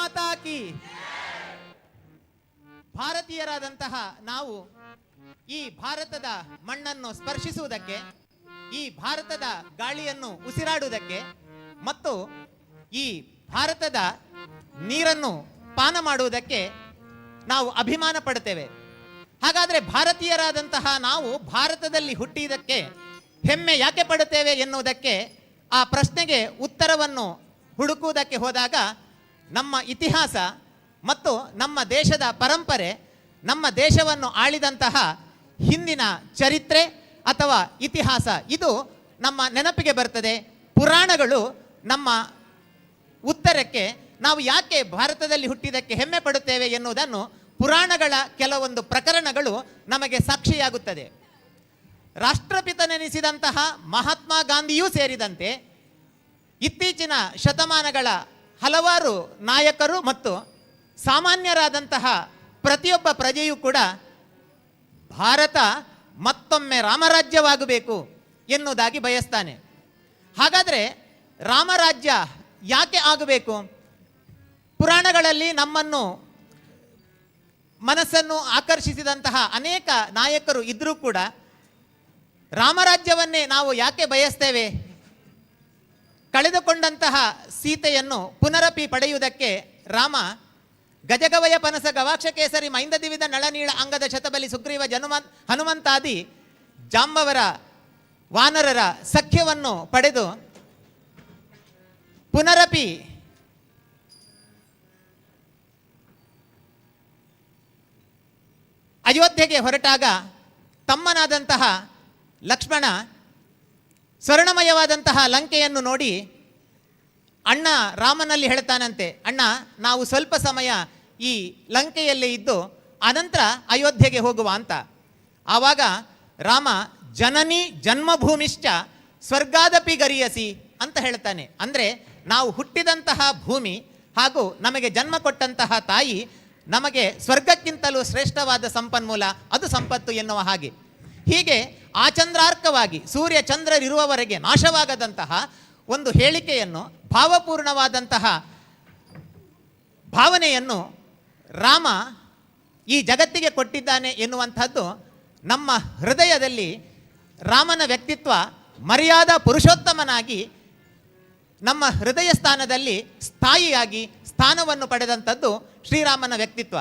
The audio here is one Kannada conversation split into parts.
ಮಾತಾ ಕಿ. ಭಾರತೀಯರಾದಂತಹ ನಾವು ಈ ಭಾರತದ ಮಣ್ಣನ್ನು ಸ್ಪರ್ಶಿಸುವುದಕ್ಕೆ, ಈ ಭಾರತದ ಗಾಳಿಯನ್ನು ಉಸಿರಾಡುವುದಕ್ಕೆ ಮತ್ತು ಈ ಭಾರತದ ನೀರನ್ನು ಪಾನ ಮಾಡುವುದಕ್ಕೆ ನಾವು ಅಭಿಮಾನ ಪಡ್ತೇವೆ. ಹಾಗಾದರೆ ಭಾರತೀಯರಾದಂತಹ ನಾವು ಭಾರತದಲ್ಲಿ ಹುಟ್ಟಿದ್ದಕ್ಕೆ ಹೆಮ್ಮೆ ಯಾಕೆ ಪಡುತ್ತೇವೆ ಎನ್ನುವುದಕ್ಕೆ, ಆ ಪ್ರಶ್ನೆಗೆ ಉತ್ತರವನ್ನು ಹುಡುಕುವುದಕ್ಕೆ ಹೋದಾಗ ನಮ್ಮ ಇತಿಹಾಸ ಮತ್ತು ನಮ್ಮ ದೇಶದ ಪರಂಪರೆ, ನಮ್ಮ ದೇಶವನ್ನು ಆಳಿದಂತಹ ಹಿಂದಿನ ಚರಿತ್ರೆ ಅಥವಾ ಇತಿಹಾಸ ಇದು ನಮ್ಮ ನೆನಪಿಗೆ ಬರ್ತದೆ. ಪುರಾಣಗಳು ನಮ್ಮ ಉತ್ತರಕ್ಕೆ, ನಾವು ಯಾಕೆ ಭಾರತದಲ್ಲಿ ಹುಟ್ಟಿದ್ದಕ್ಕೆ ಹೆಮ್ಮೆ ಪಡುತ್ತೇವೆ ಎನ್ನುವುದನ್ನು ಪುರಾಣಗಳ ಕೆಲವೊಂದು ಪ್ರಕರಣಗಳು ನಮಗೆ ಸಾಕ್ಷಿಯಾಗುತ್ತದೆ. ರಾಷ್ಟ್ರಪಿತನೆನಿಸಿದಂತಹ ಮಹಾತ್ಮ ಗಾಂಧಿಯೂ ಸೇರಿದಂತೆ ಇತ್ತೀಚಿನ ಶತಮಾನಗಳ ಹಲವಾರು ನಾಯಕರು ಮತ್ತು ಸಾಮಾನ್ಯರಾದಂತಹ ಪ್ರತಿಯೊಬ್ಬ ಪ್ರಜೆಯೂ ಕೂಡ ಭಾರತ ಮತ್ತೊಮ್ಮೆ ರಾಮರಾಜ್ಯವಾಗಬೇಕು ಎನ್ನುವುದಾಗಿ ಬಯಸ್ತಾನೆ. ಹಾಗಾದರೆ ರಾಮರಾಜ್ಯ ಯಾಕೆ ಆಗಬೇಕು? ಪುರಾಣಗಳಲ್ಲಿ ನಮ್ಮನ್ನು ಮನಸ್ಸನ್ನು ಆಕರ್ಷಿಸಿದಂತಹ ಅನೇಕ ನಾಯಕರು ಇದ್ದರೂ ಕೂಡ ರಾಮರಾಜ್ಯವನ್ನೇ ನಾವು ಯಾಕೆ ಬಯಸ್ತೇವೆ? ಕಳೆದುಕೊಂಡಂತಹ ಸೀತೆಯನ್ನು ಪುನರಪಿ ಪಡೆಯುವುದಕ್ಕೆ ರಾಮ ಗಜಗವಯ ಪನಸ ಗವಾಕ್ಷ ಕೇಸರಿ ಮೈಂದ ದಿವಿದ ನಳನೀಳ ಅಂಗದ ಶತಬಲಿ ಸುಗ್ರೀವ ಹನುಮಂತಾದಿ ಜಾಂಬವರ ವಾನರರ ಸಖ್ಯವನ್ನು ಪಡೆದು ಪುನರಪಿ ಅಯೋಧ್ಯೆಗೆ ಹೊರಟಾಗ ತಮ್ಮನಾದಂತಹ ಲಕ್ಷ್ಮಣ ಸ್ವರ್ಣಮಯವಾದಂತಹ ಲಂಕೆಯನ್ನು ನೋಡಿ ಅಣ್ಣ ರಾಮನಲ್ಲಿ ಹೇಳ್ತಾನಂತೆ, ಅಣ್ಣ ನಾವು ಸ್ವಲ್ಪ ಸಮಯ ಈ ಲಂಕೆಯಲ್ಲೇ ಇದ್ದು ಅನಂತರ ಅಯೋಧ್ಯೆಗೆ ಹೋಗುವ ಅಂತ. ಆವಾಗ ರಾಮ ಜನನಿ ಜನ್ಮಭೂಮಿಶ್ಚ ಸ್ವರ್ಗಾದಪಿ ಗರಿಯಸಿ ಅಂತ ಹೇಳ್ತಾನೆ. ಅಂದರೆ ನಾವು ಹುಟ್ಟಿದಂತಹ ಭೂಮಿ ಹಾಗೂ ನಮಗೆ ಜನ್ಮ ಕೊಟ್ಟಂತಹ ತಾಯಿ ನಮಗೆ ಸ್ವರ್ಗಕ್ಕಿಂತಲೂ ಶ್ರೇಷ್ಠವಾದ ಸಂಪನ್ಮೂಲ, ಅದು ಸಂಪತ್ತು ಎನ್ನುವ ಹಾಗೆ. ಹೀಗೆ ಆಚಂದ್ರಾರ್ಕವಾಗಿ ಸೂರ್ಯ ಚಂದ್ರರಿರುವವರೆಗೆ ನಾಶವಾಗದಂತಹ ಒಂದು ಹೇಳಿಕೆಯನ್ನು, ಭಾವಪೂರ್ಣವಾದಂತಹ ಭಾವನೆಯನ್ನು ರಾಮ ಈ ಜಗತ್ತಿಗೆ ಕೊಟ್ಟಿದ್ದಾನೆ ಎನ್ನುವಂಥದ್ದು ನಮ್ಮ ಹೃದಯದಲ್ಲಿ ರಾಮನ ವ್ಯಕ್ತಿತ್ವ ಮರ್ಯಾದಾ ಪುರುಷೋತ್ತಮನಾಗಿ ನಮ್ಮ ಹೃದಯ ಸ್ಥಾನದಲ್ಲಿ ಸ್ಥಾಯಿಯಾಗಿ ಸ್ಥಾನವನ್ನು ಪಡೆದಂಥದ್ದು ಶ್ರೀರಾಮನ ವ್ಯಕ್ತಿತ್ವ.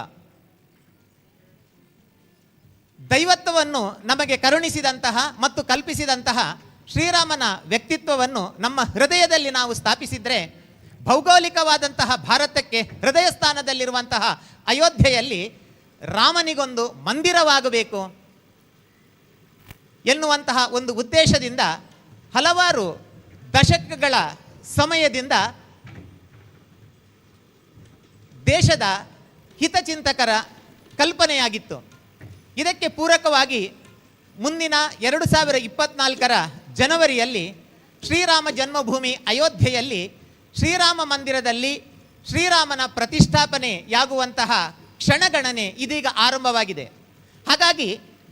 ದೈವತ್ವವನ್ನು ನಮಗೆ ಕರುಣಿಸಿದಂತಹ ಮತ್ತು ಕಲ್ಪಿಸಿದಂತಹ ಶ್ರೀರಾಮನ ವ್ಯಕ್ತಿತ್ವವನ್ನು ನಮ್ಮ ಹೃದಯದಲ್ಲಿ ನಾವು ಸ್ಥಾಪಿಸಿದರೆ, ಭೌಗೋಳಿಕವಾದಂತಹ ಭಾರತಕ್ಕೆ ಹೃದಯ ಸ್ಥಾನದಲ್ಲಿರುವಂತಹ ಅಯೋಧ್ಯೆಯಲ್ಲಿ ರಾಮನಿಗೊಂದು ಮಂದಿರವಾಗಬೇಕು ಎನ್ನುವಂತಹ ಒಂದು ಉದ್ದೇಶದಿಂದ ಹಲವಾರು ದಶಕಗಳ ಸಮಯದಿಂದ ದೇಶದ ಹಿತಚಿಂತಕರ ಕಲ್ಪನೆಯಾಗಿತ್ತು. ಇದಕ್ಕೆ ಪೂರಕವಾಗಿ ಮುಂದಿನ 2024 ಜನವರಿಯಲ್ಲಿ ಶ್ರೀರಾಮ ಜನ್ಮಭೂಮಿ ಅಯೋಧ್ಯೆಯಲ್ಲಿ ಶ್ರೀರಾಮ ಮಂದಿರದಲ್ಲಿ ಶ್ರೀರಾಮನ ಪ್ರತಿಷ್ಠಾಪನೆಯಾಗುವಂತಹ ಕ್ಷಣಗಣನೆ ಇದೀಗ ಆರಂಭವಾಗಿದೆ. ಹಾಗಾಗಿ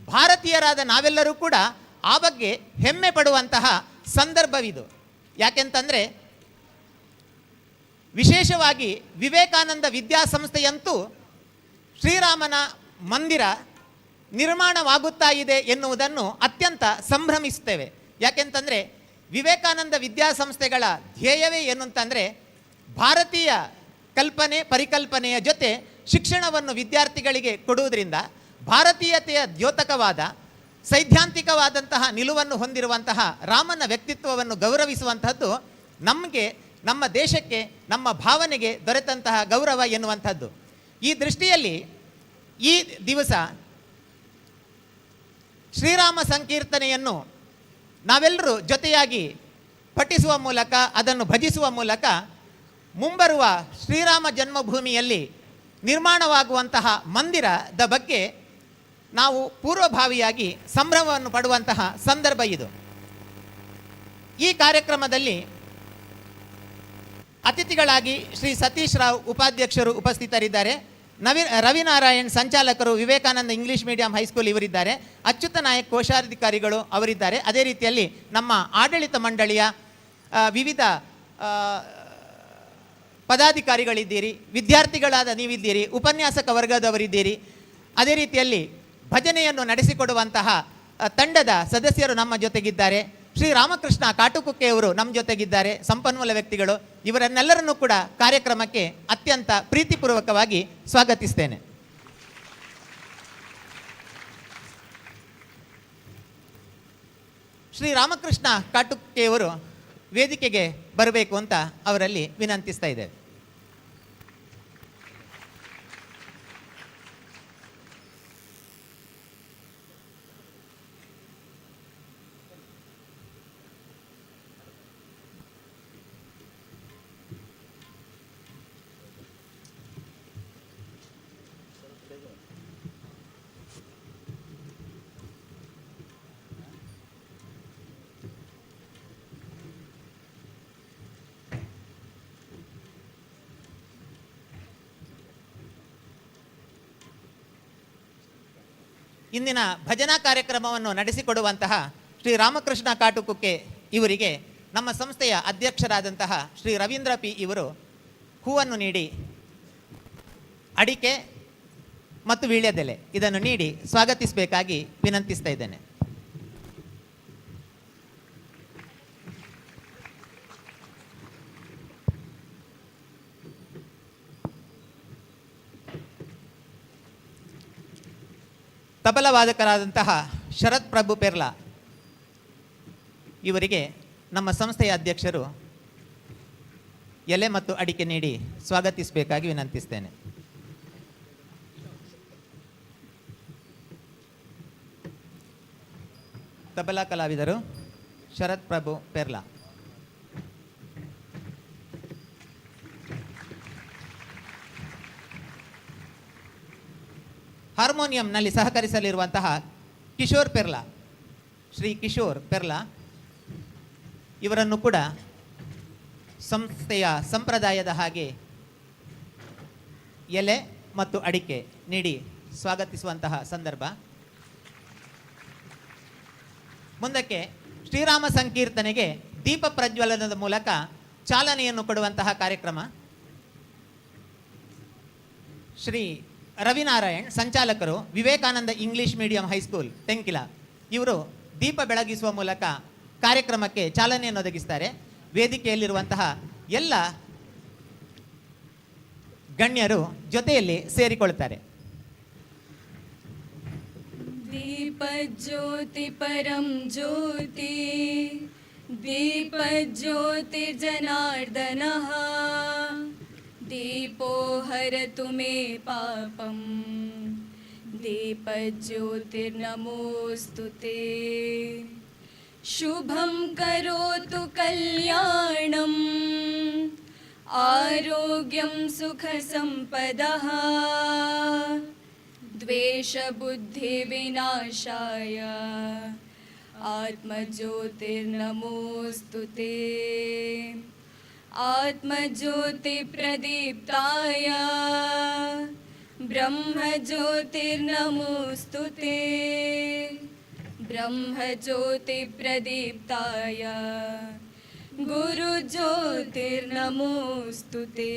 ಭಾರತೀಯರಾದ ನಾವೆಲ್ಲರೂ ಕೂಡ ಆ ಬಗ್ಗೆ ಹೆಮ್ಮೆ ಪಡುವಂತಹ ಸಂದರ್ಭವಿದು. ಯಾಕೆಂತಂದರೆ ವಿಶೇಷವಾಗಿ ವಿವೇಕಾನಂದ ವಿದ್ಯಾಸಂಸ್ಥೆಯಂತೂ ಶ್ರೀರಾಮನ ಮಂದಿರ ನಿರ್ಮಾಣವಾಗುತ್ತಾ ಇದೆ ಎನ್ನುವುದನ್ನು ಅತ್ಯಂತ ಸಂಭ್ರಮಿಸುತ್ತೇವೆ. ಯಾಕೆಂತಂದರೆ ವಿವೇಕಾನಂದ ವಿದ್ಯಾಸಂಸ್ಥೆಗಳ ಧ್ಯೇಯವೇ ಏನು ಅಂತಂದರೆ, ಭಾರತೀಯ ಕಲ್ಪನೆ ಪರಿಕಲ್ಪನೆಯ ಜೊತೆ ಶಿಕ್ಷಣವನ್ನು ವಿದ್ಯಾರ್ಥಿಗಳಿಗೆ ಕೊಡುವುದರಿಂದ ಭಾರತೀಯತೆಯ ದ್ಯೋತಕವಾದ ಸೈದ್ಧಾಂತಿಕವಾದಂತಹ ನಿಲುವನ್ನು ಹೊಂದಿರುವಂತಹ ರಾಮನ ವ್ಯಕ್ತಿತ್ವವನ್ನು ಗೌರವಿಸುವಂಥದ್ದು ನಮಗೆ, ನಮ್ಮ ದೇಶಕ್ಕೆ, ನಮ್ಮ ಭಾವನೆಗೆ ದೊರೆತಂತಹ ಗೌರವ ಎನ್ನುವಂಥದ್ದು. ಈ ದೃಷ್ಟಿಯಲ್ಲಿ ಈ ದಿವಸ ಶ್ರೀರಾಮ ಸಂಕೀರ್ತನೆಯನ್ನು ನಾವೆಲ್ಲರೂ ಜೊತೆಯಾಗಿ ಪಠಿಸುವ ಮೂಲಕ, ಅದನ್ನು ಭಜಿಸುವ ಮೂಲಕ ಮುಂಬರುವ ಶ್ರೀರಾಮ ಜನ್ಮಭೂಮಿಯಲ್ಲಿ ನಿರ್ಮಾಣವಾಗುವಂತಹ ಮಂದಿರದ ಬಗ್ಗೆ ನಾವು ಪೂರ್ವಭಾವಿಯಾಗಿ ಸಂಭ್ರಮವನ್ನು ಪಡುವಂತಹ ಸಂದರ್ಭ ಇದು. ಈ ಕಾರ್ಯಕ್ರಮದಲ್ಲಿ ಅತಿಥಿಗಳಾಗಿ ಶ್ರೀ ಸತೀಶ್ ರಾವ್ ಉಪಾಧ್ಯಕ್ಷರು ಉಪಸ್ಥಿತರಿದ್ದಾರೆ. ರವಿನಾರಾಯಣ್ ಸಂಚಾಲಕರು ವಿವೇಕಾನಂದ ಇಂಗ್ಲಿಷ್ ಮೀಡಿಯಂ ಹೈಸ್ಕೂಲ್ ಇವರಿದ್ದಾರೆ. ಅಚ್ಯುತ ನಾಯಕ್ ಕೋಶಾಧಿಕಾರಿಗಳು ಅವರಿದ್ದಾರೆ. ಅದೇ ರೀತಿಯಲ್ಲಿ ನಮ್ಮ ಆಡಳಿತ ಮಂಡಳಿಯ ವಿವಿಧ ಪದಾಧಿಕಾರಿಗಳಿದ್ದೀರಿ, ವಿದ್ಯಾರ್ಥಿಗಳಾದ ನೀವಿದ್ದೀರಿ, ಉಪನ್ಯಾಸಕ ವರ್ಗದವರಿದ್ದೀರಿ. ಅದೇ ರೀತಿಯಲ್ಲಿ ಭಜನೆಯನ್ನು ನಡೆಸಿಕೊಡುವಂತಹ ತಂಡದ ಸದಸ್ಯರು ನಮ್ಮ ಜೊತೆಗಿದ್ದಾರೆ. ಶ್ರೀ ರಾಮಕೃಷ್ಣ ಕಾಟುಕುಕ್ಕೆಯವರು ನಮ್ಮ ಜೊತೆಗಿದ್ದಾರೆ, ಸಂಪನ್ಮೂಲ ವ್ಯಕ್ತಿಗಳು. ಇವರನ್ನೆಲ್ಲರನ್ನೂ ಕೂಡ ಕಾರ್ಯಕ್ರಮಕ್ಕೆ ಅತ್ಯಂತ ಪ್ರೀತಿಪೂರ್ವಕವಾಗಿ ಸ್ವಾಗತಿಸ್ತೇನೆ. ಶ್ರೀ ರಾಮಕೃಷ್ಣ ಕಾಟುಕ್ಕೆಯವರು ವೇದಿಕೆಗೆ ಬರಬೇಕು ಅಂತ ಅವರಲ್ಲಿ ವಿನಂತಿಸ್ತಾ ಇದ್ದೇವೆ. ಇಂದಿನ ಭಜನಾ ಕಾರ್ಯಕ್ರಮವನ್ನು ನಡೆಸಿಕೊಡುವಂತಹ ಶ್ರೀ ರಾಮಕೃಷ್ಣ ಕಾಟುಕುಕ್ಕೆ ಇವರಿಗೆ ನಮ್ಮ ಸಂಸ್ಥೆಯ ಅಧ್ಯಕ್ಷರಾದಂತಹ ಶ್ರೀ ರವೀಂದ್ರ ಪಿ ಇವರು ಹೂವನ್ನು ನೀಡಿ, ಅಡಿಕೆ ಮತ್ತು ವೀಳ್ಯದೆಲೆ ಇದನ್ನು ನೀಡಿ ಸ್ವಾಗತಿಸಬೇಕಾಗಿ ವಿನಂತಿಸ್ತಾ ಇದ್ದೇನೆ. ತಬಲವಾದಕರಾದಂತಹ ಶರತ್ ಪ್ರಭು ಪೆರ್ಲಾ ಇವರಿಗೆ ನಮ್ಮ ಸಂಸ್ಥೆಯ ಅಧ್ಯಕ್ಷರು ಎಲೆ ಮತ್ತು ಅಡಿಕೆ ನೀಡಿ ಸ್ವಾಗತಿಸಬೇಕಾಗಿ ವಿನಂತಿಸ್ತೇನೆ. ತಬಲಾ ಕಲಾವಿದರು ಶರತ್ ಪ್ರಭು ಪೆರ್ಲಾ. ಹಾರ್ಮೋನಿಯಂನಲ್ಲಿ ಸಹಕರಿಸಲಿರುವಂತಹ ಕಿಶೋರ್ ಪೆರ್ಲಾ, ಶ್ರೀ ಕಿಶೋರ್ ಪೆರ್ಲಾ ಇವರನ್ನು ಕೂಡ ಸಂಸ್ಥೆಯ ಸಂಪ್ರದಾಯದ ಹಾಗೆ ಎಲೆ ಮತ್ತು ಅಡಿಕೆ ನೀಡಿ ಸ್ವಾಗತಿಸುವಂತಹ ಸಂದರ್ಭ. ಮುಂದಕ್ಕೆ ಶ್ರೀರಾಮ ಸಂಕೀರ್ತನೆಗೆ ದೀಪ ಪ್ರಜ್ವಲನದ ಮೂಲಕ ಚಾಲನೆಯನ್ನು ಕೊಡುವಂತಹ ಕಾರ್ಯಕ್ರಮ. ಶ್ರೀ ರವಿನಾರಾಯಣ್ ಸಂಚಾಲಕರು, Vivekananda English medium high school Tenkila, ಇವರು ದೀಪ ಬೆಳಗಿಸುವ ಮೂಲಕ ಕಾರ್ಯಕ್ರಮಕ್ಕೆ ಚಾಲನೆಯನ್ನು ಒದಗಿಸ್ತಾರೆ. ವೇದಿಕೆಯಲ್ಲಿರುವಂತಹ ಎಲ್ಲ ಗಣ್ಯರು ಜೊತೆಯಲ್ಲಿ ಸೇರಿಕೊಳ್ತಾರೆ. ದೀಪ ಜ್ಯೋತಿ ಪರಂ ಜ್ಯೋತಿ, ದೀಪ ಜ್ಯೋತಿ ಜನಾರ್ದನಃ, दीपो हरतु मे पापं, दीपज्योतिर्नमोऽस्तु ते, शुभं करोतु कल्याणं, आरोग्यं सुखसम्पदः, द्वेषबुद्धिविनाशाय, आत्मज्योतिर्नमोऽस्तु ते, आत्मज्योतिप्रदीप्ताय, ब्रह्मज्योतिर्नमोऽस्तु ते, ब्रह्मज्योतिप्रदीप्ताय, गुरुज्योतिर्नमोऽस्तु ते.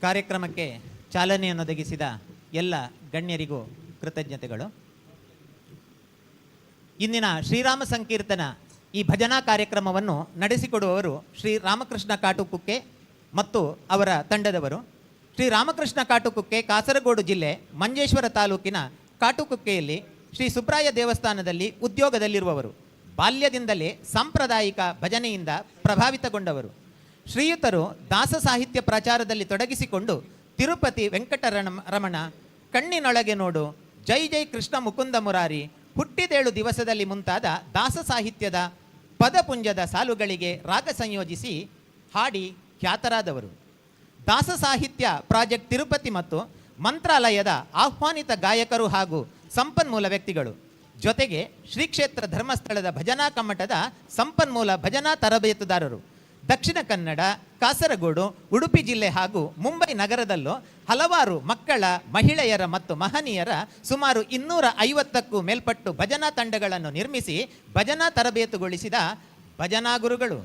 ಕಾರ್ಯಕ್ರಮಕ್ಕೆ ಚಾಲನೆಯನ್ನು ಒದಗಿಸಿದ ಎಲ್ಲ ಗಣ್ಯರಿಗೂ ಕೃತಜ್ಞತೆಗಳು. ಇಂದಿನ ಶ್ರೀರಾಮ ಸಂಕೀರ್ತನ ಈ ಭಜನಾ ಕಾರ್ಯಕ್ರಮವನ್ನು ನಡೆಸಿಕೊಡುವವರು ಶ್ರೀ ರಾಮಕೃಷ್ಣ ಕಾಟುಕುಕ್ಕೆ ಮತ್ತು ಅವರ ತಂಡದವರು. ಶ್ರೀ ರಾಮಕೃಷ್ಣ ಕಾಟುಕುಕ್ಕೆ ಕಾಸರಗೋಡು ಜಿಲ್ಲೆ ಮಂಜೇಶ್ವರ ತಾಲೂಕಿನ ಕಾಟುಕುಕ್ಕೆಯಲ್ಲಿ ಶ್ರೀ ಸುಬ್ರಾಯ ದೇವಸ್ಥಾನದಲ್ಲಿ ಉದ್ಯೋಗದಲ್ಲಿರುವವರು. ಬಾಲ್ಯದಿಂದಲೇ ಸಾಂಪ್ರದಾಯಿಕ ಭಜನೆಯಿಂದ ಪ್ರಭಾವಿತಗೊಂಡವರು. ಶ್ರೀಯುತರು ದಾಸ ಸಾಹಿತ್ಯ ಪ್ರಚಾರದಲ್ಲಿ ತೊಡಗಿಸಿಕೊಂಡು ತಿರುಪತಿ ವೆಂಕಟರಮಣ, ಕಣ್ಣಿನೊಳಗೆ ನೋಡು, ಜೈ ಜೈ ಕೃಷ್ಣ ಮುಕುಂದ ಮುರಾರಿ, ಹುಟ್ಟಿದೇಳು ದಿವಸದಲ್ಲಿ ಮುಂತಾದ ದಾಸ ಸಾಹಿತ್ಯದ ಪದಪುಂಜದ ಸಾಲುಗಳಿಗೆ ರಾಗ ಸಂಯೋಜಿಸಿ ಹಾಡಿ ಖ್ಯಾತರಾದವರು. ದಾಸ ಸಾಹಿತ್ಯ ಪ್ರಾಜೆಕ್ಟ್ ತಿರುಪತಿ ಮತ್ತು ಮಂತ್ರಾಲಯದ ಆಹ್ವಾನಿತ ಗಾಯಕರು ಹಾಗೂ ಸಂಪನ್ಮೂಲ ವ್ಯಕ್ತಿಗಳು. ಜೊತೆಗೆ ಶ್ರೀ ಕ್ಷೇತ್ರ ಧರ್ಮಸ್ಥಳದ ಭಜನಾ ಕಮ್ಮಟದ ಸಂಪನ್ಮೂಲ ಭಜನಾ ತರಬೇತುದಾರರು. ದಕ್ಷಿಣ ಕನ್ನಡ, ಕಾಸರಗೋಡು, ಉಡುಪಿ ಜಿಲ್ಲೆ ಹಾಗೂ ಮುಂಬೈ ನಗರದಲ್ಲೂ ಹಲವಾರು ಮಕ್ಕಳ, ಮಹಿಳೆಯರ ಮತ್ತು ಮಹನೀಯರ ಸುಮಾರು 250ಕ್ಕೂ ಮೇಲ್ಪಟ್ಟು ಭಜನಾ ತಂಡಗಳನ್ನು ನಿರ್ಮಿಸಿ ಭಜನಾ ತರಬೇತುಗೊಳಿಸಿದ ಭಜನಾ ಗುರುಗಳು.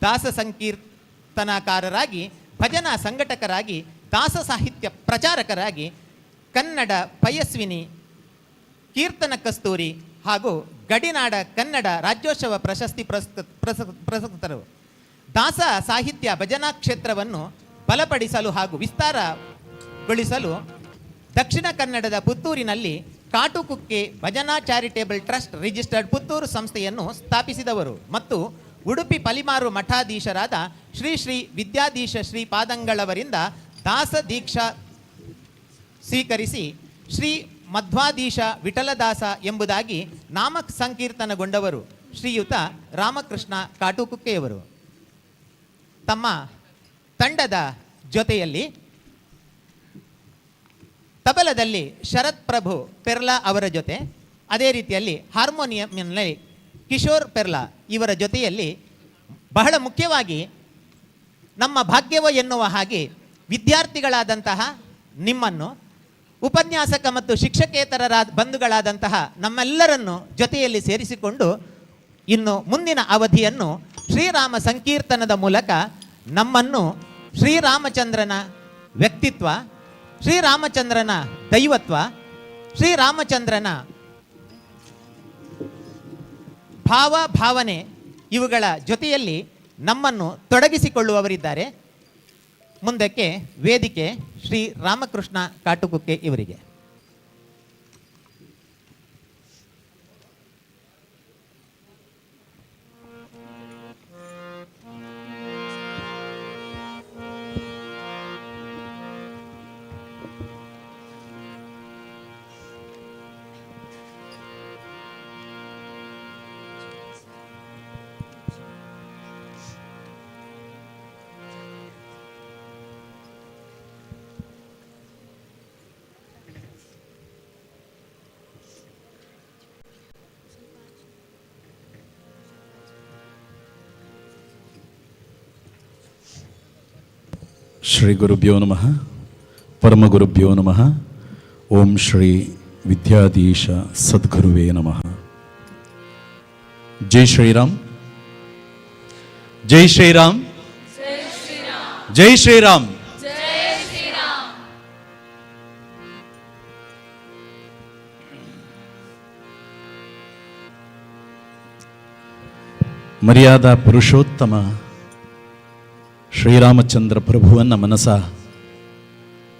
ದಾಸ ಸಂಕೀರ್ತನಕಾರರಾಗಿ, ಭಜನಾ ಸಂಘಟಕರಾಗಿ, ದಾಸ ಸಾಹಿತ್ಯ ಪ್ರಚಾರಕರಾಗಿ, ಕನ್ನಡ ಪಯಸ್ವಿನಿ, ಕೀರ್ತನ ಕಸ್ತೂರಿ ಹಾಗೂ ಗಡಿನಾಡ ಕನ್ನಡ ರಾಜ್ಯೋತ್ಸವ ಪ್ರಶಸ್ತಿ ಪ್ರಸಕ್ತರು. ದಾಸ ಸಾಹಿತ್ಯ ಭಜನಾ ಕ್ಷೇತ್ರವನ್ನು ಬಲಪಡಿಸಲು ಹಾಗೂ ವಿಸ್ತಾರಗೊಳಿಸಲು ದಕ್ಷಿಣ ಕನ್ನಡದ ಪುತ್ತೂರಿನಲ್ಲಿ ಕಾಟುಕುಕ್ಕೆ ಭಜನಾ ಚಾರಿಟೇಬಲ್ ಟ್ರಸ್ಟ್ ರಿಜಿಸ್ಟರ್ಡ್ ಪುತ್ತೂರು ಸಂಸ್ಥೆಯನ್ನು ಸ್ಥಾಪಿಸಿದವರು ಮತ್ತು ಉಡುಪಿ ಪಲಿಮಾರು ಮಠಾಧೀಶರಾದ ಶ್ರೀ ಶ್ರೀ ವಿದ್ಯಾಧೀಶ ಶ್ರೀ ಪಾದಂಗಳವರಿಂದ ದಾಸ ದೀಕ್ಷಾ ಸ್ವೀಕರಿಸಿ ಶ್ರೀ ಮಧ್ವಾಧೀಶ ವಿಠಲದಾಸ ಎಂಬುದಾಗಿ ನಾಮ ಸಂಕೀರ್ತನಗೊಂಡವರು ಶ್ರೀಯುತ ರಾಮಕೃಷ್ಣ ಕಾಟುಕುಕ್ಕೆಯವರು. ತಮ್ಮ ತಂಡದ ಜೊತೆಯಲ್ಲಿ ತಬಲದಲ್ಲಿ ಶರತ್ ಪ್ರಭು ಪೆರ್ಲಾ ಅವರ ಜೊತೆ, ಅದೇ ರೀತಿಯಲ್ಲಿ ಹಾರ್ಮೋನಿಯಂನಲ್ಲಿ ಕಿಶೋರ್ ಪೆರ್ಲಾ ಇವರ ಜೊತೆಯಲ್ಲಿ ಬಹಳ ಮುಖ್ಯವಾಗಿ ನಮ್ಮ ಭಾಗ್ಯವೋ ಎನ್ನುವ ಹಾಗೆ ವಿದ್ಯಾರ್ಥಿಗಳಾದಂತಹ ನಿಮ್ಮನ್ನು, ಉಪನ್ಯಾಸಕ ಮತ್ತು ಶಿಕ್ಷಕೇತರ ಬಂಧುಗಳಾದಂತಹ ನಮ್ಮೆಲ್ಲರನ್ನು ಜೊತೆಯಲ್ಲಿ ಸೇರಿಸಿಕೊಂಡು ಇನ್ನು ಮುಂದಿನ ಅವಧಿಯನ್ನು ಶ್ರೀರಾಮ ಸಂಕೀರ್ತನದ ಮೂಲಕ ನಮ್ಮನ್ನು ಶ್ರೀರಾಮಚಂದ್ರನ ವ್ಯಕ್ತಿತ್ವ, ಶ್ರೀರಾಮಚಂದ್ರನ ದೈವತ್ವ, ಶ್ರೀರಾಮಚಂದ್ರನ ಭಾವನೆ ಇವುಗಳ ಜೊತೆಯಲ್ಲಿ ನಮ್ಮನ್ನು ತೊಡಗಿಸಿಕೊಳ್ಳುವವರಿದ್ದಾರೆ. ಮುಂದಕ್ಕೆ ವೇದಿಕೆ ಶ್ರೀ ರಾಮಕೃಷ್ಣ ಕಾಟುಕುಕ್ಕೆ ಇವರಿಗೆ. ಶ್ರೀ ಗುರುಭ್ಯೋ ನಮಃ, ಪರಮಗುರುಭ್ಯೋ ನಮಃ. ಓಂ ಶ್ರೀ ವಿದ್ಯಾಧೀಶ ಸದ್ಗುರುವೇ ನಮಃ. ಜೈ ಶ್ರೀರಾಮ್, ಜೈ ಶ್ರೀರಾಮ್, ಜೈ ಶ್ರೀರಾಮ್. ಮರ್ಯಾದಾ ಪುರುಷೋತ್ತಮ ಶ್ರೀರಾಮಚಂದ್ರ ಪ್ರಭುವನ್ನ ಮನಸ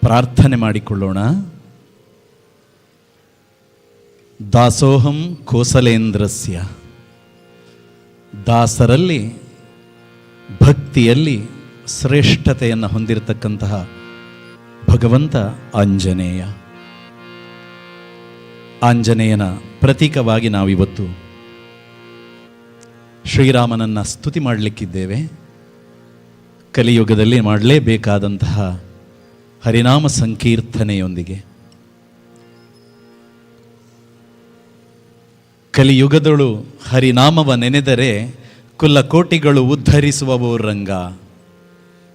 ಪ್ರಾರ್ಥನೆ ಮಾಡಿಕೊಳ್ಳೋಣ. ದಾಸೋಹಂ ಕೋಸಲೇಂದ್ರಸ್ಯ, ದಾಸರಲ್ಲಿ ಭಕ್ತಿಯಲ್ಲಿ ಶ್ರೇಷ್ಠತೆಯನ್ನು ಹೊಂದಿರತಕ್ಕಂತಹ ಭಗವಂತ ಆಂಜನೇಯ. ಆಂಜನೇಯನ ಪ್ರತೀಕವಾಗಿ ನಾವಿವತ್ತು ಶ್ರೀರಾಮನನ್ನ ಸ್ತುತಿ ಮಾಡಲಿಕ್ಕಿದ್ದೇವೆ. ಕಲಿಯುಗದಲ್ಲಿ ಮಾಡಲೇಬೇಕಾದಂತಹ ಹರಿನಾಮ ಸಂಕೀರ್ತನೆಯೊಂದಿಗೆ. ಕಲಿಯುಗದಳು ಹರಿನಾಮವ ನೆನೆದರೆ ಕುಲ್ಲಕೋಟಿಗಳು ಉದ್ಧರಿಸುವವೋ ರಂಗ.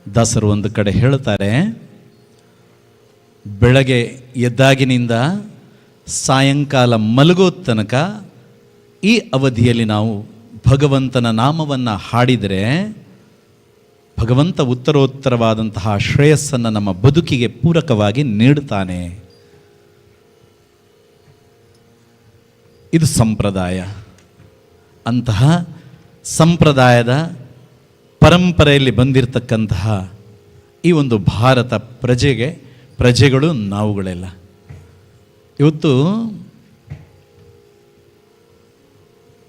ದಾಸರು ಒಂದು ಕಡೆ ಹೇಳ್ತಾರೆ, ಬೆಳಗ್ಗೆ ಎದ್ದಾಗಿನಿಂದ ಸಾಯಂಕಾಲ ಮಲಗೋ ತನಕ ಈ ಅವಧಿಯಲ್ಲಿ ನಾವು ಭಗವಂತನ ನಾಮವನ್ನು ಹಾಡಿದರೆ ಭಗವಂತ ಉತ್ತರೋತ್ತರವಾದಂತಹ ಶ್ರೇಯಸ್ಸನ್ನು ನಮ್ಮ ಬದುಕಿಗೆ ಪೂರಕವಾಗಿ ನೀಡುತ್ತಾನೆ. ಇದು ಸಂಪ್ರದಾಯ. ಅಂತಹ ಸಂಪ್ರದಾಯದ ಪರಂಪರೆಯಲ್ಲಿ ಬಂದಿರತಕ್ಕಂತಹ ಈ ಒಂದು ಭಾರತ ಪ್ರಜೆಗಳು ನಾವುಗಳೆಲ್ಲ ಇವತ್ತು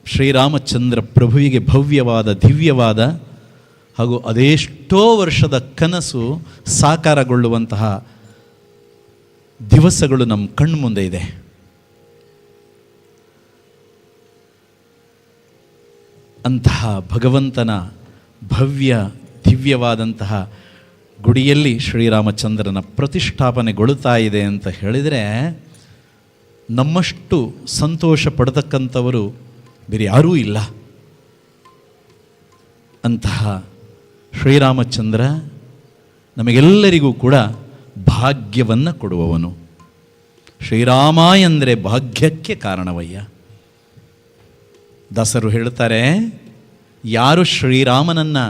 ಶ್ರೀರಾಮಚಂದ್ರ ಪ್ರಭುವಿಗೆ ಭವ್ಯವಾದ, ದಿವ್ಯವಾದ ಹಾಗೂ ಅದೆಷ್ಟೋ ವರ್ಷದ ಕನಸು ಸಾಕಾರಗೊಳ್ಳುವಂತಹ ದಿವಸಗಳು ನಮ್ಮ ಕಣ್ಮುಂದೆ ಇದೆ. ಅಂತಹ ಭಗವಂತನ ಭವ್ಯ ದಿವ್ಯವಾದಂತಹ ಗುಡಿಯಲ್ಲಿ ಶ್ರೀರಾಮಚಂದ್ರನ ಪ್ರತಿಷ್ಠಾಪನೆಗೊಳ್ಳುತ್ತಾ ಇದೆ ಅಂತ ಹೇಳಿದರೆ ನಮ್ಮಷ್ಟು ಸಂತೋಷ ಪಡತಕ್ಕಂಥವರು ಬೇರೆ ಯಾರೂ ಇಲ್ಲ. ಅಂತಹ ಶ್ರೀರಾಮಚಂದ್ರ ನಮಗೆಲ್ಲರಿಗೂ ಕೂಡ ಭಾಗ್ಯವನ್ನು ಕೊಡುವವನು. ಶ್ರೀರಾಮ ಎಂದರೆ ಭಾಗ್ಯಕ್ಕೆ ಕಾರಣವಯ್ಯ. ದಾಸರು ಹೇಳ್ತಾರೆ, ಯಾರು ಶ್ರೀರಾಮನನ್ನು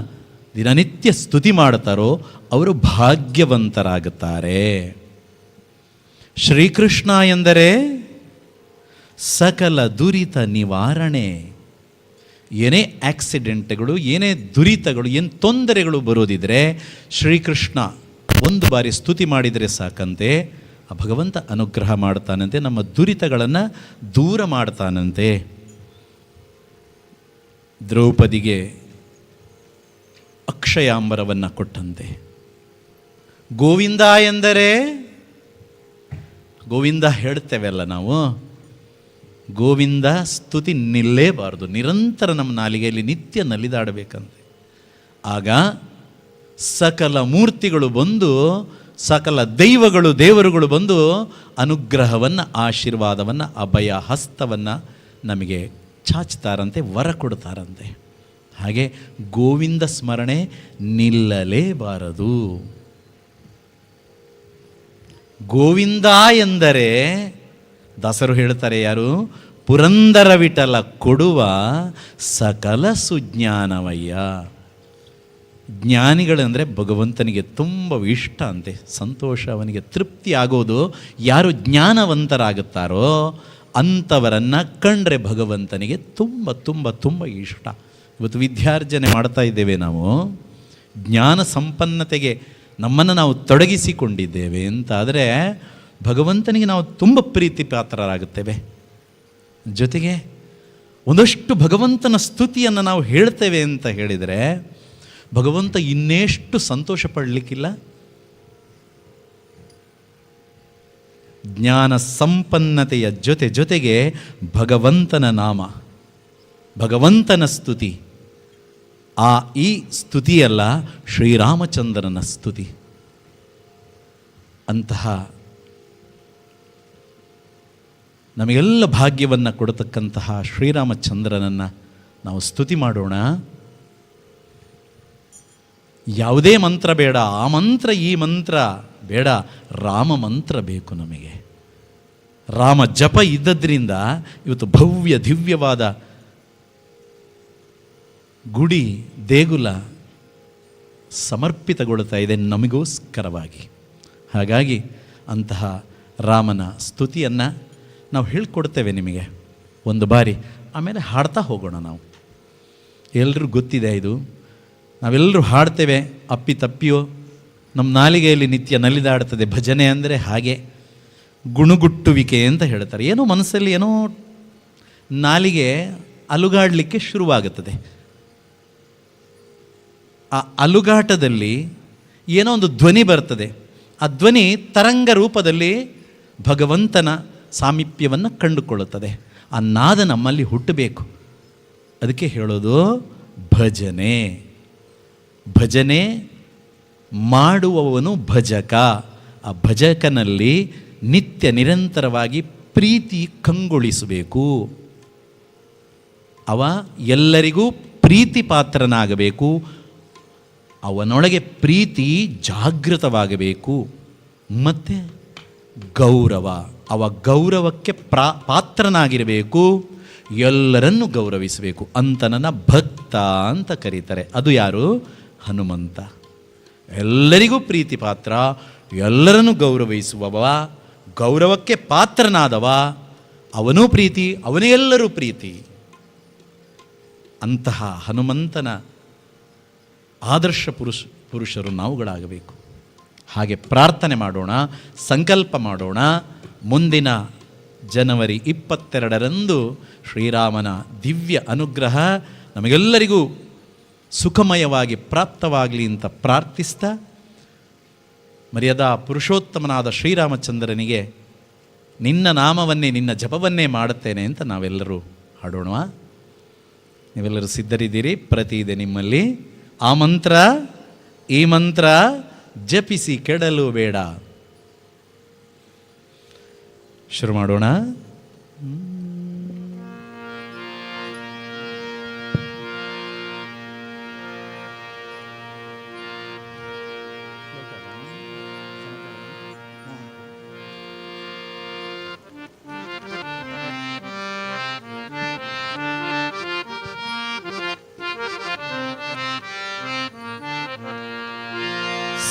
ದಿನನಿತ್ಯ ಸ್ತುತಿ ಮಾಡ್ತಾರೋ ಅವರು ಭಾಗ್ಯವಂತರಾಗುತ್ತಾರೆ. ಶ್ರೀಕೃಷ್ಣ ಎಂದರೆ ಸಕಲ ದುರಿತ ನಿವಾರಣೆ. ಏನೇ ಆಕ್ಸಿಡೆಂಟ್ಗಳು, ಏನೇ ದುರಿತಗಳು, ಏನು ತೊಂದರೆಗಳು ಬರೋದಿದ್ರೆ ಶ್ರೀಕೃಷ್ಣ ಒಂದು ಬಾರಿ ಸ್ತುತಿ ಮಾಡಿದರೆ ಸಾಕಂತೆ ಆ ಭಗವಂತ ಅನುಗ್ರಹ ಮಾಡ್ತಾನಂತೆ, ನಮ್ಮ ದುರಿತಗಳನ್ನು ದೂರ ಮಾಡ್ತಾನಂತೆ. ದ್ರೌಪದಿಗೆ ಅಕ್ಷಯಾಂಬರವನ್ನು ಕೊಟ್ಟಂತೆ. ಗೋವಿಂದ ಎಂದರೆ ಗೋವಿಂದ ಹೇಳ್ತೇವೆಲ್ಲ ನಾವು, ಗೋವಿಂದ ಸ್ತುತಿ ನಿಲ್ಲೇಬಾರದು, ನಿರಂತರ ನಮ್ಮ ನಾಲಿಗೆಯಲ್ಲಿ ನಿತ್ಯ ನಲಿದಾಡಬೇಕಂತೆ. ಆಗ ಸಕಲ ಮೂರ್ತಿಗಳು ಬಂದು, ಸಕಲ ದೈವಗಳು ದೇವರುಗಳು ಬಂದು ಅನುಗ್ರಹವನ್ನು, ಆಶೀರ್ವಾದವನ್ನು, ಅಭಯ ಹಸ್ತವನ್ನು ನಮಗೆ ಚಾಚ್ತಾರಂತೆ, ವರ ಕೊಡ್ತಾರಂತೆ. ಹಾಗೆ ಗೋವಿಂದ ಸ್ಮರಣೆ ನಿಲ್ಲಲೇಬಾರದು. ಗೋವಿಂದ ಎಂದರೆ ದಾಸರು ಹೇಳ್ತಾರೆ, ಯಾರು? ಪುರಂದರ ವಿಠಲ ಕೊಡುವ ಸಕಲ ಸುಜ್ಞಾನವಯ್ಯ. ಜ್ಞಾನಿಗಳಂದರೆ ಭಗವಂತನಿಗೆ ತುಂಬ ಇಷ್ಟ ಅಂತೆ, ಸಂತೋಷ, ಅವನಿಗೆ ತೃಪ್ತಿ ಆಗೋದು ಯಾರು ಜ್ಞಾನವಂತರಾಗುತ್ತಾರೋ ಅಂಥವರನ್ನು ಕಂಡ್ರೆ ಭಗವಂತನಿಗೆ ತುಂಬ ತುಂಬ ತುಂಬ ಇಷ್ಟ. ಇವತ್ತು ವಿದ್ಯಾರ್ಜನೆ ಮಾಡ್ತಾ ಇದ್ದೇವೆ ನಾವು, ಜ್ಞಾನ ಸಂಪನ್ನತೆಗೆ ನಮ್ಮನ್ನು ನಾವು ತೊಡಗಿಸಿಕೊಂಡಿದ್ದೇವೆ ಅಂತಾದರೆ ಭಗವಂತನಿಗೆ ನಾವು ತುಂಬ ಪ್ರೀತಿ ಪಾತ್ರರಾಗುತ್ತೇವೆ. ಜೊತೆಗೆ ಒಂದಷ್ಟು ಭಗವಂತನ ಸ್ತುತಿಯನ್ನು ನಾವು ಹೇಳ್ತೇವೆ ಅಂತ ಹೇಳಿದರೆ ಭಗವಂತ ಇನ್ನೆಷ್ಟು ಸಂತೋಷ ಪಡಲಿಕ್ಕಿಲ್ಲ. ಜ್ಞಾನ ಸಂಪನ್ನತೆಯ ಜೊತೆಗೆ ಭಗವಂತನ ನಾಮ, ಭಗವಂತನ ಸ್ತುತಿ, ಈ ಸ್ತುತಿಯಲ್ಲ ಶ್ರೀರಾಮಚಂದ್ರನ ಸ್ತುತಿ. ಅಂತಹ ನಮಗೆಲ್ಲ ಭಾಗ್ಯವನ್ನು ಕೊಡತಕ್ಕಂತಹ ಶ್ರೀರಾಮಚಂದ್ರನನ್ನು ನಾವು ಸ್ತುತಿ ಮಾಡೋಣ. ಯಾವುದೇ ಮಂತ್ರ ಬೇಡ, ಆ ಮಂತ್ರ ಈ ಮಂತ್ರ ಬೇಡ, ರಾಮ ಮಂತ್ರ ಬೇಕು ನಮಗೆ. ರಾಮ ಜಪ ಇದ್ದದ್ರಿಂದ ಇವತ್ತು ಭವ್ಯ ದಿವ್ಯವಾದ ಗುಡಿ ದೇಗುಲ ಸಮರ್ಪಿತಗೊಳ್ತಾ ಇದೆ ನಮಗೋಸ್ಕರವಾಗಿ. ಹಾಗಾಗಿ ಅಂತಹ ರಾಮನ ಸ್ತುತಿಯನ್ನು ನಾವು ಹೇಳ್ಕೊಡ್ತೇವೆ ನಿಮಗೆ ಒಂದು ಬಾರಿ, ಆಮೇಲೆ ಹಾಡ್ತಾ ಹೋಗೋಣ. ನಾವು ಎಲ್ಲರೂ ಗೊತ್ತಿದೆ ಇದು, ನಾವೆಲ್ಲರೂ ಹಾಡ್ತೇವೆ ಅಪ್ಪಿ ತಪ್ಪಿಯೋ, ನಮ್ಮ ನಾಲಿಗೆಯಲ್ಲಿ ನಿತ್ಯ ನಲಿದಾಡ್ತದೆ. ಭಜನೆ ಅಂದರೆ ಹಾಗೆ ಗುಣುಗುಟ್ಟುವಿಕೆ ಅಂತ ಹೇಳ್ತಾರೆ. ಏನೋ ಮನಸ್ಸಲ್ಲಿ ಏನೋ ನಾಲಿಗೆ ಅಲುಗಾಡಲಿಕ್ಕೆ ಶುರುವಾಗುತ್ತದೆ. ಆ ಅಲುಗಾಟದಲ್ಲಿ ಏನೋ ಒಂದು ಧ್ವನಿ ಬರ್ತದೆ. ಆ ಧ್ವನಿ ತರಂಗ ರೂಪದಲ್ಲಿ ಭಗವಂತನ ಸಾಮೀಪ್ಯವನ್ನು ಕಂಡುಕೊಳ್ಳುತ್ತದೆ. ಆ ನಾದ ನಮ್ಮಲ್ಲಿ ಹುಟ್ಟಬೇಕು. ಅದಕ್ಕೆ ಹೇಳೋದು ಭಜನೆ. ಭಜನೆ ಮಾಡುವವನು ಭಜಕ. ಆ ಭಜಕನಲ್ಲಿ ನಿತ್ಯ ನಿರಂತರವಾಗಿ ಪ್ರೀತಿ ಕಂಗೊಳಿಸಬೇಕು. ಅವ ಎಲ್ಲರಿಗೂ ಪ್ರೀತಿ ಪಾತ್ರನಾಗಬೇಕು. ಅವನೊಳಗೆ ಪ್ರೀತಿ ಜಾಗೃತವಾಗಬೇಕು. ಮತ್ತು ಗೌರವ, ಅವ ಗೌರವಕ್ಕೆ ಪಾತ್ರನಾಗಿರಬೇಕು. ಎಲ್ಲರನ್ನೂ ಗೌರವಿಸಬೇಕು. ಅಂತನನ್ನ ಭಕ್ತ ಅಂತ ಕರೀತಾರೆ. ಅದು ಯಾರು? ಹನುಮಂತ. ಎಲ್ಲರಿಗೂ ಪ್ರೀತಿ ಪಾತ್ರ, ಎಲ್ಲರನ್ನೂ ಗೌರವಿಸುವವ, ಗೌರವಕ್ಕೆ ಪಾತ್ರನಾದವ, ಅವನೂ ಪ್ರೀತಿ, ಅವನಿಗೆಲ್ಲರೂ ಪ್ರೀತಿ. ಅಂತಹ ಹನುಮಂತನ ಆದರ್ಶ ಪುರುಷರು ನಾವುಗಳಾಗಬೇಕು. ಹಾಗೆ ಪ್ರಾರ್ಥನೆ ಮಾಡೋಣ, ಸಂಕಲ್ಪ ಮಾಡೋಣ. ಮುಂದಿನ ಜನವರಿ 22ರಂದು ಶ್ರೀರಾಮನ ದಿವ್ಯ ಅನುಗ್ರಹ ನಮಗೆಲ್ಲರಿಗೂ ಸುಖಮಯವಾಗಿ ಪ್ರಾಪ್ತವಾಗಲಿ ಅಂತ ಪ್ರಾರ್ಥಿಸ್ತಾ, ಮರ್ಯಾದಾ ಪುರುಷೋತ್ತಮನಾದ ಶ್ರೀರಾಮಚಂದ್ರನಿಗೆ ನಿನ್ನ ನಾಮವನ್ನೇ, ನಿನ್ನ ಜಪವನ್ನೇ ಮಾಡುತ್ತೇನೆ ಅಂತ ನಾವೆಲ್ಲರೂ ಹಾಡೋಣ. ನೀವೆಲ್ಲರೂ ಸಿದ್ಧರಿದ್ದೀರಿ? ಪ್ರತಿ ಇದೆ ನಿಮ್ಮಲ್ಲಿ. ಆ ಮಂತ್ರ, ಈ ಮಂತ್ರ ಜಪಿಸಿ ಕೆಡಲು ಬೇಡ. ಶುರು ಮಾಡೋಣ.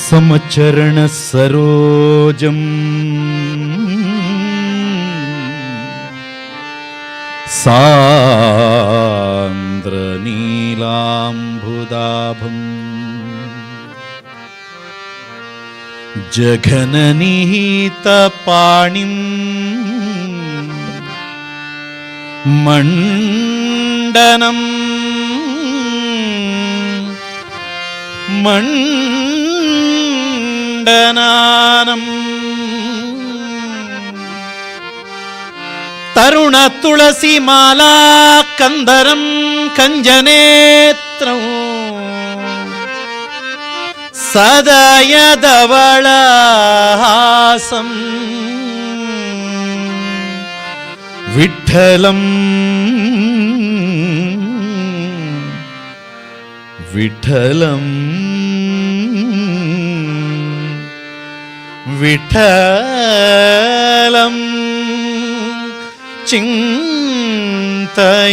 ಸಮಚರಣ ಸರೋಜಂ ಸಾಂದ್ರ ನೀಲಾಂಬುದಾಭಂ ಜಘನನಿಹಿತ ಪಾಣಿಂ ಮಂಡನಂ ಮಂಡನಾನಂ ತರುಣ ತುಳಸಿ ಮಾಲಾ ಕಂದರಂ ಕಂಜನೇತ್ರಂ ಸದಯದವಳಹಾಸಂ ವಿಠ್ಠಲಂ ವಿಠ್ಠಲಂ ವಿಠ್ಠಲಂ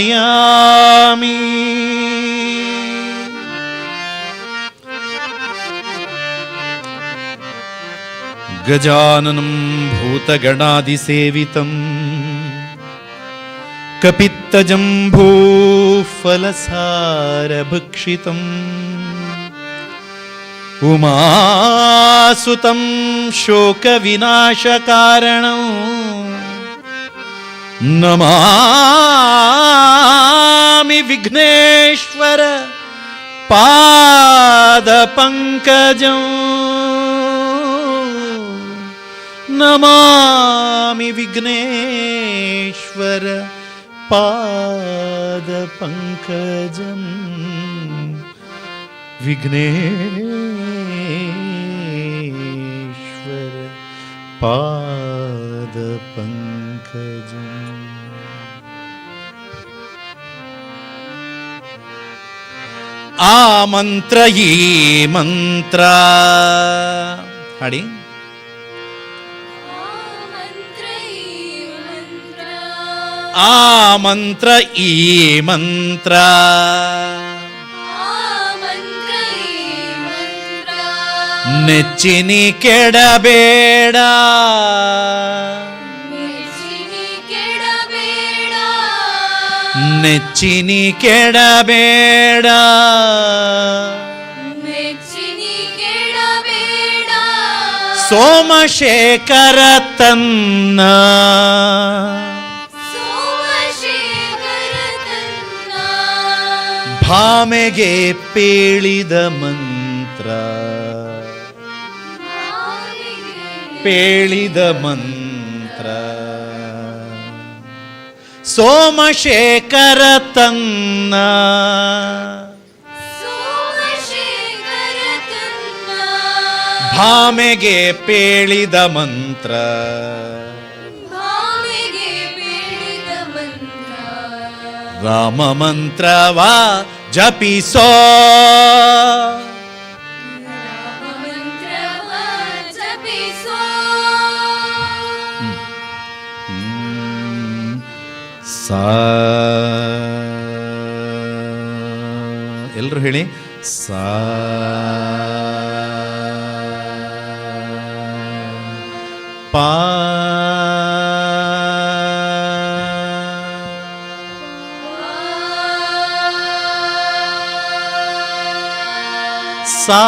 ಚಿಂತಯಾಮಿ. ಗಜಾನನಂ ಭೂತಗಣಾದಿಸೇವಿತಂ ಕಪಿತ್ತಜಂಬೂಫಲಸಾರಭಕ್ಷಿತಂ ಉಮಾಸುತಂ ಶೋಕವಿನಾಶಕಾರಣಂ ನಮಾಮಿ ವಿಘ್ನೇಶ್ವರ ಪಾದಪಂಕಜಂ ನಮಾಮಿ ವಿಘ್ನೇಶ್ವರ ಪಾದಪಂಕಜಂ ವಿಘ್ನೇಶ್ವರ ಪಾದಪಂಕಜಂ. ಆ ಮಂತ್ರ ಈ ಮಂತ್ರ ಹಾಡಿ. ಆ ಮಂತ್ರ ಈ ಮಂತ್ರ ನೆಚ್ಚಿನಿ ಕೆಡಬೇಡ ನೆಚ್ಚಿನಿ ಕೆಡಬೇಡ ಸೋಮಶೇಖರ ತನ್ನ ಭಾಮೆಗೆ ಪೇಳಿದ ಮಂತ್ರ ಪೇಳಿದ ಮಂತ್ರ ಸೋಮಶೇಖರ ತನ್ನ ಭಾಮೆಗೆ ಪೇಳಿದ ಮಂತ್ರ ರಾಮ ಮಂತ್ರವ ಜಪಿಸೋ ಎಲ್ಲರೂ ಹೇಳಿ ಸಾ ಪಾ ಸಾ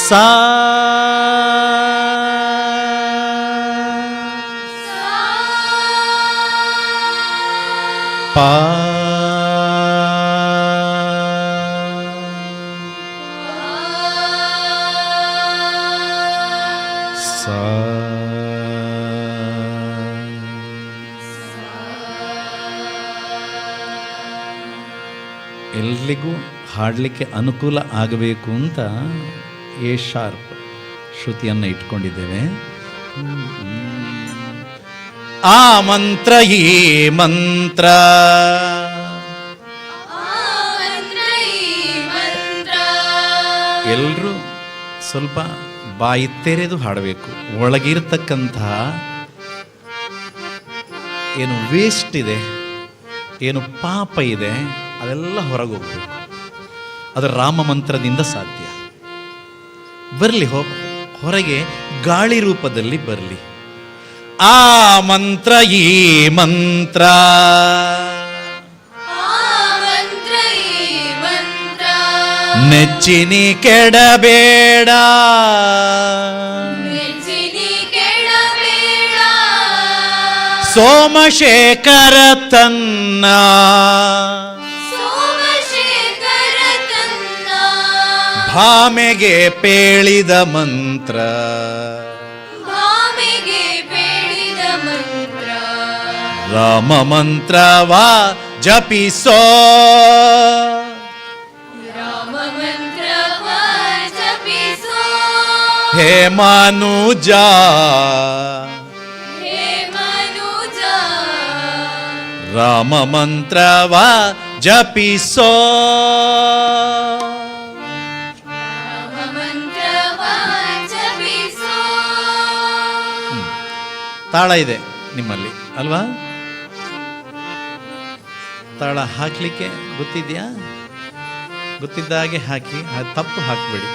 ಸಾ ಪಾ ಸಾ ಎಲ್ಲಿಗೂ ಹಾಡಲಿಕ್ಕೆ ಅನುಕೂಲ ಆಗಬೇಕು ಅಂತ ಎ ಶಾರ್ಪ್ ಶ್ರುತಿಯನ್ನು ಇಟ್ಕೊಂಡಿದ್ದೇವೆ. ಆ ಮಂತ್ರ ಈ ಮಂತ್ರ ಎಲ್ಲರೂ ಸ್ವಲ್ಪ ಬಾಯಿ ತೆರೆದು ಹಾಡಬೇಕು. ಒಳಗಿರ್ತಕ್ಕಂತಹ ಏನು ವೇಸ್ಟ್ ಇದೆ, ಏನು ಪಾಪ ಇದೆ, ಅದೆಲ್ಲ ಹೊರಗೆ ಹೋಗ್ಬೇಕು. ಅದು ರಾಮ ಮಂತ್ರದಿಂದ ಸಾಧ್ಯ. ಬರಲಿ, ಹೊರಗೆ ಗಾಳಿ ರೂಪದಲ್ಲಿ ಬರಲಿ. ಆ ಮಂತ್ರ ಈ ಮಂತ್ರ ನೆಚ್ಚಿನಿ ಕೆಡಬೇಡ, ಸೋಮಶೇಖರ ತನ್ನ ಭಾಮೆಗೆ ಪೇಳಿದ ಮಂತ್ರ, ರಾಮ ಮಂತ್ರವಾ ಜಪಿಸೋ, ಹೇ ಮನುಜ ರಾಮ ಮಂತ್ರವಾ ಜಪಿಸೋ. ತಾಳ ಇದೆ ನಿಮ್ಮಲ್ಲಿ ಅಲ್ವಾ? ತಾಳ ಹಾಕ್ಲಿಕ್ಕೆ ಗೊತ್ತಿದ್ಯಾ? ಗೊತ್ತಿದ್ದ ಹಾಗೆ ಹಾಕಿ, ತಪ್ಪು ಹಾಕ್ಬೇಡಿ.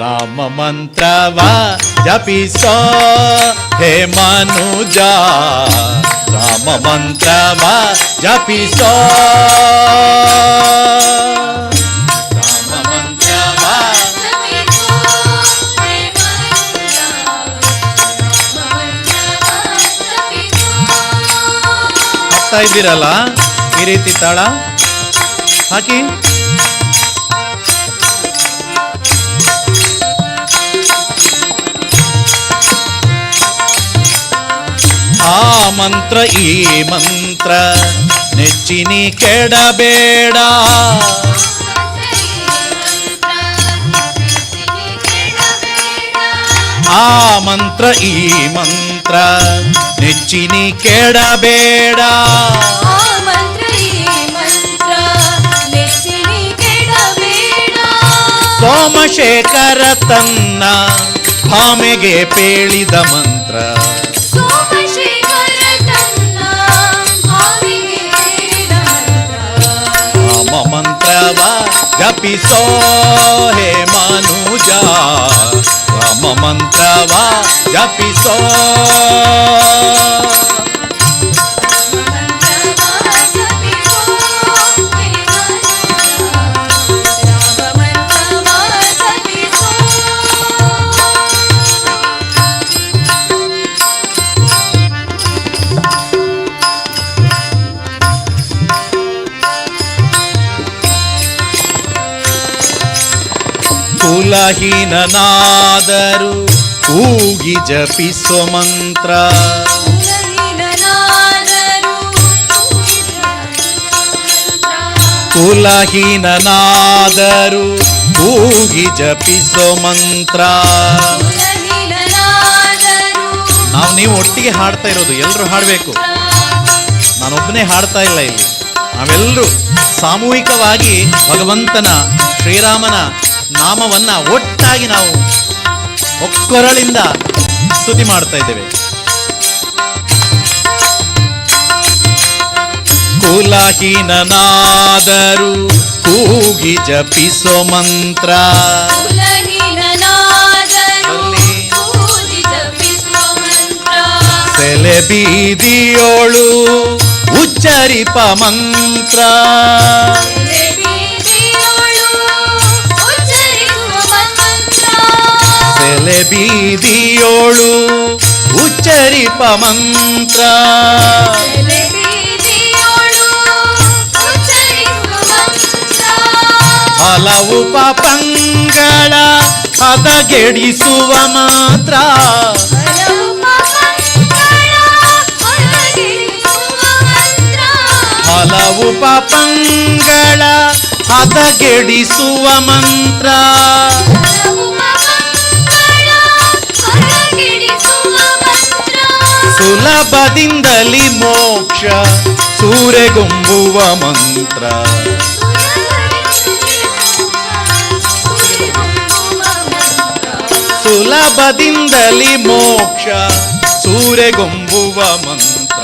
ರಾಮ ಮಂತ್ರವಾ ಜಪಿಸೋ, ಹೇ ಮನುಜ ರಾಮ ಮಂತ್ರವಾ ಜಪಿಸೋ, ರಾಮ ಮಂತ್ರವಾ ಹಾಕ್ತಾ ಇದ್ದೀರಲ್ಲ ಈ ರೀತಿ ತಾಳ ಹಾಕಿ. ಆ ಮಂತ್ರ ಈ ಮಂತ್ರ ನೆಚ್ಚಿನಿ ಕೆಡಬೇಡ, ಆ ಮಂತ್ರ ಈ ಮಂತ್ರ ನೆಚ್ಚಿನಿ ಕೆಡಬೇಡ, ಸೋಮಶೇಖರ ತನ್ನ ಭಾಮೆಗೆ ಪೇಳಿದ ಮಂತ್ರ, ರಾಮ ಮಂತ್ರವಾ ಜಪಿಸೋ, ಹೇ ಮನುಜ ರಾಮ ಮಂತ್ರವಾ ಜಪಿಸೋ. ಕುಲಹೀನನಾದರೂ ಕೂಗಿ ಜಪಿಸೋ ಮಂತ್ರ, ಕುಲಹೀನನಾದರೂ ಕೂಗಿ ಜಪಿಸೋ ಮಂತ್ರ. ನೀವು ಒಟ್ಟಿಗೆ ಹಾಡ್ತಾ ಇರೋದು, ಎಲ್ಲರೂ ಹಾಡಬೇಕು. ನಾನೊಬ್ಬನೇ ಹಾಡ್ತಾ ಇಲ್ಲ ಇಲ್ಲಿ, ನಾವೆಲ್ಲರೂ ಸಾಮೂಹಿಕವಾಗಿ ಭಗವಂತನ ಶ್ರೀರಾಮನ ನಾಮವನ್ನ ಒಟ್ಟಾಗಿ ನಾವು ಒಕ್ಕೊರಳಿಂದ ಸ್ತುತಿ ಮಾಡ್ತಾ ಇದ್ದೇವೆ. ಕುಲಹೀನನಾದರೂ ಕೂಗಿ ಜಪಿಸೋ ಮಂತ್ರ, ಸೆಲೆ ಬೀದಿಯೋಳು ಉಚ್ಚರಿಪ ಮಂತ್ರ, ಸೆಲೆ ಬೀದಿಯೋಳು ಉಚ್ಚರಿಪ ಮಂತ್ರ, ಹಲವು ಪಾಪಂಗಳ ಹದಗೆಡಿಸುವ ಮಾತ್ರ, ಹಲವು ಹಲವು ಪಾಪಂಗಳ ಹದಗೆಡಿಸುವ ಮಂತ್ರ ಸುಲಭದಿಂದಲಿ ಮೋಕ್ಷ ಸೂರೆಗೊಂಬುವ ಮಂತ್ರ ಸುಲಭದಿಂದಲಿ ಮೋಕ್ಷ ಸೂರೆಗೊಂಬುವ ಮಂತ್ರ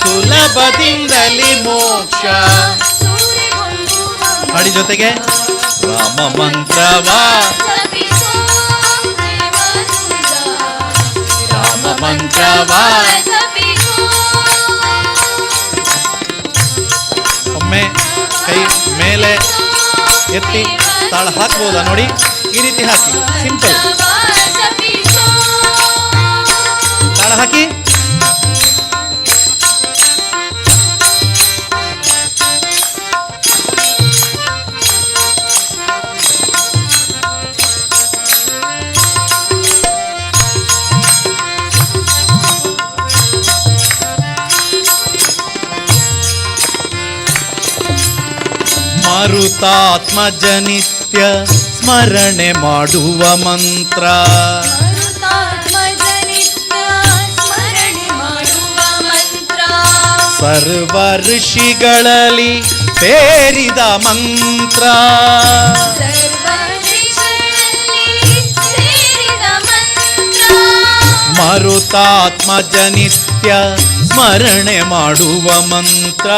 ಸುಲಭದಿಂದಲಿ ಮೋಕ್ಷ ಹಾಡಿ ಜೊತೆಗೆ ರಾಮ ಮಂತ್ರವಾ ರಾಮ ಮಂತ್ರವಾ ಒಮ್ಮೆ ಕೈ ಮೇಲೆ ಎತ್ತಿ ತಾಳ ಹಾಕ್ಬೋದಾ ನೋಡಿ ಈ ರೀತಿ ಹಾಕಿ ಸಿಂಪಲ್ ತಾಳ ಹಾಕಿ ಮರುತಾತ್ಮಜ ನಿತ್ಯ ಸ್ಮರಣೆ ಮಾಡುವ ಮಂತ್ರ ಸರ್ವ ಋಷಿಗಳಲ್ಲಿ ಸೇರಿದ ಮಂತ್ರ ಮರುತಾತ್ಮಜ ನಿತ್ಯ ಸ್ಮರಣೆ ಮಾಡುವ ಮಂತ್ರ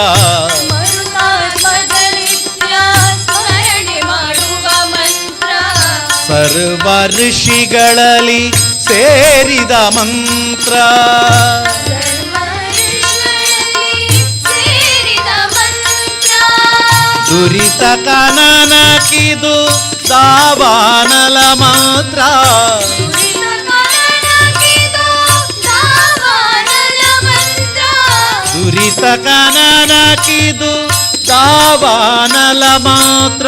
ಸರ್ವ ಋಷಿಗಳಲ್ಲಿ ಸೇರಿದ ಮಂತ್ರ ದುರಿತ ಕನನಕಿದು ದಾವಾನಲ ಮಾತ್ರ ದುರಿತ ಕನನಕಿದು ದಾವಾನಲ ಮಾತ್ರ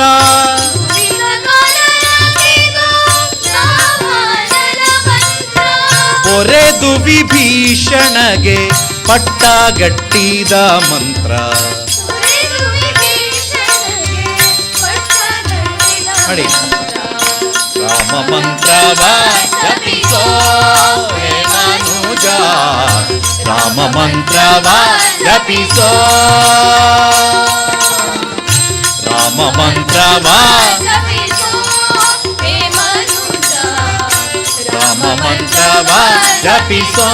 ಪೊರೆದು ವಿಭೀಷಣಗೆ ಪಟ್ಟಗಟ್ಟಿದ ಮಂತ್ರ ನೋಡಿ ರಾಮ ಮಂತ್ರವ ಜಪಿಸೋ ಹೇ ಮನುಜ ರಾಮ ಮಂತ್ರವ ಜಪಿಸೋ ರಾಮ ಮಂತ್ರವ ರಾಮ ಮಂತ್ರವ ಜಪಿಸೋ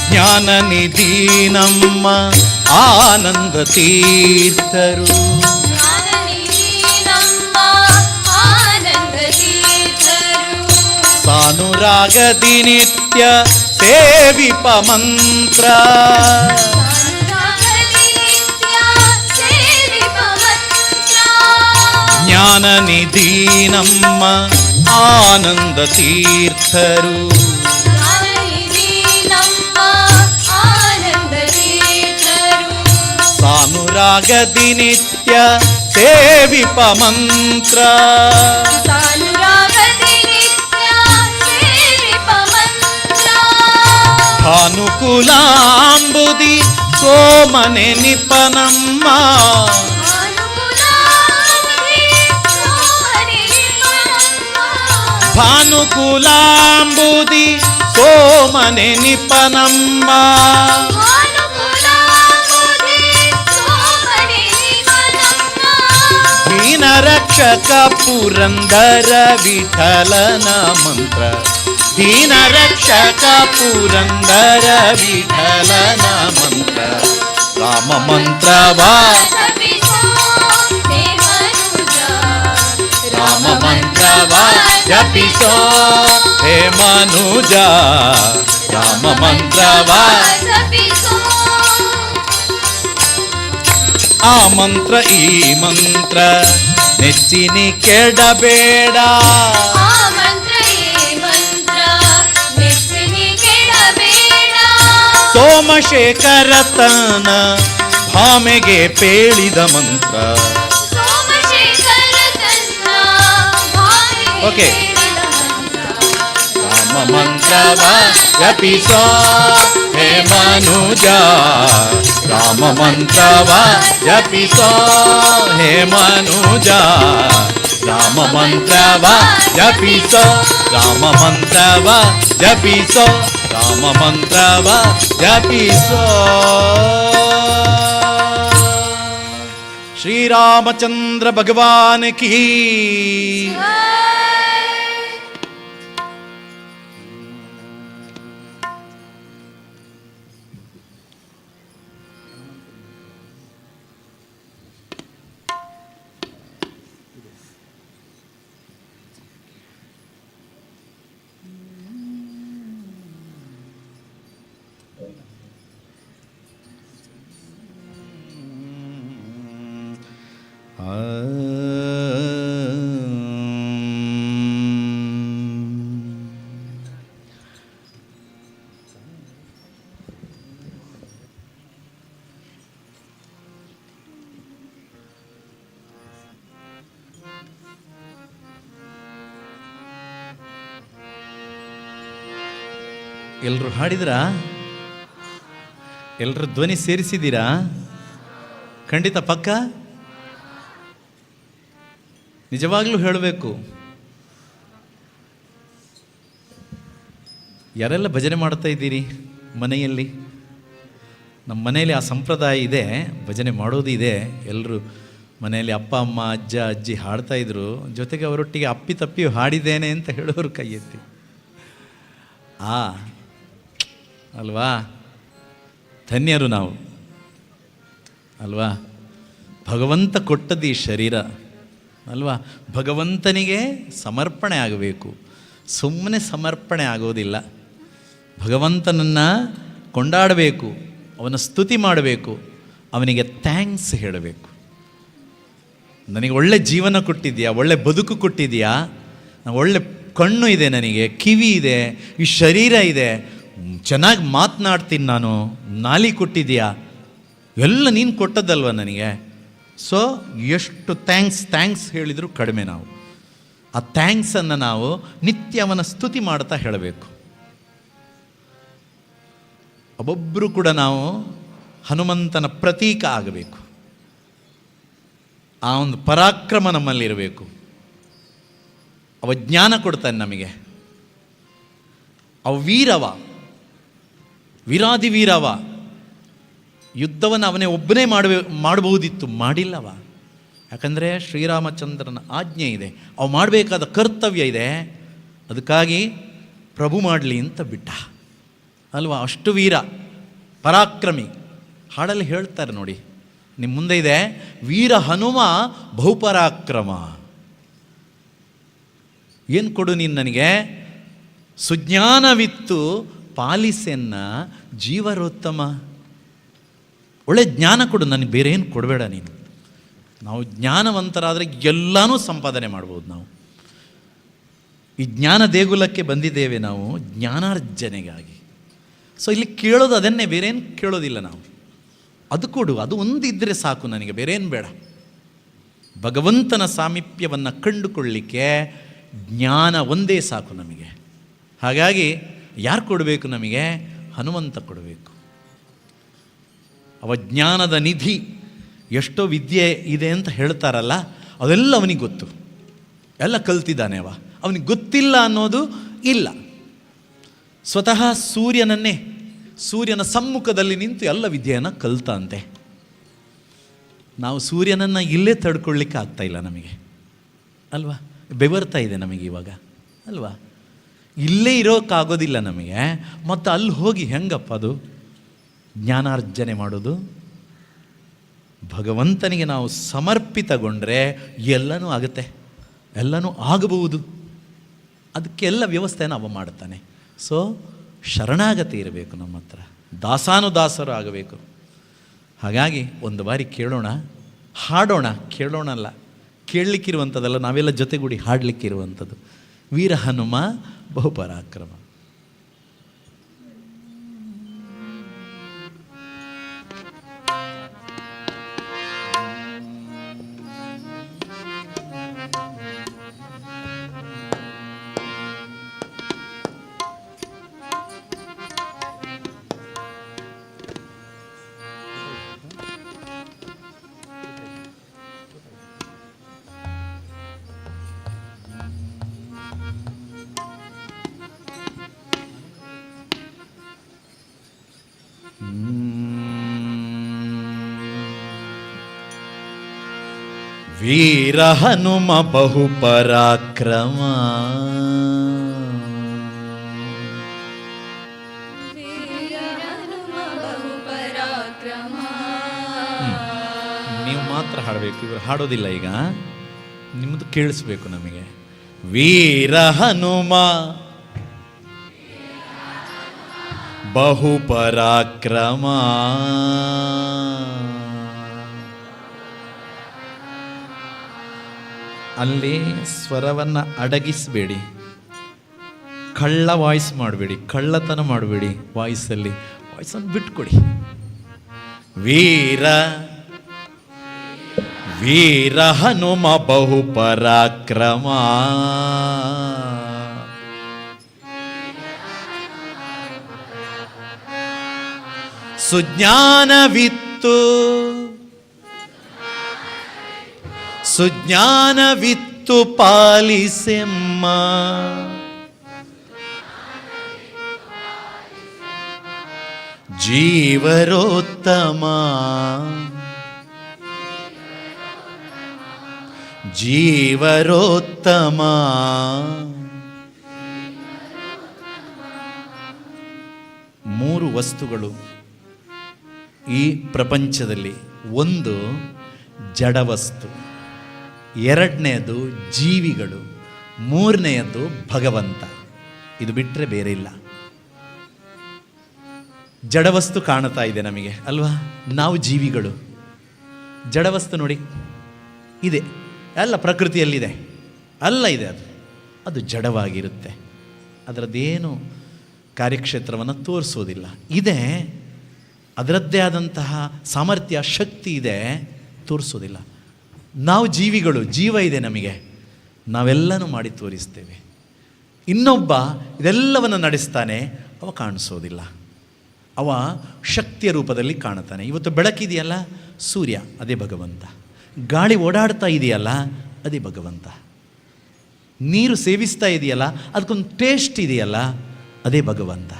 ಜ್ಞಾನ ನಿಧಿ ನಮ್ಮ ಆನಂದ ತೀರ್ಥರು ಸಾನುರಾಗದಿ ನಿತ್ಯ ಸೇವಿಪ ಮಂತ್ರ ಜ್ಞಾನ ನಿಧಿ ನಮ್ಮ ಆನಂದ ತೀರ್ಥರು ಸಾನುರಾಗದಿ ನಿತ್ಯ ಸೇವಿಪ ಮಂತ್ರ ಭಾನುಕುಲಾಂಬುದಿ ಸೋಮನೆ ನಿಪನಮ್ಮ ಭಾನುಕುಲಾಂಬುದಿ ಸೋಮನೆ ನಿಪನಮ್ಮ ದೀನ ರಕ್ಷಕ ಪುರಂದರ ವಿಠಲನ ಮಂತ್ರ ದೀನ ರಕ್ಷಕ ಪುರಂದರ ವಿಠಲನ ಮಂತ್ರ ರಾಮ ಮಂತ್ರವಾ ರಾಮ ಮಂತ್ರವಾ ಜಪಿಸೋ ಹೇ ಮನುಜ ರಾಮ ಮಂತ್ರವಾ ಆ ಮಂತ್ರ ಈ ಮಂತ್ರ ನೆಚ್ಚಿನಿ ಕೆಡಬೇಡ. ಆ ಮಂತ್ರ ಈ ಮಂತ್ರ ಮೆಚ್ಚಿನಿ ಕೆಡಬೇಡ. ಸೋಮಶೇಖರ ತನ ಭಾಮೆಗೆ ಪೇಳಿದ ಮಂತ್ರ. ಸೋಮಶೇಖರ ತನ್ನ ಭಾಮೆಗೆ ಓಕೆ. ಪೇಳಿದ ಮಂತ್ರ. ರಾಮ ಮಂತ್ರವ ಜಪಿಸೋ ಹೇ ಮನುಜ. ರಾಮ ಮಂತ್ರವ ಜಪಿಸೋ ಹೇ ಮನುಜ. ರಾಮ ಮಂತ್ರವ ಜಪಿಸೋ. ರಾಮ ಮಂತ್ರವ ಜಪಿಸೋ. ರಾಮ ಮಂತ್ರವ ಜಪಿಸೋ. ಶ್ರೀರಾಮಚಂದ್ರ ಭಗವಾನ್ ಕೀ. ಎಲ್ಲರೂ ಹಾಡಿದ್ರಾ? ಎಲ್ಲರೂ ಧ್ವನಿ ಸೇರಿಸಿದ್ದೀರಾ? ಖಂಡಿತ ಪಕ್ಕ? ನಿಜವಾಗ್ಲೂ ಹೇಳಬೇಕು, ಯಾರೆಲ್ಲ ಭಜನೆ ಮಾಡ್ತಾ ಇದ್ದೀರಿ ಮನೆಯಲ್ಲಿ? ನಮ್ಮ ಮನೆಯಲ್ಲಿ ಆ ಸಂಪ್ರದಾಯ ಇದೆ, ಭಜನೆ ಮಾಡೋದು ಇದೆ. ಎಲ್ಲರೂ ಮನೆಯಲ್ಲಿ ಅಪ್ಪ ಅಮ್ಮ ಅಜ್ಜ ಅಜ್ಜಿ ಹಾಡ್ತಾ ಇದ್ರು, ಜೊತೆಗೆ ಅವರೊಟ್ಟಿಗೆ ಅಪ್ಪಿ ತಪ್ಪಿ ಹಾಡಿದ್ದೇನೆ ಅಂತ ಹೇಳೋರು ಕೈ ಎತ್ತಿ. ಅಲ್ವಾ? ಧನ್ಯರು ನಾವು ಅಲ್ವಾ? ಭಗವಂತ ಕೊಟ್ಟದ್ದು ಈ ಶರೀರ ಅಲ್ವಾ? ಭಗವಂತನಿಗೆ ಸಮರ್ಪಣೆ ಆಗಬೇಕು, ಸುಮ್ಮನೆ ಸಮರ್ಪಣೆ ಆಗೋದಿಲ್ಲ. ಭಗವಂತನನ್ನು ಕೊಂಡಾಡಬೇಕು, ಅವನ ಸ್ತುತಿ ಮಾಡಬೇಕು, ಅವನಿಗೆ ಥ್ಯಾಂಕ್ಸ್ ಹೇಳಬೇಕು. ನನಗೆ ಒಳ್ಳೆ ಜೀವನ ಕೊಟ್ಟಿದ್ಯಾ, ಒಳ್ಳೆ ಬದುಕು ಕೊಟ್ಟಿದ್ಯಾ, ಒಳ್ಳೆ ಕಣ್ಣು ಇದೆ, ನನಗೆ ಕಿವಿ ಇದೆ, ಈ ಶರೀರ ಇದೆ, ಚೆನ್ನಾಗಿ ಮಾತನಾಡ್ತೀನಿ, ನಾನು ನಾಲಿ ಕೊಟ್ಟಿದ್ಯಾ, ಎಲ್ಲ ನೀನು ಕೊಟ್ಟದ್ದಲ್ವ ನನಗೆ. ಸೊ ಎಷ್ಟು ಥ್ಯಾಂಕ್ಸ್ ಹೇಳಿದರೂ ಕಡಿಮೆ. ನಾವು ಆ ಥ್ಯಾಂಕ್ಸನ್ನು ನಾವು ನಿತ್ಯ ಅವನ ಸ್ತುತಿ ಮಾಡ್ತಾ ಹೇಳಬೇಕು. ಒಬ್ಬೊಬ್ಬರು ಕೂಡ ನಾವು ಹನುಮಂತನ ಪ್ರತೀಕ ಆಗಬೇಕು. ಆ ಒಂದು ಪರಾಕ್ರಮ ನಮ್ಮಲ್ಲಿರಬೇಕು. ಅವ ಜ್ಞಾನ ಕೊಡ್ತಾನೆ ನಮಗೆ. ಅವ ವೀರವ, ವೀರಾದಿ ವೀರವ. ಯುದ್ಧವನ್ನು ಅವನೇ ಒಬ್ಬನೇ ಮಾಡಬಹುದಿತ್ತು, ಮಾಡಿಲ್ಲವ. ಯಾಕಂದರೆ ಶ್ರೀರಾಮಚಂದ್ರನ ಆಜ್ಞೆ ಇದೆ, ಅವು ಮಾಡಬೇಕಾದ ಕರ್ತವ್ಯ ಇದೆ. ಅದಕ್ಕಾಗಿ ಪ್ರಭು ಮಾಡಲಿ ಅಂತ ಬಿಟ್ಟ ಅಲ್ವಾ? ಅಷ್ಟು ವೀರ ಪರಾಕ್ರಮಿ. ಹಾಡಲ್ಲಿ ಹೇಳ್ತಾರೆ ನೋಡಿ, ನಿಮ್ಮ ಮುಂದೆ ಇದೆ, ವೀರ ಹನುಮ ಬಹುಪರಾಕ್ರಮ. ಏನು ಕೊಡು ನೀನು ನನಗೆ? ಸುಜ್ಞಾನವಿತ್ತು ಪಾಲಿಸೆನ್ನ ಜೀವರೋತ್ತಮ. ಒಳ್ಳೆ ಜ್ಞಾನ ಕೊಡು ನನಗೆ, ಬೇರೆ ಏನು ಕೊಡಬೇಡ ನೀನು. ನಾವು ಜ್ಞಾನವಂತರಾದರೆ ಎಲ್ಲನೂ ಸಂಪಾದನೆ ಮಾಡ್ಬೋದು. ನಾವು ಈ ಜ್ಞಾನ ದೇಗುಲಕ್ಕೆ ಬಂದಿದ್ದೇವೆ, ನಾವು ಜ್ಞಾನಾರ್ಜನೆಗಾಗಿ. ಸೊ ಇಲ್ಲಿ ಕೇಳೋದು ಅದನ್ನೇ, ಬೇರೇನು ಕೇಳೋದಿಲ್ಲ ನಾವು. ಅದು ಕೊಡು, ಅದು ಒಂದಿದ್ದರೆ ಸಾಕು ನನಗೆ, ಬೇರೇನು ಬೇಡ. ಭಗವಂತನ ಸಾಮೀಪ್ಯವನ್ನು ಕಂಡುಕೊಳ್ಳಲಿಕ್ಕೆ ಜ್ಞಾನ ಒಂದೇ ಸಾಕು ನಮಗೆ. ಹಾಗಾಗಿ ಯಾರು ಕೊಡಬೇಕು ನಮಗೆ? ಹನುಮಂತ ಕೊಡಬೇಕು. ಅವ ಜ್ಞಾನದ ನಿಧಿ. ಎಷ್ಟೋ ವಿದ್ಯೆ ಇದೆ ಅಂತ ಹೇಳ್ತಾರಲ್ಲ, ಅದೆಲ್ಲ ಅವನಿಗೆ ಗೊತ್ತು, ಎಲ್ಲ ಕಲ್ತಿದ್ದಾನೆ ಅವ. ಅವನಿಗೆ ಗೊತ್ತಿಲ್ಲ ಅನ್ನೋದು ಇಲ್ಲ. ಸ್ವತಃ ಸೂರ್ಯನ ಸಮ್ಮುಖದಲ್ಲಿ ನಿಂತು ಎಲ್ಲ ವಿದ್ಯೆಯನ್ನು ಕಲ್ತಂತೆ. ನಾವು ಸೂರ್ಯನನ್ನು ಇಲ್ಲೇ ತಡ್ಕೊಳ್ಳಿಕ್ಕೆ ಆಗ್ತಾಯಿಲ್ಲ ನಮಗೆ ಅಲ್ವಾ? ಬೆವರ್ತಾ ಇದೆ ನಮಗೆ ಇವಾಗ ಅಲ್ವಾ? ಇಲ್ಲೇ ಇರೋಕ್ಕಾಗೋದಿಲ್ಲ ನಮಗೆ. ಮತ್ತು ಅಲ್ಲಿ ಹೋಗಿ ಹೆಂಗಪ್ಪ ಅದು ಜ್ಞಾನಾರ್ಜನೆ ಮಾಡೋದು? ಭಗವಂತನಿಗೆ ನಾವು ಸಮರ್ಪಿತಗೊಂಡ್ರೆ ಎಲ್ಲನೂ ಆಗುತ್ತೆ, ಎಲ್ಲನೂ ಆಗಬಹುದು. ಅದಕ್ಕೆಲ್ಲ ವ್ಯವಸ್ಥೆಯನ್ನು ಅವ ಮಾಡ್ತಾನೆ. ಸೊ ಶರಣಾಗತಿ ಇರಬೇಕು ನಮ್ಮ ಹತ್ರ, ದಾಸಾನುದಾಸರು ಆಗಬೇಕು. ಹಾಗಾಗಿ ಒಂದು ಬಾರಿ ಕೇಳೋಣ. ಹಾಡೋಣ, ಕೇಳೋಣ ಅಲ್ಲ, ಕೇಳಲಿಕ್ಕಿರುವಂಥದ್ದಲ್ಲ, ನಾವೆಲ್ಲ ಜೊತೆಗೂಡಿ ಹಾಡಲಿಕ್ಕಿರುವಂಥದ್ದು. ವೀರ ಹನುಮ ಬಹುಪರಾಕ್ರಮ. ವೀರ ಹನುಮ ಬಹುಪರಾಕ್ರಮ, ನೀವು ಮಾತ್ರ ಹಾಡಬೇಕು, ಇವರು ಹಾಡೋದಿಲ್ಲ. ಈಗ ನಿಮ್ಮದು ಕೇಳಿಸ್ಬೇಕು ನಮಗೆ. ವೀರ ಹನುಮ ಬಹುಪರಾಕ್ರಮ, ಅಲ್ಲಿ ಸ್ವರವನ್ನು ಅಡಗಿಸಬೇಡಿ, ಕಳ್ಳ ವಾಯ್ಸ್ ಮಾಡಬೇಡಿ, ಕಳ್ಳತನ ಮಾಡಬೇಡಿ. ವಾಯ್ಸಲ್ಲಿ ವಾಯ್ಸನ್ನು ಬಿಟ್ಕೊಡಿ. ವೀರ ವೀರ ಹನುಮ ಬಹುಪರಾಕ್ರಮ, ಸುಜ್ಞಾನವಿತ್ತು ಸುಜ್ಞಾನವಿತ್ತು ಪಾಲಿಸೆಮ್ಮ, ಜೀವರೋತ್ತಮ ಜೀವರೋತ್ತಮ. ಮೂರು ವಸ್ತುಗಳು ಈ ಪ್ರಪಂಚದಲ್ಲಿ. ಒಂದು ಜಡವಸ್ತು, ಎರಡನೆಯದು ಜೀವಿಗಳು, ಮೂರನೆಯದು ಭಗವಂತ. ಇದು ಬಿಟ್ಟರೆ ಬೇರೆ ಇಲ್ಲ. ಜಡವಸ್ತು ಕಾಣ್ತಾ ಇದೆ ನಮಗೆ ಅಲ್ವಾ? ನಾವು ಜೀವಿಗಳು. ಜಡವಸ್ತು ನೋಡಿ ಇದೆ, ಎಲ್ಲ ಪ್ರಕೃತಿಯಲ್ಲಿದೆ, ಅಲ್ಲ ಇದೆ, ಅದು ಜಡವಾಗಿರುತ್ತೆ. ಅದರದ್ದೇನು ಕಾರ್ಯಕ್ಷೇತ್ರವನ್ನು ತೋರಿಸೋದಿಲ್ಲ. ಇದೆ, ಅದರದ್ದೇ ಆದಂತಹ ಸಾಮರ್ಥ್ಯ, ಶಕ್ತಿ ಇದೆ, ತೋರಿಸೋದಿಲ್ಲ. ನಾವು ಜೀವಿಗಳು, ಜೀವ ಇದೆ ನಮಗೆ, ನಾವೆಲ್ಲನೂ ಮಾಡಿ ತೋರಿಸ್ತೇವೆ. ಇನ್ನೊಬ್ಬ ಇದೆಲ್ಲವನ್ನು ನಡೆಸ್ತಾನೆ, ಅವ ಕಾಣಿಸೋದಿಲ್ಲ, ಅವ ಶಕ್ತಿಯ ರೂಪದಲ್ಲಿ ಕಾಣುತ್ತಾನೆ. ಇವತ್ತು ಬೆಳಕಿದೆಯಲ್ಲ, ಸೂರ್ಯ, ಅದೇ ಭಗವಂತ. ಗಾಳಿ ಓಡಾಡ್ತಾ ಇದೆಯಲ್ಲ, ಅದೇ ಭಗವಂತ. ನೀರು ಸೇವಿಸ್ತಾ ಇದೆಯಲ್ಲ, ಅದಕ್ಕೊಂದು ಟೇಸ್ಟ್ ಇದೆಯಲ್ಲ, ಅದೇ ಭಗವಂತ.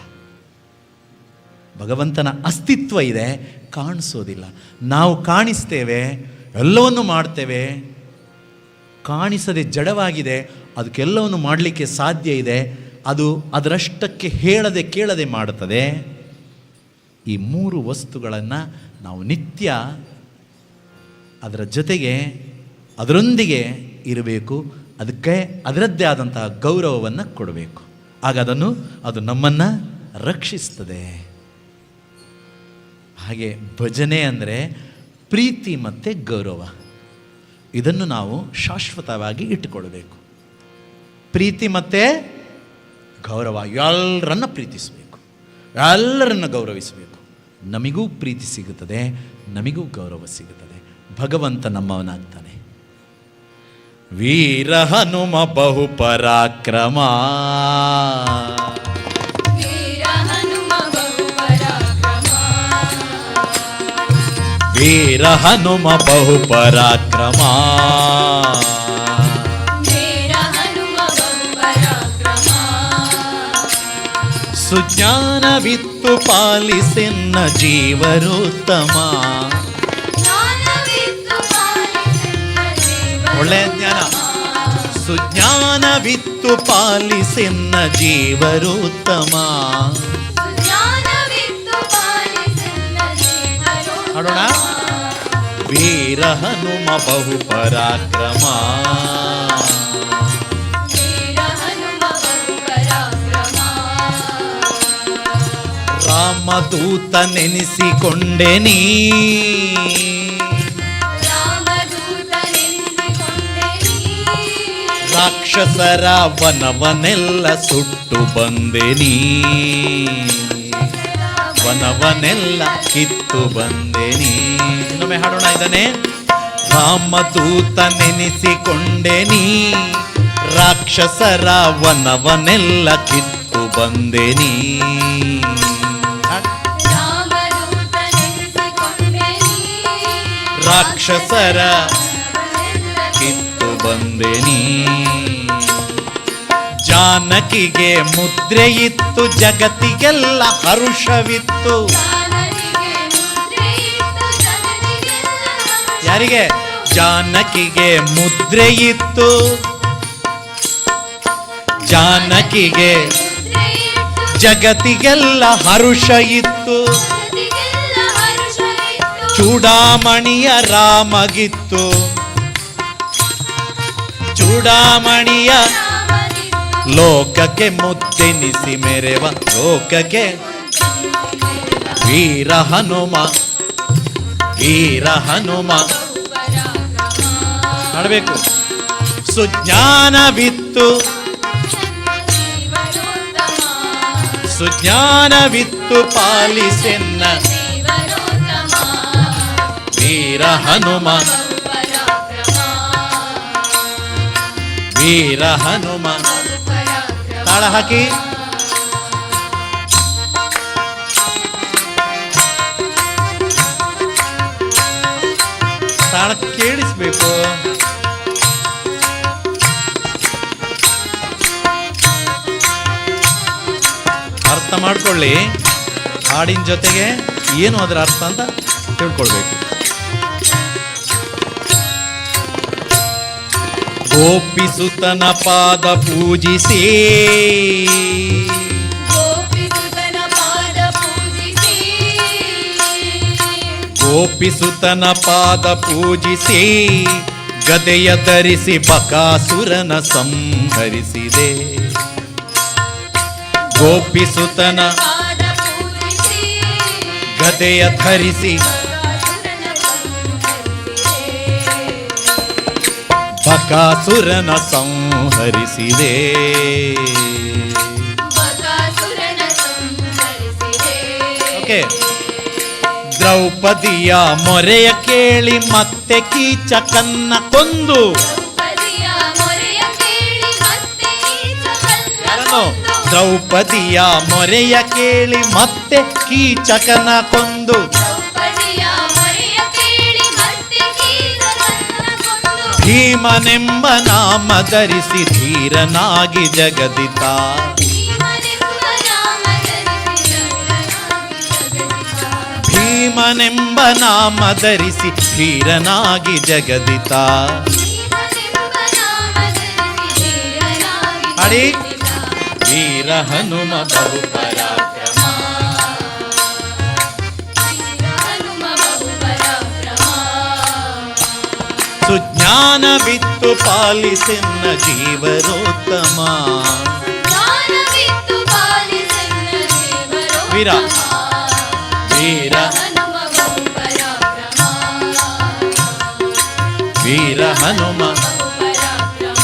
ಭಗವಂತನ ಅಸ್ತಿತ್ವ ಇದೆ, ಕಾಣಿಸೋದಿಲ್ಲ. ನಾವು ಕಾಣಿಸ್ತೇವೆ, ಎಲ್ಲವನ್ನು ಮಾಡ್ತೇವೆ. ಕಾಣಿಸದೆ ಜಡವಾಗಿದೆ, ಅದಕ್ಕೆಲ್ಲವನ್ನು ಮಾಡಲಿಕ್ಕೆ ಸಾಧ್ಯ ಇದೆ. ಅದು ಅದರಷ್ಟಕ್ಕೆ ಹೇಳದೆ ಕೇಳದೆ ಮಾಡುತ್ತದೆ. ಈ ಮೂರು ವಸ್ತುಗಳನ್ನು ನಾವು ನಿತ್ಯ ಅದರ ಜೊತೆಗೆ, ಅದರೊಂದಿಗೆ ಇರಬೇಕು. ಅದಕ್ಕೆ ಅದರದ್ದೇ ಆದಂತಹ ಗೌರವವನ್ನು ಕೊಡಬೇಕು. ಆಗ ಅದು ನಮ್ಮನ್ನು ರಕ್ಷಿಸ್ತದೆ. ಹಾಗೆ ಭಜನೆ ಅಂದರೆ ಪ್ರೀತಿ ಮತ್ತು ಗೌರವ. ಇದನ್ನು ನಾವು ಶಾಶ್ವತವಾಗಿ ಇಟ್ಟುಕೊಳ್ಬೇಕು. ಪ್ರೀತಿ ಮತ್ತು ಗೌರವ. ಎಲ್ಲರನ್ನ ಪ್ರೀತಿಸಬೇಕು, ಎಲ್ಲರನ್ನ ಗೌರವಿಸಬೇಕು. ನಮಗೂ ಪ್ರೀತಿ ಸಿಗುತ್ತದೆ, ನಮಗೂ ಗೌರವ ಸಿಗುತ್ತದೆ. ಭಗವಂತ ನಮ್ಮವನಾಗ್ತಾನೆ. ವೀರ ಹನುಮ ಬಹುಪರಾಕ್ರಮ, ವೀರ ಹನುಮ ಬಹುಪರಾಕ್ರಮ, ವೀರ ಹನುಮ ಬಹುಪರಾಕ್ರಮ, ವೀರ ಹನುಮ ಬಹುಪರಾಕ್ರಮ, ಸುಜ್ಞಾನವಿತ್ತು ಪಾಲಿಸೆನ್ನ ಜೀವರೋತ್ತಮ. ಜ್ಞಾನವಿತ್ತು ಪಾಲಿಸೆನ್ನ ಜೀವರೋತ್ತಮ. ಒಳ್ಳೆಯ ಜ್ಞಾನ. ಸುಜ್ಞಾನವಿತ್ತು ಪಾಲಿಸೆನ್ನ ಜೀವರೋತ್ತಮ. ಜ್ಞಾನವಿತ್ತು ಪಾಲಿಸೆನ್ನ ಜೀವರೋತ್ತಮ. ಹಾಡೋಣ. ವೀರ ಹನುಮ ಬಹುಪರಾಕ್ರಮ, ವೀರ ಹನುಮ ಬಹುಪರಾಕ್ರಮ, ರಾಮದೂತ ನೆನೆಸಿಕೊಂಡೆ ನೀ, ರಾಮದೂತ ರಾಕ್ಷಸರ ವನವನೆಲ್ಲ ಸುಟ್ಟು ಬಂದೆ ನೀ, ವನವನೆಲ್ಲ ಕಿತ್ತು ಬಂದೆ ನೀ. ಇನ್ನೊಮ್ಮೆ ಹಾಡೋಣ ಇದನ್ನೇ. ರಾಮದೂತ ನೆನೆಸಿಕೊಂಡೆ ನೀ, ರಾಕ್ಷಸರ ವನವನೆಲ್ಲ ಕಿತ್ತು ಬಂದೆ ನೀ. ರಾಮದೂತ ನೆನೆಸಿಕೊಂಡೆ ನೀ, ರಾಕ್ಷಸರ ಕಿತ್ತು ಬಂದೆ ನೀ. ಜಾನಕಿಗೆ ಮುದ್ರೆ ಇತ್ತು, ಜಗತ್ತಿಗೆಲ್ಲ ಹರುಷವಿತ್ತು. ಜಾನಕಿಗೆ ಮುದ್ರೆ ಇಟ್ಟು ಜಗತ್ತಿಗೆಲ್ಲ ಯಾರಿಗೆ? ಜಾನಕಿಗೆ ಮುದ್ರೆ ಇತ್ತು, ಜಾನಕಿಗೆ ಮುದ್ರೆ ಇಟ್ಟು ಜಗತ್ತಿಗೆಲ್ಲ ಹರುಷ ಇತ್ತು. ಜಗತ್ತಿಗೆಲ್ಲ ಹರ್ಷ ಇತ್ತು. ಚೂಡಾಮಣಿಯ ರಾಮಗಿತ್ತು, ಚೂಡಾಮಣಿಯ ರಾಮನಿತ್ತು ಲೋಕಕ್ಕೆ ಮುದ್ದೆನಿಸಿ ಮೆರೆವ, ಲೋಕಕ್ಕೆ ವೀರ ಹನುಮ, ವೀರ ಹನುಮ ಮಾಡಬೇಕು. ಸುಜ್ಞಾನವಿತ್ತು, ಜೀವನೋತ್ತಮ ಸುಜ್ಞಾನವಿತ್ತು ಪಾಲಿಸೆನ್ನ ಜೀವನೋತ್ತಮ ವೀರ ಹನುಮ, ಪರಾಕ್ರಮ ವೀರ ಹನುಮ. ಪರಾಕ್ರಮ ತಾಳ ಹಾಕಿ. ತಾಳ ಕೇಳಿಸ್ಬೇಕು. ಅರ್ಥ ಮಾಡ್ಕೊಳ್ಳಿ. ಹಾಡಿನ ಜೊತೆಗೆ ಏನು ಅದರ ಅರ್ಥ ಅಂತ ತಿಳ್ಕೊಳ್ಬೇಕು. ಗೋಪಿಸುತನ ಪಾದ ಪೂಜಿಸಿ, ಗೋಪಿಸುತನ ಪಾದ ಪೂಜಿಸಿ ಗೋಪಿಸುತನ ಪಾದ ಪೂಜಿಸಿ, ಗದೆಯ ಧರಿಸಿ ಬಕಾಸುರನ ಸಂಹರಿಸಿದೆ. ಗೋಪಿಸುತನ ಪಾದ ಪೂಜಿಸಿ ಗದೆಯ ಧರಿಸಿ ಬಕಾಸುರನ ಬಕಾಸುರನ ಸಂಹರಿಸಿದೆ. ಸಂಹರಿಸಿದೆ. ಬಕಾಸುರನ ಸಂಹರಿಸಿದೆ. ಓಕೆ. ದ್ರೌಪದಿಯ ಮೊರೆಯ ಕೇಳಿ ಮತ್ತೆ ಕೀಚಕನ್ನ ಕೊಂದು, ದ್ರೌಪದಿಯ ಮೊರೆಯ ಕೇಳಿ ಮತ್ತೆ ಕೀಚಕನ್ನ ಯಾರನ್ನು? ಕೊಂದು. ದ್ರೌಪದಿಯ ಮೊರೆಯ ಕೇಳಿ ಮತ್ತೆ ಕೀಚಕನ ಕೊಂದು, ದ್ರೌಪದಿಯ ಮೊರೆಯ ಕೇಳಿ ಮತ್ತೆ ಕೀಚಕನ್ನ ಕೊಂದು. ಭೀಮನೆಂಬ ನಾಮ ಧರಿಸಿ ಧೀರನಾಗಿ ಜಗದಿತ, ಭೀಮನೆಂಬ ನಾಮ ಧರಿಸಿ ಜಗನ್ನಾಗಿ ಜಗದಿತ. ಭೀಮನೆಂಬ ನಾಮ ಧರಿಸಿ ಧೀರನಾಗಿ ಜಗದಿತ. ಭೀಮನೆಂಬ ನಾಮ ಧರಿಸಿ ಧೀರನಾಗಿ ಹಾಡಿ. ಜಗದಿತ. ವೀರ ಹನುಮ ಬಹು ಪರಾಕ್ರಮ, ವೀರ ಹನುಮ ಬಹು ಪರಾಕ್ರಮ. ಸುಜ್ಞಾನವಿತ್ತು ಪಾಲಿಸೆನ್ನ ಜೀವನೋತ್ತಮ. ಜ್ಞಾನವಿತ್ತು ಪಾಲಿಸೆನ್ನ ದೇವರೋತ್ತಮ. ವೀರ. ವೀರ ಹನುಮ ಬಹು ಪರಾಕ್ರಮ. ವೀರ ಹನುಮ. ಬಹು ಪರಾಕ್ರಮ.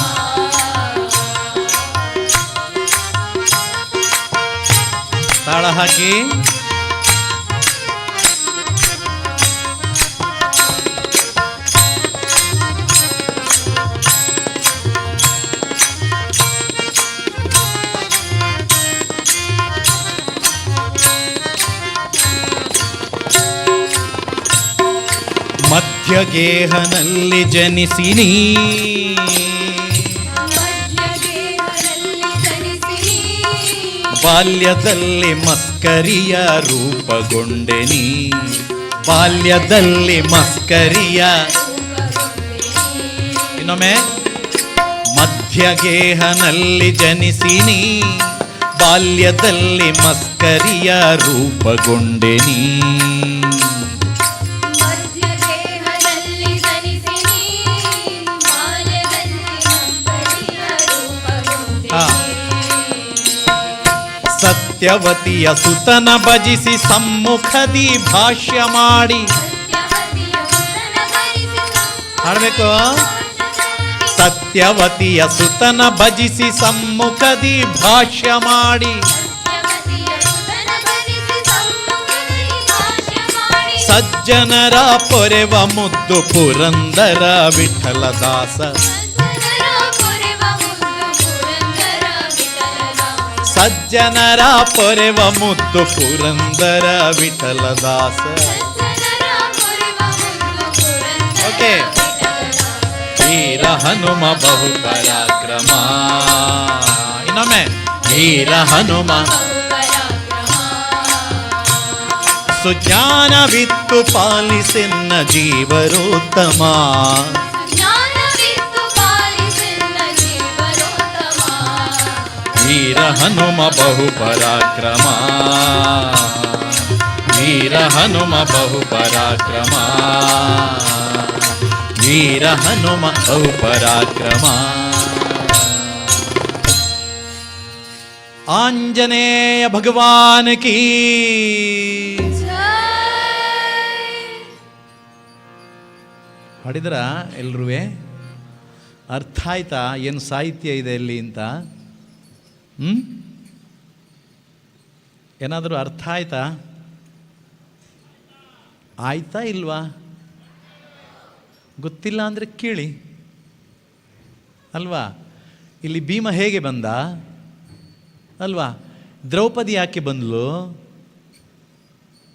ತಾಳ ಹಾಕಿ. ಮಧ್ಯಗೇಹನಲ್ಲಿ ಜನಿಸಿ ನೀ, ಮಧ್ಯದೇಹದಲ್ಲಿ ಜನಿಸಿರಿ. ಬಾಲ್ಯದಲ್ಲಿ ಮಸ್ಕರಿಯ ರೂಪಗೊಂಡೆ ನೀ, ಬಾಲ್ಯದಲ್ಲಿ ಮಸ್ಕರಿಯ. ಇನ್ನೊಮ್ಮೆ. ಮಧ್ಯಗೇಹನಲ್ಲಿ ಜನಿಸಿ ನೀ, ಬಾಲ್ಯದಲ್ಲಿ ಮಸ್ಕರಿಯ ರೂಪಗೊಂಡೆ ನೀ. ಮಧ್ಯದೇಹದಲ್ಲಿ ಜನಿಸಿರಿ. ಬಾಲ್ಯದಲ್ಲಿ ಮಕ್ಕಳಿಯ ರೂಪಗೊಂಡೆ. ಹಾ. ಸತ್ಯವತಿಯ ಸುತನ ಭಜಿಸಿ ಸಮ್ಮುಖದಿ ಭಾಷ್ಯ ಮಾಡಿ, ಸತ್ಯವತಿಯ ಸುತನ ಭಜಿಸಿ ಹಾಡ್ಬೇಕು. ಸತ್ಯವತಿಯ ಸುತನ ಭಜಿಸಿ ಸಮ್ಮುಖದಿ ಭಾಷ್ಯ ಮಾಡಿ ಸತ್ಯವತಿಯ ಸುತನ ಭಜಿಸಿ ಸಮ್ಮುಖದಿ ಭಾಷ್ಯ ಮಾಡಿ ಸಜ್ಜನರ ಪೊರೆವ ಮುದ್ದು ಪುರಂದರ ವಿಠಲದಾಸ ಸಜ್ಜನರ ಪೊರೆವ ಮುದ್ದು ಪುರಂದರ ವಿಠಲದಾಸ ಸಜ್ಜನರ ಪೊರೆವ ಮುದ್ದು ಪುರಂದರ ವಿಠಲದಾಸ. ಸಜ್ಜನರ ಪೊರೆವ ಮುದ್ದು ಪುರಂದರ ಓಕೆ. ವಿಠಲದಾಸ. ವೀರ ಹನುಮ ಬಹು ಪರಾಕ್ರಮ. ಇನ್ನೊಮ್ಮೆ ವೀರ ಹನುಮ ಸುಜ್ಞಾನವಿತ್ತು ಪಾಲಿಸೆನ್ನ ಜೀವರೋತ್ತಮ. ಜ್ಞಾನವಿತ್ತು ಪಾಲಿಸೆನ್ನ ಜೀವರೋತ್ತಮ. ವೀರ ಹನುಮ ಬಹು ಪರಾಕ್ರಮ. ವೀರ ಹನುಮ ಬಹು ಪರಾಕ್ರಮ. ವೀರ ಹನುಮ ಬಹು ಪರಾಕ್ರಮ. ಆಂಜನೇಯ ಭಗವಾನ್ ಕೀ. ಹಾಡಿದ್ರ ಎಲ್ರೂ ಅರ್ಥ ಆಯ್ತಾ ಏನು ಸಾಹಿತ್ಯ ಇದೆ ಇಲ್ಲಿ ಅಂತ? ಏನಾದರೂ ಅರ್ಥ ಆಯ್ತಾ? ಆಯ್ತಾ ಇಲ್ವಾ? ಗೊತ್ತಿಲ್ಲ ಅಂದರೆ ಕೇಳಿ ಅಲ್ವಾ. ಇಲ್ಲಿ ಭೀಮ ಹೇಗೆ ಬಂದ ಅಲ್ವಾ? ದ್ರೌಪದಿ ಯಾಕೆ ಬಂದ್ಲು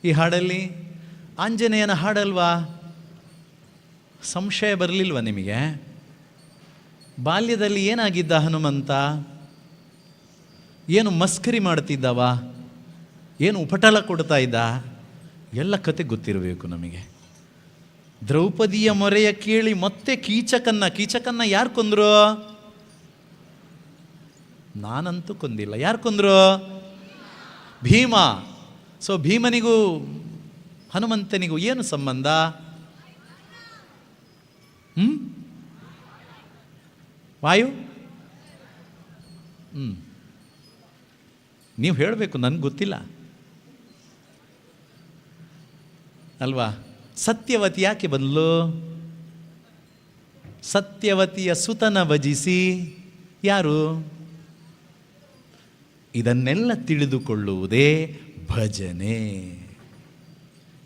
ಈ ಹಾಡಲ್ಲಿ? ಆಂಜನೇಯನ ಹಾಡಲ್ವಾ? ಸಂಶಯ ಬರಲಿಲ್ವ ನಿಮಗೆ? ಬಾಲ್ಯದಲ್ಲಿ ಏನಾಗಿದ್ದ ಹನುಮಂತ? ಏನು ಮಸ್ಕರಿ ಮಾಡ್ತಿದ್ದವ? ಏನು ಉಪಟಳ ಕೊಡ್ತಾ ಇದ್ದ? ಎಲ್ಲ ಕತೆ ಗೊತ್ತಿರಬೇಕು ನಮಗೆ. ದ್ರೌಪದಿಯ ಮೊರೆಯ ಕೇಳಿ ಮತ್ತೆ ಕೀಚಕನ್ನ ಯಾರು ಕೊಂದ್ರು? ನಾನಂತೂ ಕೊಂದಿಲ್ಲ. ಯಾರು ಕೊಂದ್ರು? ಭೀಮ. ಸೊ ಭೀಮನಿಗೂ ಹನುಮಂತನಿಗೂ ಏನು ಸಂಬಂಧ? ವಾಯು ನೀವು ಹೇಳಬೇಕು, ನನಗೆ ಗೊತ್ತಿಲ್ಲ ಅಲ್ವಾ. ಸತ್ಯವತಿ ಯಾಕೆ ಬಂದ್ಲು? ಸತ್ಯವತಿಯ ಸುತನ ಭಜಿಸಿ ಯಾರು? ಇದನ್ನೆಲ್ಲ ತಿಳಿದುಕೊಳ್ಳುವುದೇ ಭಜನೆ.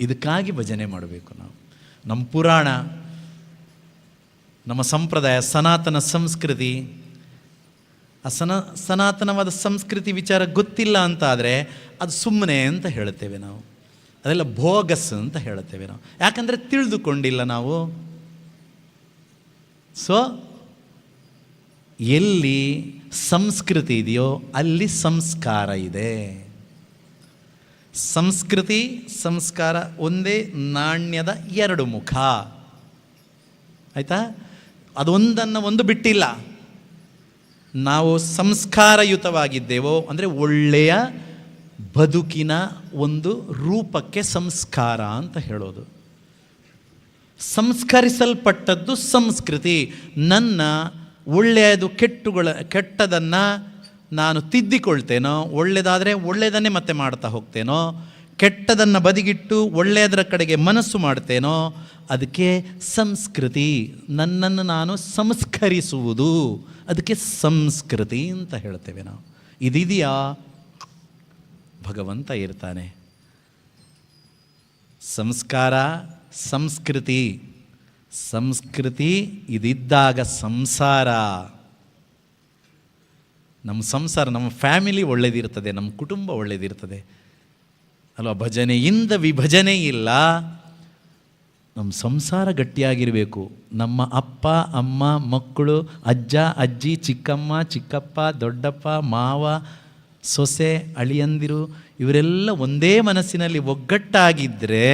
ಇದಕ್ಕಾಗಿ ಭಜನೆ ಮಾಡಬೇಕು ನಾವು. ನಮ್ಮ ಪುರಾಣ, ನಮ್ಮ ಸಂಪ್ರದಾಯ, ಸನಾತನ ಸಂಸ್ಕೃತಿ, ಆ ಸನಾತನವಾದ ಸಂಸ್ಕೃತಿ ವಿಚಾರ ಗೊತ್ತಿಲ್ಲ ಅಂತ ಆದರೆ ಅದು ಸುಮ್ಮನೆ ಅಂತ ಹೇಳ್ತೇವೆ ನಾವು. ಅದೆಲ್ಲ ಬೋಗಸ್ ಅಂತ ಹೇಳ್ತೇವೆ ನಾವು. ಯಾಕಂದರೆ ತಿಳಿದುಕೊಂಡಿಲ್ಲ ನಾವು. ಸೊ ಎಲ್ಲಿ ಸಂಸ್ಕೃತಿ ಇದೆಯೋ ಅಲ್ಲಿ ಸಂಸ್ಕಾರ ಇದೆ. ಸಂಸ್ಕೃತಿ ಸಂಸ್ಕಾರ ಒಂದೇ ನಾಣ್ಯದ ಎರಡು ಮುಖ. ಆಯಿತಾ? ಅದೊಂದನ್ನು ಒಂದು ಬಿಟ್ಟಿಲ್ಲ. ನಾವು ಸಂಸ್ಕಾರಯುತವಾಗಿದ್ದೇವೋ ಅಂದರೆ ಒಳ್ಳೆಯ ಬದುಕಿನ ಒಂದು ರೂಪಕ್ಕೆ ಸಂಸ್ಕಾರ ಅಂತ ಹೇಳೋದು. ಸಂಸ್ಕರಿಸಲ್ಪಟ್ಟದ್ದು ಸಂಸ್ಕೃತಿ. ನನ್ನ ಒಳ್ಳೆಯದು ಕೆಟ್ಟದನ್ನು ನಾನು ತಿದ್ದಿಕೊಳ್ತೇನೋ, ಒಳ್ಳೆಯದಾದರೆ ಒಳ್ಳೆಯದನ್ನೇ ಮತ್ತೆ ಮಾಡ್ತಾ ಹೋಗ್ತೇನೋ, ಕೆಟ್ಟದನ್ನು ಬದಿಗಿಟ್ಟು ಒಳ್ಳೆಯದರ ಕಡೆಗೆ ಮನಸ್ಸು ಮಾಡ್ತೇನೋ, ಅದಕ್ಕೆ ಸಂಸ್ಕೃತಿ. ನನ್ನನ್ನು ನಾನು ಸಂಸ್ಕರಿಸುವುದು, ಅದಕ್ಕೆ ಸಂಸ್ಕೃತಿ ಅಂತ ಹೇಳ್ತೇವೆ ನಾವು. ಇದಿದೆಯಾ? ಭಗವಂತ ಇರ್ತಾನೆ. ಸಂಸ್ಕಾರ, ಸಂಸ್ಕೃತಿ, ಸಂಸ್ಕೃತಿ ಇದಿದ್ದಾಗ ಸಂಸಾರ. ನಮ್ಮ ಸಂಸಾರ, ನಮ್ಮ ಫ್ಯಾಮಿಲಿ ಒಳ್ಳೆಯದಿರ್ತದೆ, ನಮ್ಮ ಕುಟುಂಬ ಒಳ್ಳೆಯದಿರ್ತದೆ ಅಲ್ವಾ. ಭಜನೆಯಿಂದ ವಿಭಜನೆ ಇಲ್ಲ. ನಮ್ಮ ಸಂಸಾರ ಗಟ್ಟಿಯಾಗಿರಬೇಕು. ನಮ್ಮ ಅಪ್ಪ ಅಮ್ಮ ಮಕ್ಕಳು, ಅಜ್ಜ ಅಜ್ಜಿ, ಚಿಕ್ಕಮ್ಮ ಚಿಕ್ಕಪ್ಪ, ದೊಡ್ಡಪ್ಪ ಮಾವ, ಸೊಸೆ, ಅಳಿಯಂದಿರು ಇವರೆಲ್ಲ ಒಂದೇ ಮನಸ್ಸಿನಲ್ಲಿ ಒಗ್ಗಟ್ಟಾಗಿದ್ದರೆ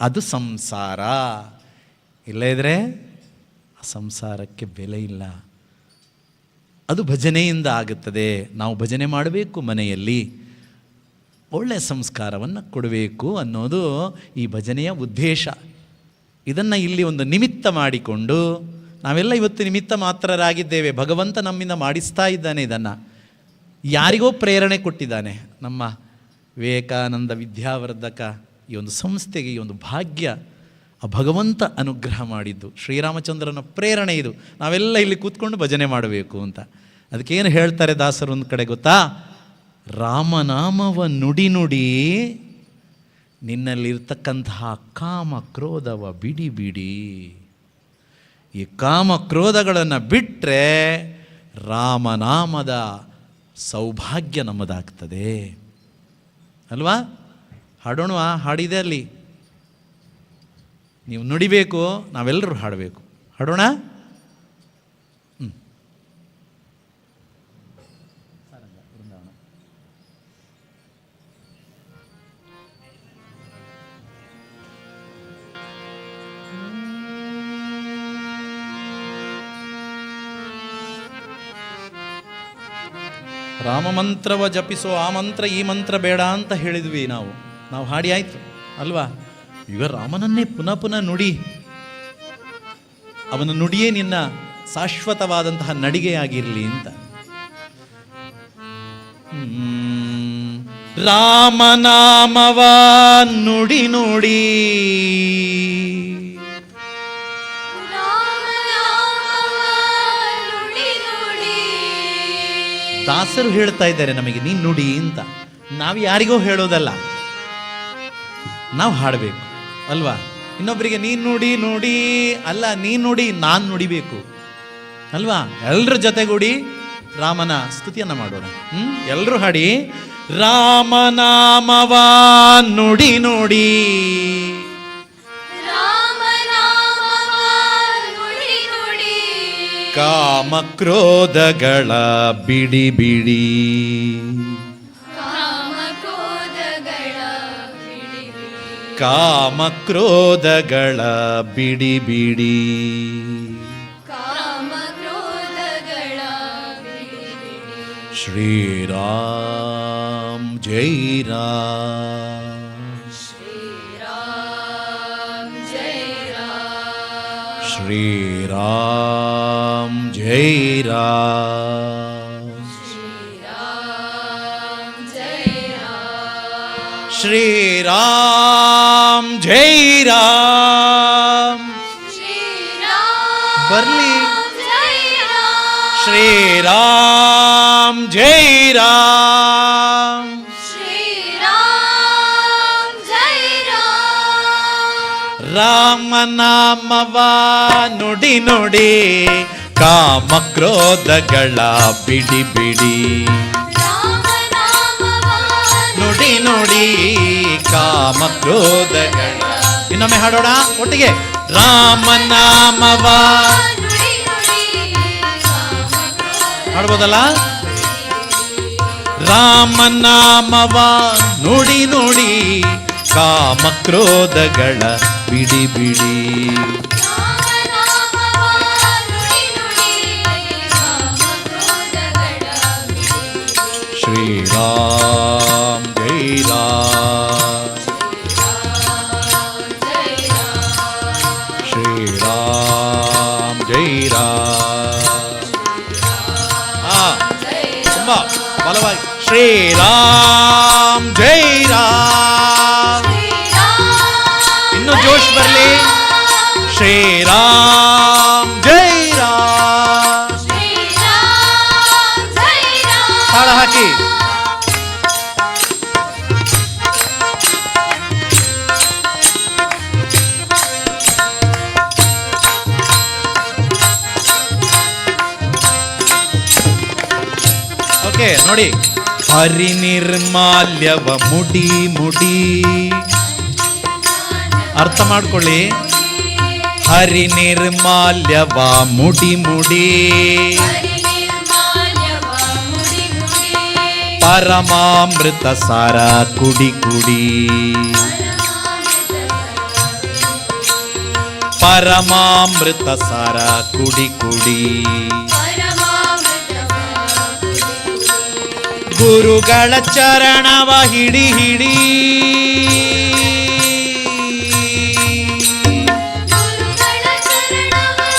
ಅದು ಸಂಸಾರ. ಇಲ್ಲದಿದ್ದರೆ ಆ ಸಂಸಾರಕ್ಕೆ ಬೆಲೆ ಇಲ್ಲ. ಅದು ಭಜನೆಯಿಂದ ಆಗುತ್ತದೆ. ನಾವು ಭಜನೆ ಮಾಡಬೇಕು, ಮನೆಯಲ್ಲಿ ಒಳ್ಳೆಯ ಸಂಸ್ಕಾರವನ್ನು ಕೊಡಬೇಕು ಅನ್ನೋದು ಈ ಭಜನೆಯ ಉದ್ದೇಶ. ಇದನ್ನು ಇಲ್ಲಿ ಒಂದು ನಿಮಿತ್ತ ಮಾಡಿಕೊಂಡು ನಾವೆಲ್ಲ ಇವತ್ತು ನಿಮಿತ್ತ ಮಾತ್ರರಾಗಿದ್ದೇವೆ. ಭಗವಂತ ನಮ್ಮಿಂದ ಮಾಡಿಸ್ತಾ ಇದ್ದಾನೆ. ಇದನ್ನು ಯಾರಿಗೋ ಪ್ರೇರಣೆ ಕೊಟ್ಟಿದ್ದಾನೆ. ನಮ್ಮ ವಿವೇಕಾನಂದ ವಿದ್ಯಾವರ್ಧಕ ಈ ಒಂದು ಸಂಸ್ಥೆಗೆ ಈ ಒಂದು ಭಾಗ್ಯ ಆ ಭಗವಂತ ಅನುಗ್ರಹ ಮಾಡಿದ್ದು, ಶ್ರೀರಾಮಚಂದ್ರನ ಪ್ರೇರಣೆ ಇದು. ನಾವೆಲ್ಲ ಇಲ್ಲಿ ಕೂತ್ಕೊಂಡು ಭಜನೆ ಮಾಡಬೇಕು ಅಂತ. ಅದಕ್ಕೇನು ಹೇಳ್ತಾರೆ ದಾಸರು ಒಂದು ಕಡೆ ಗೊತ್ತಾ? ರಾಮನಾಮವ ನುಡಿ ನುಡಿ ನಿನ್ನಲ್ಲಿರ್ತಕ್ಕಂತಹ ಕಾಮ ಕ್ರೋಧವ ಬಿಡಿ ಬಿಡಿ. ಈ ಕಾಮ ಕ್ರೋಧಗಳನ್ನು ಬಿಟ್ಟರೆ ರಾಮನಾಮದ ಸೌಭಾಗ್ಯ ನಮ್ಮದಾಗ್ತದೆ ಅಲ್ವಾ? ಹಾಡೋಣವಾ? ಹಾಡಿದೆ ಅಲ್ಲಿ ನೀವು ನುಡಿಬೇಕು, ನಾವೆಲ್ಲರೂ ಹಾಡಬೇಕು. ಹಾಡೋಣ. ರಾಮ ಮಂತ್ರವ ಜಪಿಸೋ, ಆ ಮಂತ್ರ ಈ ಮಂತ್ರ ಬೇಡ ಅಂತ ಹೇಳಿದ್ವಿ ನಾವು ಹಾಡಿ ಆಯ್ತು ಅಲ್ವಾ? ಈಗ ರಾಮನನ್ನೇ ಪುನಃ ಪುನಃ ನುಡಿ. ಅವನ ನುಡಿಯೇ ನಿನ್ನ ಶಾಶ್ವತವಾದಂತಹ ನಡಿಗೆಯಾಗಿರಲಿ ಅಂತ. ರಾಮನಾಮವ ನುಡಿ ನುಡಿ ದಾಸರು ಹೇಳ್ತಾ ಇದ್ದಾರೆ ನಮಗೆ, ನೀನು ನುಡಿ ಅಂತ. ನಾವು ಯಾರಿಗೋ ಹೇಳೋದಲ್ಲ, ನಾವು ಹಾಡಬೇಕು ಅಲ್ವಾ? ಇನ್ನೊಬ್ಬರಿಗೆ ನೀನು ನುಡಿ ನುಡಿ ಅಲ್ಲ, ನೀನು ನುಡಿ, ನಾನು ನುಡಿಬೇಕು ಅಲ್ವಾ? ಎಲ್ಲರ ಜೊತೆಗೂಡಿ ರಾಮನ ಸ್ತುತಿಯನ್ನ ಮಾಡೋಣ. ಎಲ್ಲರೂ ಹಾಡಿ. ರಾಮನಾಮವ ನುಡಿ ನುಡಿ ಕಾಮ ಕ್ರೋಧಗಳ ಬಿಡಿ ಬಿಡಿ. ಕಾಮ ಕ್ರೋಧಗಳ ಬಿಡಿ ಬಿಡಿ. ಶ್ರೀರಾಮ್ ಜೈ ರಾಮ್, ಶ್ರೀರಾಮ್ ಜೈ ರಾಮ್, ಶ್ರೀರಾಮ್ ಜೈ ರಾಮ್. ಬರ್ಲಿ. ಶ್ರೀರಾಮ್ ಜೈ ರಾಮ್, ರಾಮನಾಮವ ನುಡಿ ನುಡಿ ಕಾಮ ಕ್ರೋಧಗಳ ಬಿಡಿ ಬಿಡಿ. ನುಡಿ ನುಡಿ ಕಾಮ ಕ್ರೋಧಗಳ. ಇನ್ನೊಮ್ಮೆ ಹಾಡೋಣ ಒಟ್ಟಿಗೆ. ರಾಮನಾಮವ ಹಾಡ್ಬೋದಲ್ಲ? ರಾಮನಾಮವ ನುಡಿ ನುಡಿ ಕಾಮ ಕ್ರೋಧಗಳ ಬಿಡಿ ಬಿಡಿ. ಶ್ರೀರಾಮ್ ಜೈ ರಾಮ್, ಶ್ರೀರಾಮ್ ಜೈ ರಾಮ್. ತುಂಬಾ ಬಲವಾಗಿ. ಶ್ರೀರಾಮ್ ಜೈ ರಾಮ್. ಇನ್ನು ಜೋಶ್ ಬರಲಿ. ಶ್ರೀರಾಮ್ ಜೈ ರಾಮ್. ತಾಳ ಹಾಕಿ. ಓಕೆ ನೋಡಿ. ಹರಿನಿರ್ಮಾಲ್ಯವ ಮುಡಿ ಮುಡಿ. ಅರ್ಥ ಮಾಡ್ಕೊಳ್ಳಿ. ಹರಿನಿರ್ಮಾಲ್ಯವ ಮುಡಿ ಮುಡಿ ಪರಮಾಮೃತ ಸಾರ ಕುಡಿ ಕುಡಿ. ಪರಮಾಮೃತ ಸಾರ ಕುಡಿ ಕುಡಿ. ಗುರುಗಳ ಚರಣವ ಹಿಡಿ ಹಿಡಿ.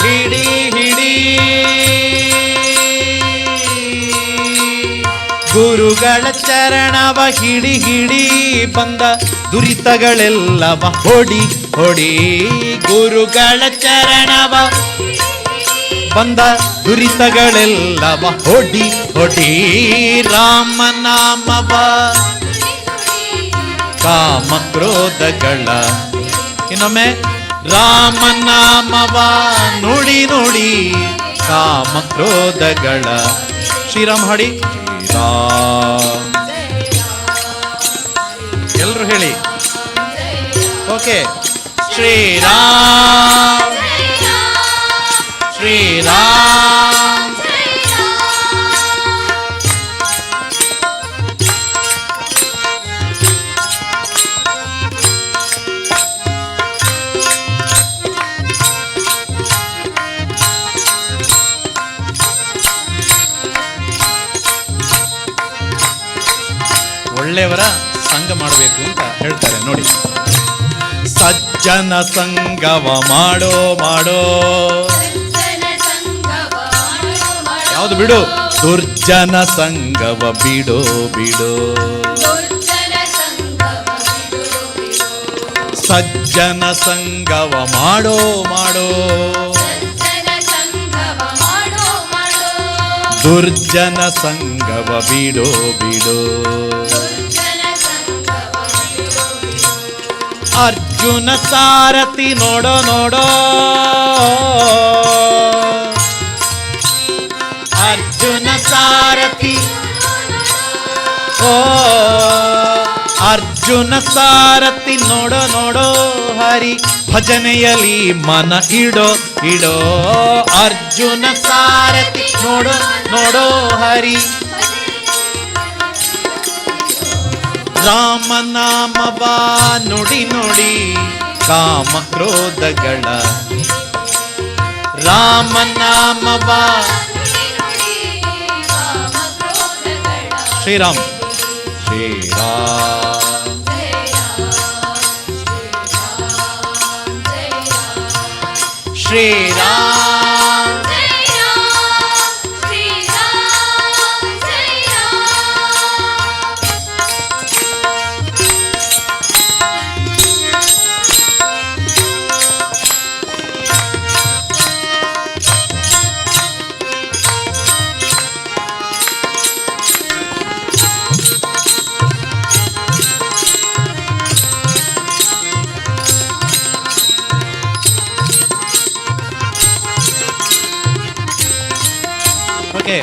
ಹಿಡಿ ಹಿಡಿ. ಗುರುಗಳ ಚರಣವ ಹಿಡಿ ಹಿಡಿ. ಬಂದ ದುರಿತಗಳೆಲ್ಲವ ಹೊಡಿ ಹೊಡಿ ಗುರುಗಳ ಚರಣವ ಬಂದ ದುರಿತಗಳೆಲ್ಲವ ಹೊಡಿ ಹೊಡಿ ರಾಮನಾಮವ ಕಾಮಕ್ರೋಧಗಳ ಇನ್ನೊಮ್ಮೆ ರಾಮನಾಮವ ನುಡಿ ನುಡಿ ಕಾಮಕ್ರೋಧಗಳ ಶ್ರೀರಾಮ್ ಹಾಡಿ ಶ್ರೀರಾಮ್ ಎಲ್ರು ಹೇಳಿ ಓಕೆ ಶ್ರೀರಾಮ್ ಶ್ರೀರಾಮ್ ಒಳ್ಳೆಯವರ ಸಂಘ ಮಾಡಬೇಕು ಅಂತ ಹೇಳ್ತಾರೆ ನೋಡಿ. ಸಜ್ಜನ ಸಂಗವ ಮಾಡೋ ಮಾಡೋ ಯಾವುದು ಬಿಡು, ದುರ್ಜನ ಸಂಗವ ಬಿಡೋ ಬಿಡೋ. ಸಜ್ಜನ ಸಂಗವ ಮಾಡೋ ಮಾಡೋ ದುರ್ಜನ ಸಂಗವ ಬಿಡೋ ಬಿಡೋ. ಅರ್ಜುನ ಸಾರಥಿ ನೋಡೋ ನೋಡೋ ಅರ್ಜುನ ಸಾರಥಿ ಓ ಅರ್ಜುನ ಸಾರಥಿ ನೋಡೋ ನೋಡೋ ಹರಿ ಭಜನೆಯಲ್ಲಿ ಮನ ಇಡೋ ಇಡೋ. ಅರ್ಜುನ ಸಾರಥಿ ನೋಡೋ ನೋಡೋ ಹರಿ ರಾಮನಾಮವ ನುಡಿ ನುಡಿ ಕಾಮಕ್ರೋಧಗಳ ರಾಮನಾಮವ ಶ್ರೀರಾಮ್ ಶ್ರೀರಾಮ್ ಶ್ರೀರಾಮ್ ಓಕೆ.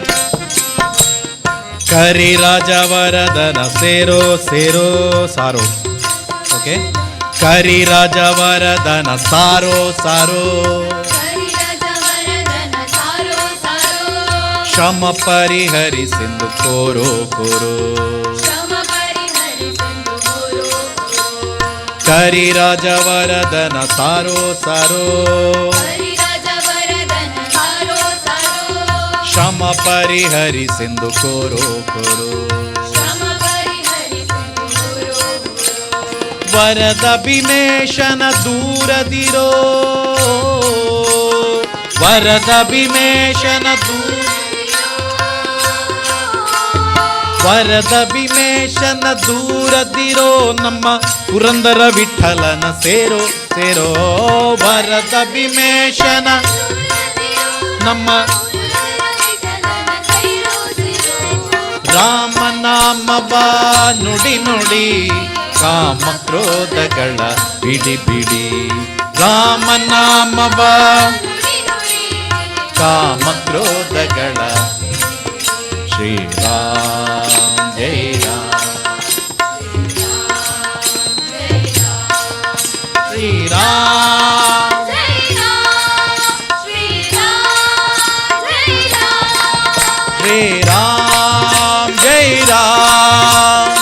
ಕರಿರಾಜವರದನ ಸೇರೋ ಸೇರೋ ಸಾರೋ. ಓಕೆ. ಕರಿರಾಜವರದನ ಸಾರೋ ಸಾರೋ ಶ್ರಮ ಪರಿಹರಿಸೆಂದು ಕೋರೋ ಕೋರೋ. ಕರಿರಾಜವರದನ ಸಾರೋ ಸಾರೋ ಶ್ರಮ ಪರಿಹರಿಸೆಂದು ಕೋರೋ ಕೋರೋ. ವರದ ಭೀಮೇಶನ ದೂರದಿರೋ ವರದ ಭೀಮೇಶನ ವರದ ಭೀಮೇಶನ ದೂರದಿರೋ ನಮ್ಮ ಪುರಂದರ ವಿಠಲನ ಸೇರೋ ಸೇರೋ. ವರದ ಭೀಮೇಶನ ನಮ್ಮ ರಾಮನಾಮವ ನುಡಿ ನುಡಿ ಕಾಮಕ್ರೋಧಗಳ ಬಿಡಿ ಬಿಡಿ. ರಾಮನಾಮವ ಕಾಮಕ್ರೋಧಗಳ ಶ್ರೀರಾಮ್ ಜೈ ರಾಮ್ ಶ್ರೀರಾಮ್ ಶ್ರೀರಾಮ್ ಜೈ ರಾಮ್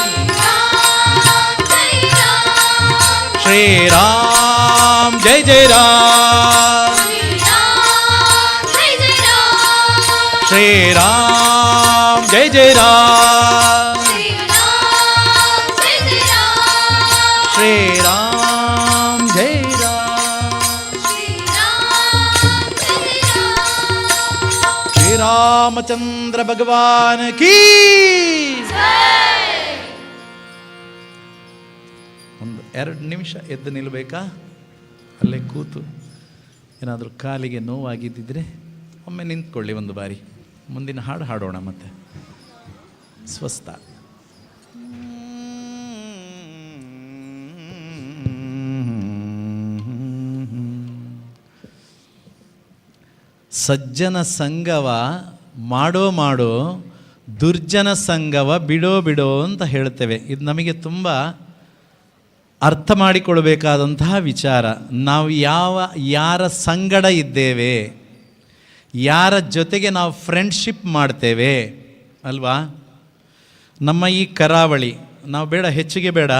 ಶ್ರೀರಾಮ್ ಜೈ ಜೈ ರಾಮ್ ಶ್ರೀರಾಮ್ ಜೈ ಜೈ ರಾಮ್ ಶ್ರೀರಾಮ್ ಜೈ ರಾಮ್ ಶ್ರೀರಾಮಚಂದ್ರ ಭಗವಾನ್ ಕೀ. ಒಂದು 2 ನಿಮಿಷ ಎದ್ದು ನಿಲ್ಬೇಕಾ? ಅಲ್ಲೇ ಕೂತು ಏನಾದರೂ ಕಾಲಿಗೆ ನೋವಾಗಿದ್ದಿದ್ರೆ ಒಮ್ಮೆ ನಿಂತ್ಕೊಳ್ಳಿ ಒಂದು ಬಾರಿ. ಮುಂದಿನ ಹಾಡು ಹಾಡೋಣ ಮತ್ತೆ. ಸ್ವಸ್ಥ. ಸಜ್ಜನ ಸಂಗವ ಮಾಡೋ ದುರ್ಜನ ಸಂಗವ ಬಿಡೋ ಅಂತ ಹೇಳ್ತೇವೆ. ಇದು ನಮಗೆ ತುಂಬ ಅರ್ಥ ಮಾಡಿಕೊಳ್ಬೇಕಾದಂತಹ ವಿಚಾರ. ನಾವು ಯಾರ ಸಂಗಡ ಇದ್ದೇವೆ, ಯಾರ ಜೊತೆಗೆ ನಾವು ಫ್ರೆಂಡ್ಶಿಪ್ ಮಾಡ್ತೇವೆ ಅಲ್ವಾ. ನಮ್ಮ ಈ ಕರಾವಳಿ, ನಾವು ಬೇಡ ಹೆಚ್ಚಿಗೆ ಬೇಡ,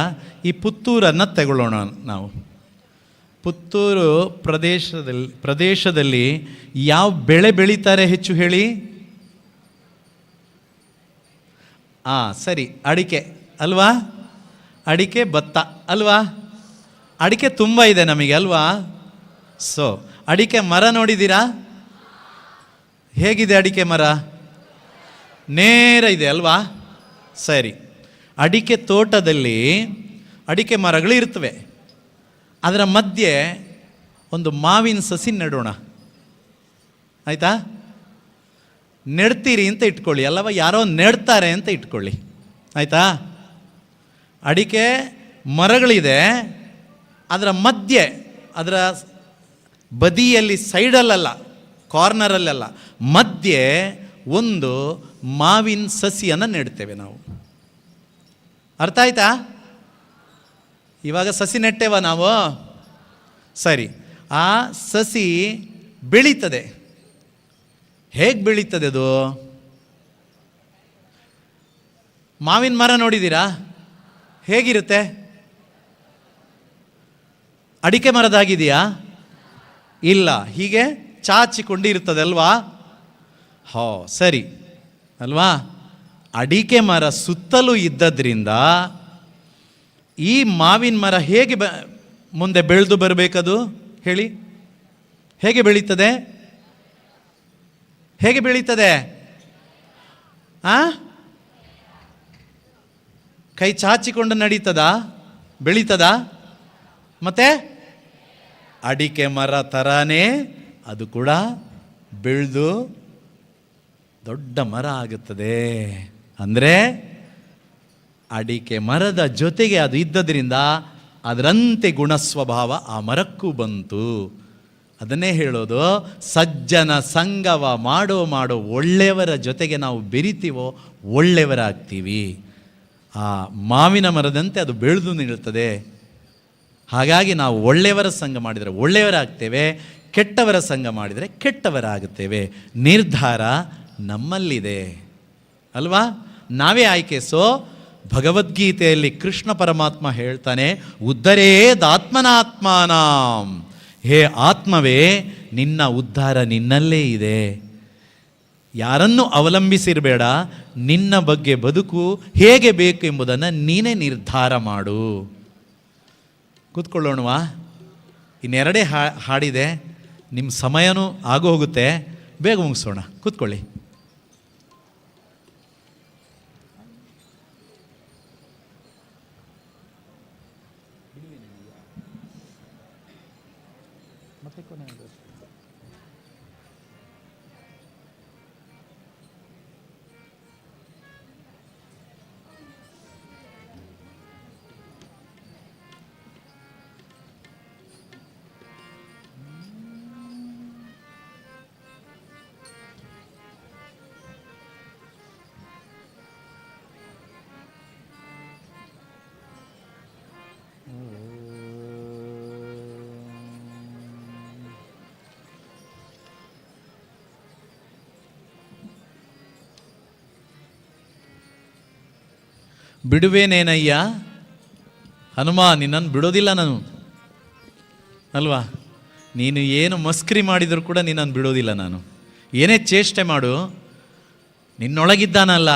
ಈ ಪುತ್ತೂರನ್ನು ತಗೊಳ್ಳೋಣ. ನಾವು ಪುತ್ತೂರು ಪ್ರದೇಶದಲ್ಲಿ ಯಾವ ಬೆಳೆ ಬೆಳೀತಾರೆ ಹೆಚ್ಚು ಹೇಳಿ? ಸರಿ, ಅಡಿಕೆ ಅಲ್ವಾ. ಅಡಿಕೆ, ಭತ್ತ ಅಲ್ವಾ. ಅಡಿಕೆ ತುಂಬ ಇದೆ ನಮಗೆ ಅಲ್ವಾ. ಸೊ ಅಡಿಕೆ ಮರ ನೋಡಿದ್ದೀರಾ? ಹೇಗಿದೆ ಅಡಿಕೆ ಮರ? ನೇರ ಇದೆ ಅಲ್ವಾ. ಸರಿ, ಅಡಿಕೆ ತೋಟದಲ್ಲಿ ಅಡಿಕೆ ಮರಗಳು ಇರ್ತವೆ. ಅದರ ಮಧ್ಯೆ ಒಂದು ಮಾವಿನ ಸಸಿ ನೆಡೋಣ, ಆಯಿತಾ? ನೆಡ್ತೀರಿ ಅಂತ ಇಟ್ಕೊಳ್ಳಿ, ಅಲ್ಲವ ಯಾರೋ ನೆಡ್ತಾರೆ ಅಂತ ಇಟ್ಕೊಳ್ಳಿ, ಆಯಿತಾ? ಅಡಿಕೆ ಮರಗಳಿದೆ, ಅದರ ಮಧ್ಯೆ, ಅದರ ಬದಿಯಲ್ಲಿ, ಸೈಡಲ್ಲ, ಕಾರ್ನರಲ್ಲೆಲ್ಲ, ಮಧ್ಯೆ ಒಂದು ಮಾವಿನ ಸಸಿಯನ್ನು ನೆಡ್ತೇವೆ ನಾವು. ಅರ್ಥ ಆಯ್ತಾ? ಇವಾಗ ಸಸಿ ನೆಟ್ಟೇವ ನಾವು. ಸರಿ, ಆ ಸಸಿ ಬೆಳೀತದೆ. ಹೇಗೆ ಬೆಳೀತದೆ ಅದು? ಮಾವಿನ ಮರ ನೋಡಿದ್ದೀರಾ? ಹೇಗಿರುತ್ತೆ? ಅಡಿಕೆ ಮರದಾಗಿದೆಯಾ? ಇಲ್ಲ, ಹೀಗೆ ಚಾಚಿಕೊಂಡು ಇರ್ತದೆ ಅಲ್ವಾ. ಸರಿ ಅಲ್ವಾ. ಅಡಿಕೆ ಮರ ಸುತ್ತಲೂ ಇದ್ದದ್ರಿಂದ ಈ ಮಾವಿನ ಮರ ಹೇಗೆ ಮುಂದೆ ಬೆಳೆದು ಬರಬೇಕದು ಹೇಳಿ? ಹೇಗೆ ಬೆಳೀತದೆ? ಹೇಗೆ ಬೆಳೀತದೆ? ಕೈ ಚಾಚಿಕೊಂಡು ನಡೀತದಾ? ಬೆಳೀತದಾ? ಮತ್ತೆ ಅಡಿಕೆ ಮರ ಥರಾನೇ ಅದು ಕೂಡ ಬೆಳೆದು ದೊಡ್ಡ ಮರ ಆಗುತ್ತದೆ. ಅಂದರೆ ಅಡಿಕೆ ಮರದ ಜೊತೆಗೆ ಅದು ಇದ್ದದ್ರಿಂದ ಅದರಂತೆ ಗುಣಸ್ವಭಾವ ಆ ಮರಕ್ಕೂ ಬಂತು. ಅದನ್ನೇ ಹೇಳೋದು, ಸಜ್ಜನ ಸಂಗವ ಮಾಡೋ ಒಳ್ಳೆಯವರ ಜೊತೆಗೆ ನಾವು ಬೆರಿತೀವೋ ಒಳ್ಳೆಯವರಾಗ್ತೀವಿ. ಆ ಮಾವಿನ ಮರದಂತೆ ಅದು ಬೆಳೆದು ನಿಲ್ತದೆ. ಹಾಗಾಗಿ ನಾವು ಒಳ್ಳೆಯವರ ಸಂಘ ಮಾಡಿದರೆ ಒಳ್ಳೆಯವರಾಗ್ತೇವೆ, ಕೆಟ್ಟವರ ಸಂಘ ಮಾಡಿದರೆ ಕೆಟ್ಟವರಾಗುತ್ತೇವೆ. ನಿರ್ಧಾರ ನಮ್ಮಲ್ಲಿದೆ ಅಲ್ವಾ. ನಾವೇ ಆಯ್ಕೆ. ಸೊ ಭಗವದ್ಗೀತೆಯಲ್ಲಿ ಕೃಷ್ಣ ಪರಮಾತ್ಮ ಹೇಳ್ತಾನೆ, ಉದ್ಧರೇದಾತ್ಮನಾತ್ಮಾನಾಂ. ಹೇ ಆತ್ಮವೇ, ನಿನ್ನ ಉದ್ಧಾರ ನಿನ್ನಲ್ಲೇ ಇದೆ. ಯಾರನ್ನು ಅವಲಂಬಿಸಿರಬೇಡ. ನಿನ್ನ ಬಗ್ಗೆ ಬದುಕು ಹೇಗೆ ಬೇಕು ಎಂಬುದನ್ನು ನೀನೇ ನಿರ್ಧಾರ ಮಾಡು. ಕೂತ್ಕೊಳ್ಳೋಣವಾ? ಇನ್ನೆರಡೇ ಹಾಡಿದೆ, ನಿಮ್ಮ ಸಮಯನೂ ಆಗೋಗುತ್ತೆ, ಬೇಗ ಮುಗಿಸೋಣ. ಕೂತ್ಕೊಳ್ಳಿ. ಬಿಡುವೇನೇನಯ್ಯ ಹನುಮ, ನಿನ್ನನ್ನು ಬಿಡೋದಿಲ್ಲ ನಾನು ಅಲ್ವಾ. ನೀನು ಏನು ಮಸ್ಕರಿ ಮಾಡಿದರೂ ಕೂಡ ನಿನ್ನನ್ನು ಬಿಡೋದಿಲ್ಲ ನಾನು. ಏನೇ ಚೇಷ್ಟೆ ಮಾಡು, ನಿನ್ನೊಳಗಿದ್ದಾನಲ್ಲ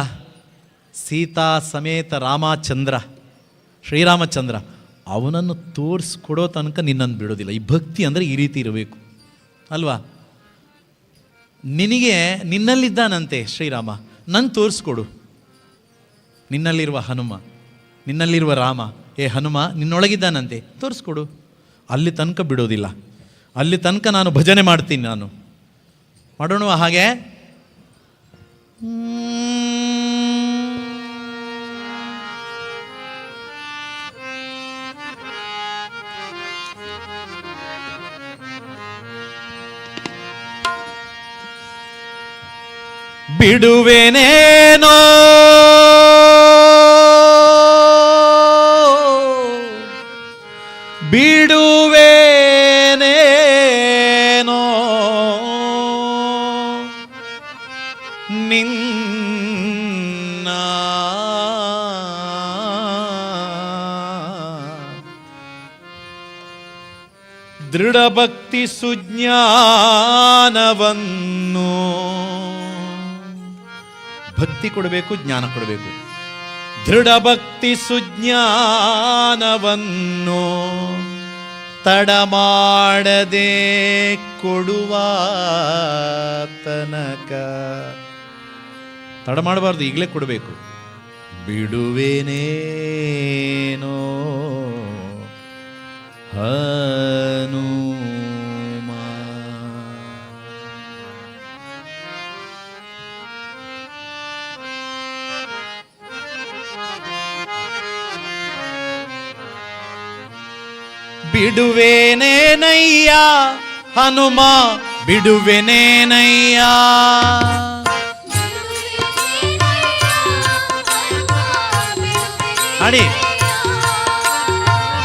ಸೀತಾ ಸಮೇತ ರಾಮಚಂದ್ರ, ಶ್ರೀರಾಮಚಂದ್ರ, ಅವನನ್ನು ತೋರಿಸ್ಕೊಡೋ ತನಕ ನಿನ್ನನ್ನು ಬಿಡೋದಿಲ್ಲ. ಈ ಭಕ್ತಿ ಅಂದರೆ ಈ ರೀತಿ ಇರಬೇಕು ಅಲ್ವಾ. ನಿನಗೆ ನಿನ್ನಲ್ಲಿದ್ದಾನಂತೆ ಶ್ರೀರಾಮ, ನನ್ನ ತೋರಿಸ್ಕೊಡು. ನಿನ್ನಲ್ಲಿರುವ ಹನುಮ, ನಿನ್ನಲ್ಲಿರುವ ರಾಮ, ಹನುಮ ನಿನ್ನೊಳಗಿದ್ದಾನಂತೆ, ತೋರಿಸ್ಕೊಡು. ಅಲ್ಲಿ ತನಕ ಬಿಡೋದಿಲ್ಲ. ಅಲ್ಲಿ ತನಕ ನಾನು ಭಜನೆ ಮಾಡ್ತೀನಿ. ನಾನು ಮಾಡೋಣ ಹಾಗೆ. ಬಿಡುವೆನೇನೋ ಬಿಡುವೆನೇನೋ ನಿನ್ನ ದೃಢಭಕ್ತಿ ಸುಜ್ಞಾನವನ್ನು. ಭಕ್ತಿ ಕೊಡಬೇಕು, ಜ್ಞಾನ ಕೊಡಬೇಕು. ದೃಢಭಕ್ತಿ ಸುಜ್ಞಾನವನ್ನು ತಡಮಾಡದೆ ಕೊಡುವ ತನಕ. ತಡ ಮಾಡಬಾರ್ದು, ಈಗಲೇ ಕೊಡಬೇಕು. ಬಿಡುವೆನೇನೋ ಹನುಮ. ಬಿಡುವೆನೇನಯ್ಯ ಹನುಮ, ಬಿಡುವೆನೇನಯ್ಯ. ಅಡಿ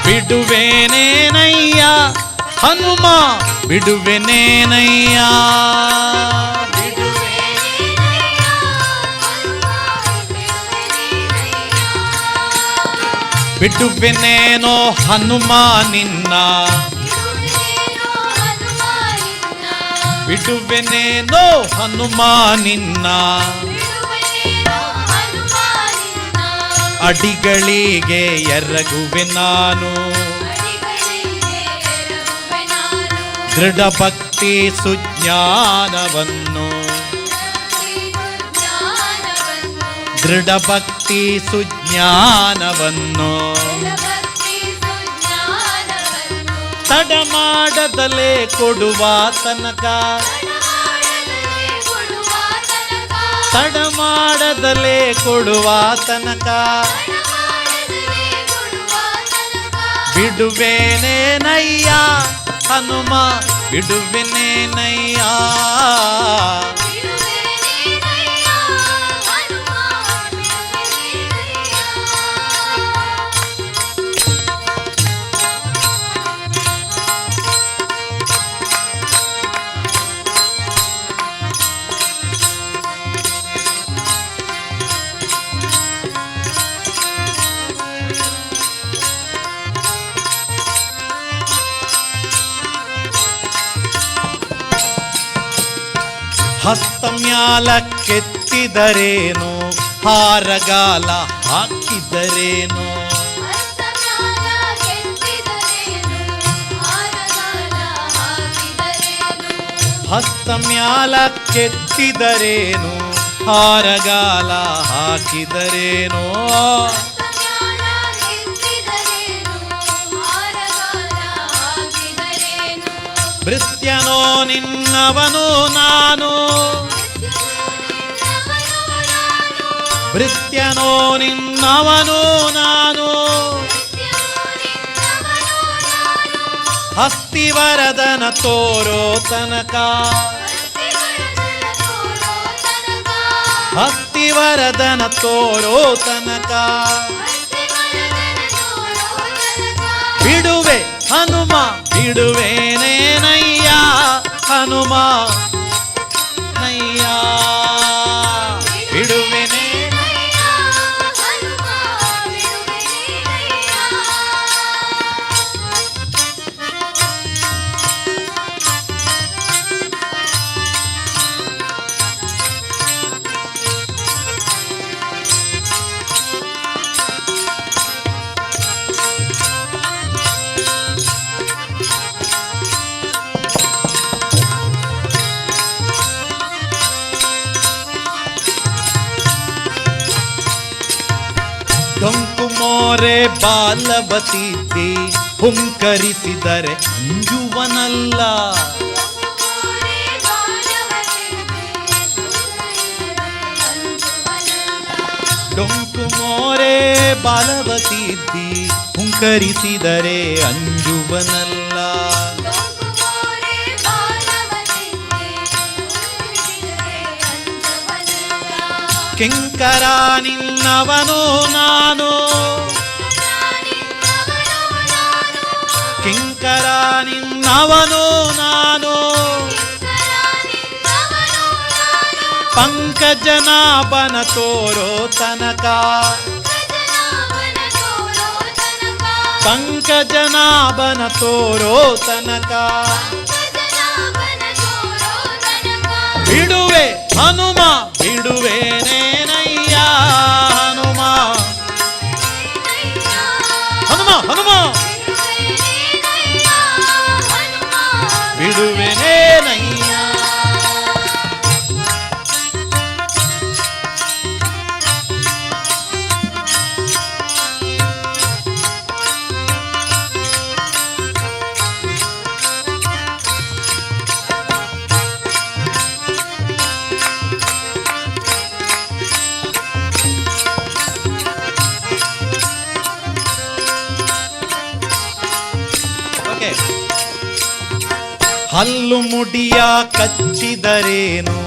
ಬಿಡುವೆನೇನಯ್ಯ ಹನುಮ, ಬಿಡುವೆನೇನಯ್ಯ. ಬಿಡುವೆನೇನೋ ಹನುಮ ನಿನ್ನ, ಬಿಡುವೆನೇನೋ ಹನುಮ ನಿನ್ನ. ಅಡಿಗಳಿಗೆ ಎರಗುವೆ ನಾನು, ದೃಢ ಭಕ್ತಿ ಸುಜ್ಞಾನವನ್ನು. ದೃಢ ಭಕ್ತಿ ಸುಜ್ಞಾನವನ್ನು ತಡ ಮಾಡದಲೇ ಕೊಡುವ ತನಕ. ತಡ ಮಾಡದಲೇ ಕೊಡುವ ತನಕ. ಬಿಡುವೆನೇನಯ್ಯ ಹನುಮ, ಬಿಡುವೆನೇನಯ್ಯ. ಹಸ್ತಮ್ಯಾಲ ಕೆತ್ತಿದರೇನು, ಹಾರಗಾಲ ಹಾಕಿದರೇನು. ಹಸ್ತಮ್ಯಾಲ ಕೆತ್ತಿದರೇನು, ಹಾರಗಾಲ ಹಾಕಿದರೇನು. ಭೃತ್ಯನೋ ನಿನ್ನವನು ನಾನು, ಭೃತ್ಯನೋ ನಿನ್ನವನು ನಾನು. ಹಸ್ತಿವರದನ ತೋರೋ ತನಕ, ಹಸ್ತಿವರದನ ತೋರೋ ತನಕ. ಬಿಡುವೆ ಹನುಮ, ಬಿಡುವೆನೇನಯ್ಯ ಹನುಮ ನಯ್ಯ. ಬಿಡುವೆನೇ ಮೋರೆ ಬಾಲವತಿದ್ದಿ ಹುಂಕರಿಸಿದರೆ ಅಂಜುವನಲ್ಲ. ಮೋರೆ ಬಾಲವತಿದ್ದಿ ಡೊಂಕು ಮೋರೆ ಬಾಲವತಿದ್ದಿ ಹುಂಕರಿಸಿದರೆ ಅಂಜುವನಲ್ಲ. ಕಿಂಕರ ನಿನ್ನವನು ನಾನು, ಕಿಂಕರ ನಿನ್ನವನು ನಾನು, ಪಂಕಜನಾಭನ ತೋರೋ ತನಕ, ಪಂಕಜನಾಭನ ತೋರೋ ತನಕ ಬಿಡುವೆ ಹನುಮ ಬಿಡುವೇನೇನಯ್ಯ ಹನುಮ, ಹನುಮ ಹನುಮ ಬಿಡುವೆನೇನಯ್ಯ. ಹಲ್ಲು ಮುಡಿಯ ಕಚ್ಚಿದರೇನು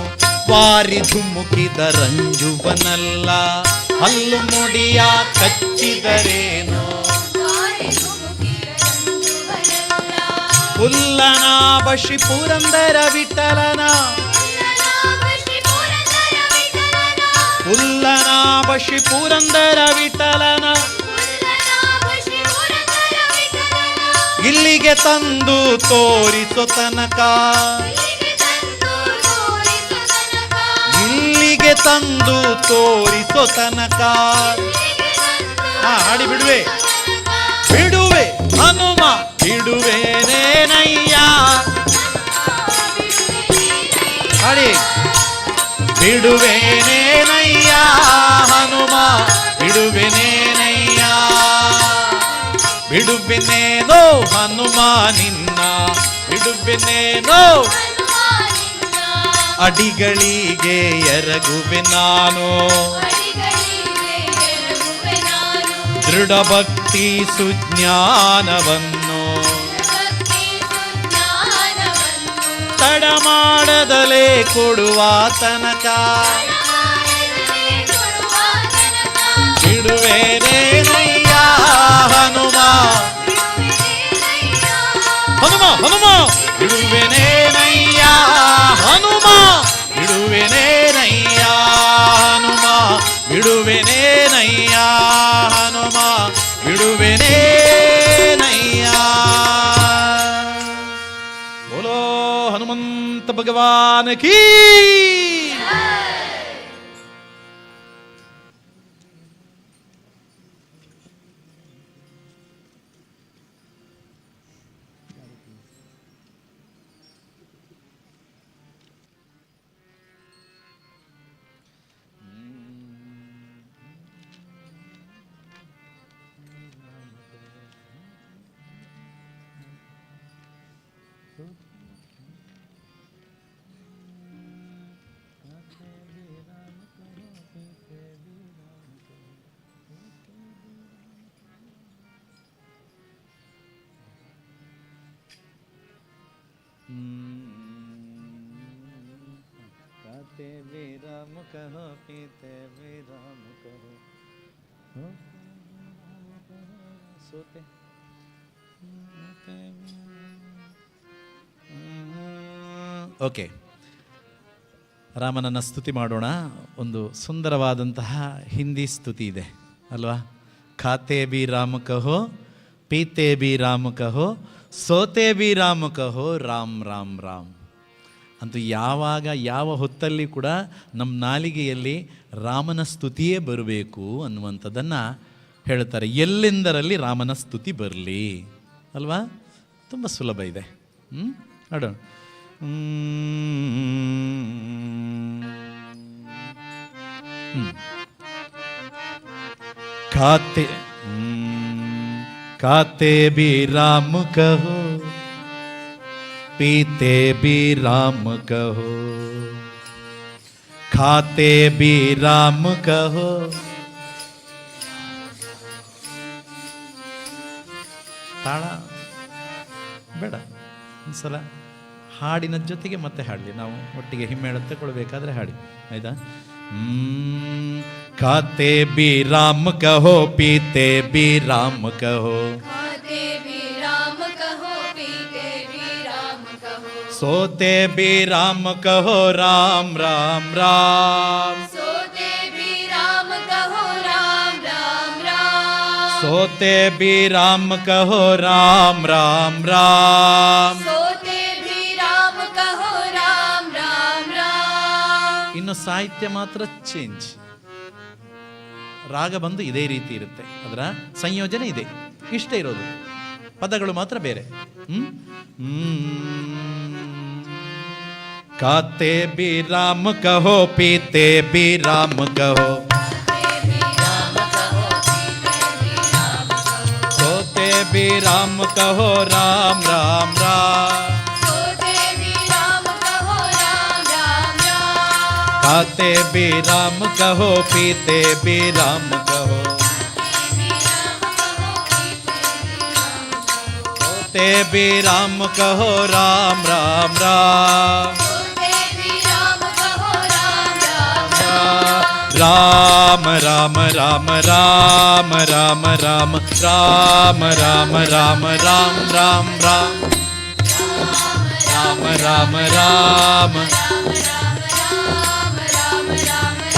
ವಾರಿ ಧುಮುಕಿದ ರಂಜುವನಲ್ಲ. ಹಲ್ಲು ಮುಡಿಯ ಕಚ್ಚಿದರೇನು ಪುಲ್ಲನಾಭ ಶ್ರೀ ಪುರಂದರ ವಿಠಲನ, ಪುಲ್ಲನಾಭ ಶ್ರೀ ಪುರಂದರ ವಿಠಲನ ಇಲ್ಲಿಗೆ ತಂದು ತೋರಿಸೋ ತನಕ, ಇಲ್ಲಿಗೆ ತಂದು ತೋರಿಸೋ ತನಕ ಹಾಡಿ ಬಿಡುವೆ ಬಿಡುವೆ ಹನುಮ ಬಿಡುವೇನೇನಯ್ಯ ಹಾಡಿ ಬಿಡುವೇನೇನಯ್ಯ ಹನುಮ ಬಿಡುವೆನೇನಯ್ಯ ಬಿಡುವೆನೇನೋ ಹನುಮ ನಿನ್ನ ಬಿಡುವೆನೇನೋ ಅಡಿಗಳಿಗೆ ಎರಗುವೆ ನಾನು ದೃಢ ಭಕ್ತಿ ಸುಜ್ಞಾನವನ್ನು ತಡ ಮಾಡದಲೇ ಕೊಡುವ ತನಕ ಬಿಡುವೆನೇನಯ್ಯ ಹನುಮ ಹನುಮ ಹನುಮ ಬಿಡುವೆನೇನಯ್ಯ ಹನುಮ ಬಿಡುವೆನೇನಯ್ಯ ಹನುಮ ಬಿಡುವೆನೇನಯ್ಯ ಹನುಮ ಬಿಡುವೆನೇನಯ್ಯ. ಬೋಲೋ ಹನುಮಂತ ಭಗವಾನ್ ಕೀ. खाते भी राम कहो पीते भी राम कहो सोते ಓಕೆ, ರಾಮನನ್ನ ಸ್ತುತಿ ಮಾಡೋಣ. ಒಂದು ಸುಂದರವಾದಂತಹ ಹಿಂದಿ ಸ್ತುತಿ ಇದೆ ಅಲ್ವಾ? ಖಾತೆ ಬಿ ರಾಮ ಕಹೋ ಪೀತೆ ಬಿ ರಾಮ ಕಹೋ ಸೋತೆ ಬಿ ರಾಮ ಕಹೋ ರಾಮ್ ರಾಮ್ ರಾಮ್. ಅಂತೂ ಯಾವಾಗ ಯಾವ ಹೊತ್ತಲ್ಲಿ ಕೂಡ ನಮ್ಮ ನಾಲಿಗೆಯಲ್ಲಿ ರಾಮನ ಸ್ತುತಿಯೇ ಬರಬೇಕು ಅನ್ನುವಂಥದ್ದನ್ನು ಹೇಳ್ತಾರೆ. ಎಲ್ಲೆಂದರಲ್ಲಿ ರಾಮನ ಸ್ತುತಿ ಬರಲಿ ಅಲ್ವಾ? ತುಂಬ ಸುಲಭ ಇದೆ. ನೋಡೋಣ. ಖಾತೆ खाते भी राम कहो, पीते भी राम कहो, खाते भी राम कहो. ತಾಳ ಬೇಡ, ಒಂದ್ಸಲ ಹಾಡಿನ ಜೊತೆಗೆ ಮತ್ತೆ ಹಾಡಲಿ. ನಾವು ಒಟ್ಟಿಗೆ ಹಿಮ್ಮೇಳ ತಗೊಳ್ಬೇಕಾದ್ರೆ ಹಾಡಿ, ಆಯ್ತಾ? खाते भी राम कहो, पीते भी राम कहो, खाते भी राम कहो, पीते भी राम कहो, सोते भी राम कहो, राम राम राम, सोते भी राम कहो, राम राम राम, सोते भी राम कहो, राम राम राम. सोते भी राम कहो, राम राम राम. ಇನ್ನು ಸಾಹಿತ್ಯ ಮಾತ್ರ ಚೇಂಜ್. ರಾಗ ಬಂದು ಇದೇ ರೀತಿ ಇರುತ್ತೆ, ಅದರ ಸಂಯೋಜನೆ ಇದೆ, ಇಷ್ಟೇ ಇರೋದು, ಪದಗಳು ಮಾತ್ರ ಬೇರೆ. खाते भी राम कहो, पीते भी राम कहो, सोते भी राम कहो, राम राम राम, सोते भी राम कहो, राम राम राम, खाते भी राम कहो, पीते भी राम कहो, सोते भी राम कहो, राम राम राम. सोते भी राम कहो, राम राम राम. राम राम राम राम राम राम राम राम राम राम राम राम राम राम राम.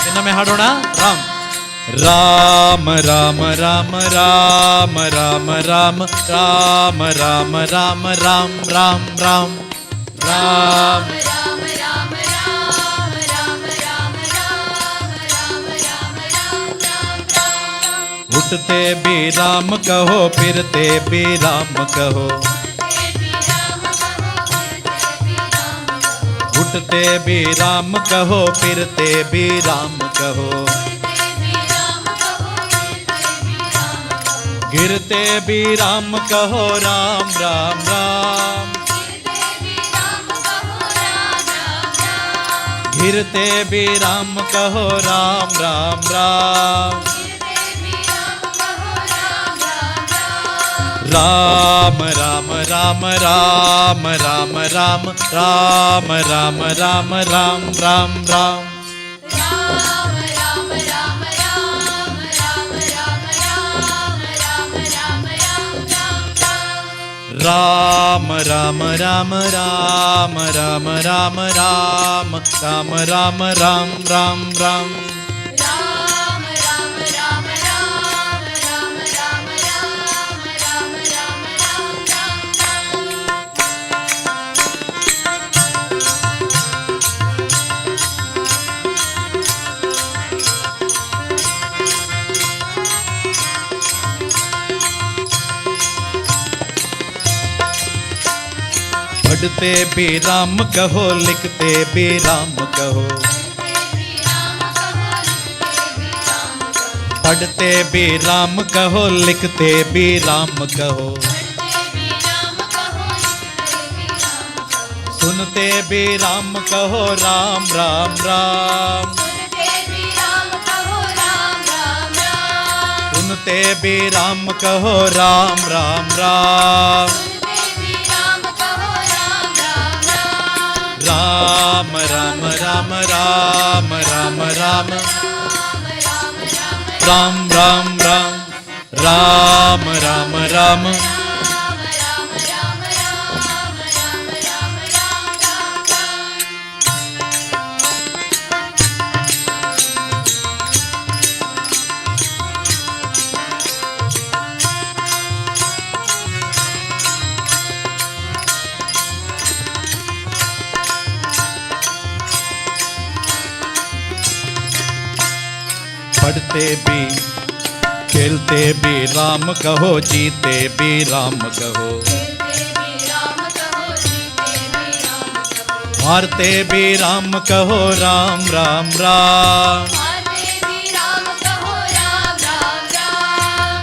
ಇನ್ನೊಮ್ಮೆ ಹಾಡೋಣ. ರಾಮ್ ರಾಮ ರಾಮ ರಾಮ ರಾಮ ರಾಮ ರಾಮ ರಾಮ ರಾಮ ರಾಮ ರಾಮ ರಾಮ ರಾಮ. राम राम राम राम राम राम राम राम राम राम राम. उठते भी राम कहो, फिरते भी राम कहो, उठते भी राम कहो, फिरते भी राम कहो, गिरते भी राम कहो, राम राम राम, गिरते भी राम कहो, राम राम राम. राम राम राम राम राम राम राम राम राम राम राम राम. राम राम राम राम राम राम राम राम राम राम राम राम. पढ़ते भी राम कहो, लिखते भी राम कहो, पढ़ते भी राम कहो, लिखते भी राम कहो, सुनते भी राम कहो, राम राम राम, सुनते भी राम कहो, राम राम राम. राम राम राम राम राम राम राम राम राम राम राम राम. पढ़ते भी खेलते भी राम कहो, जीते भी राम कहो, हारते भी राम कहो, राम राम राम,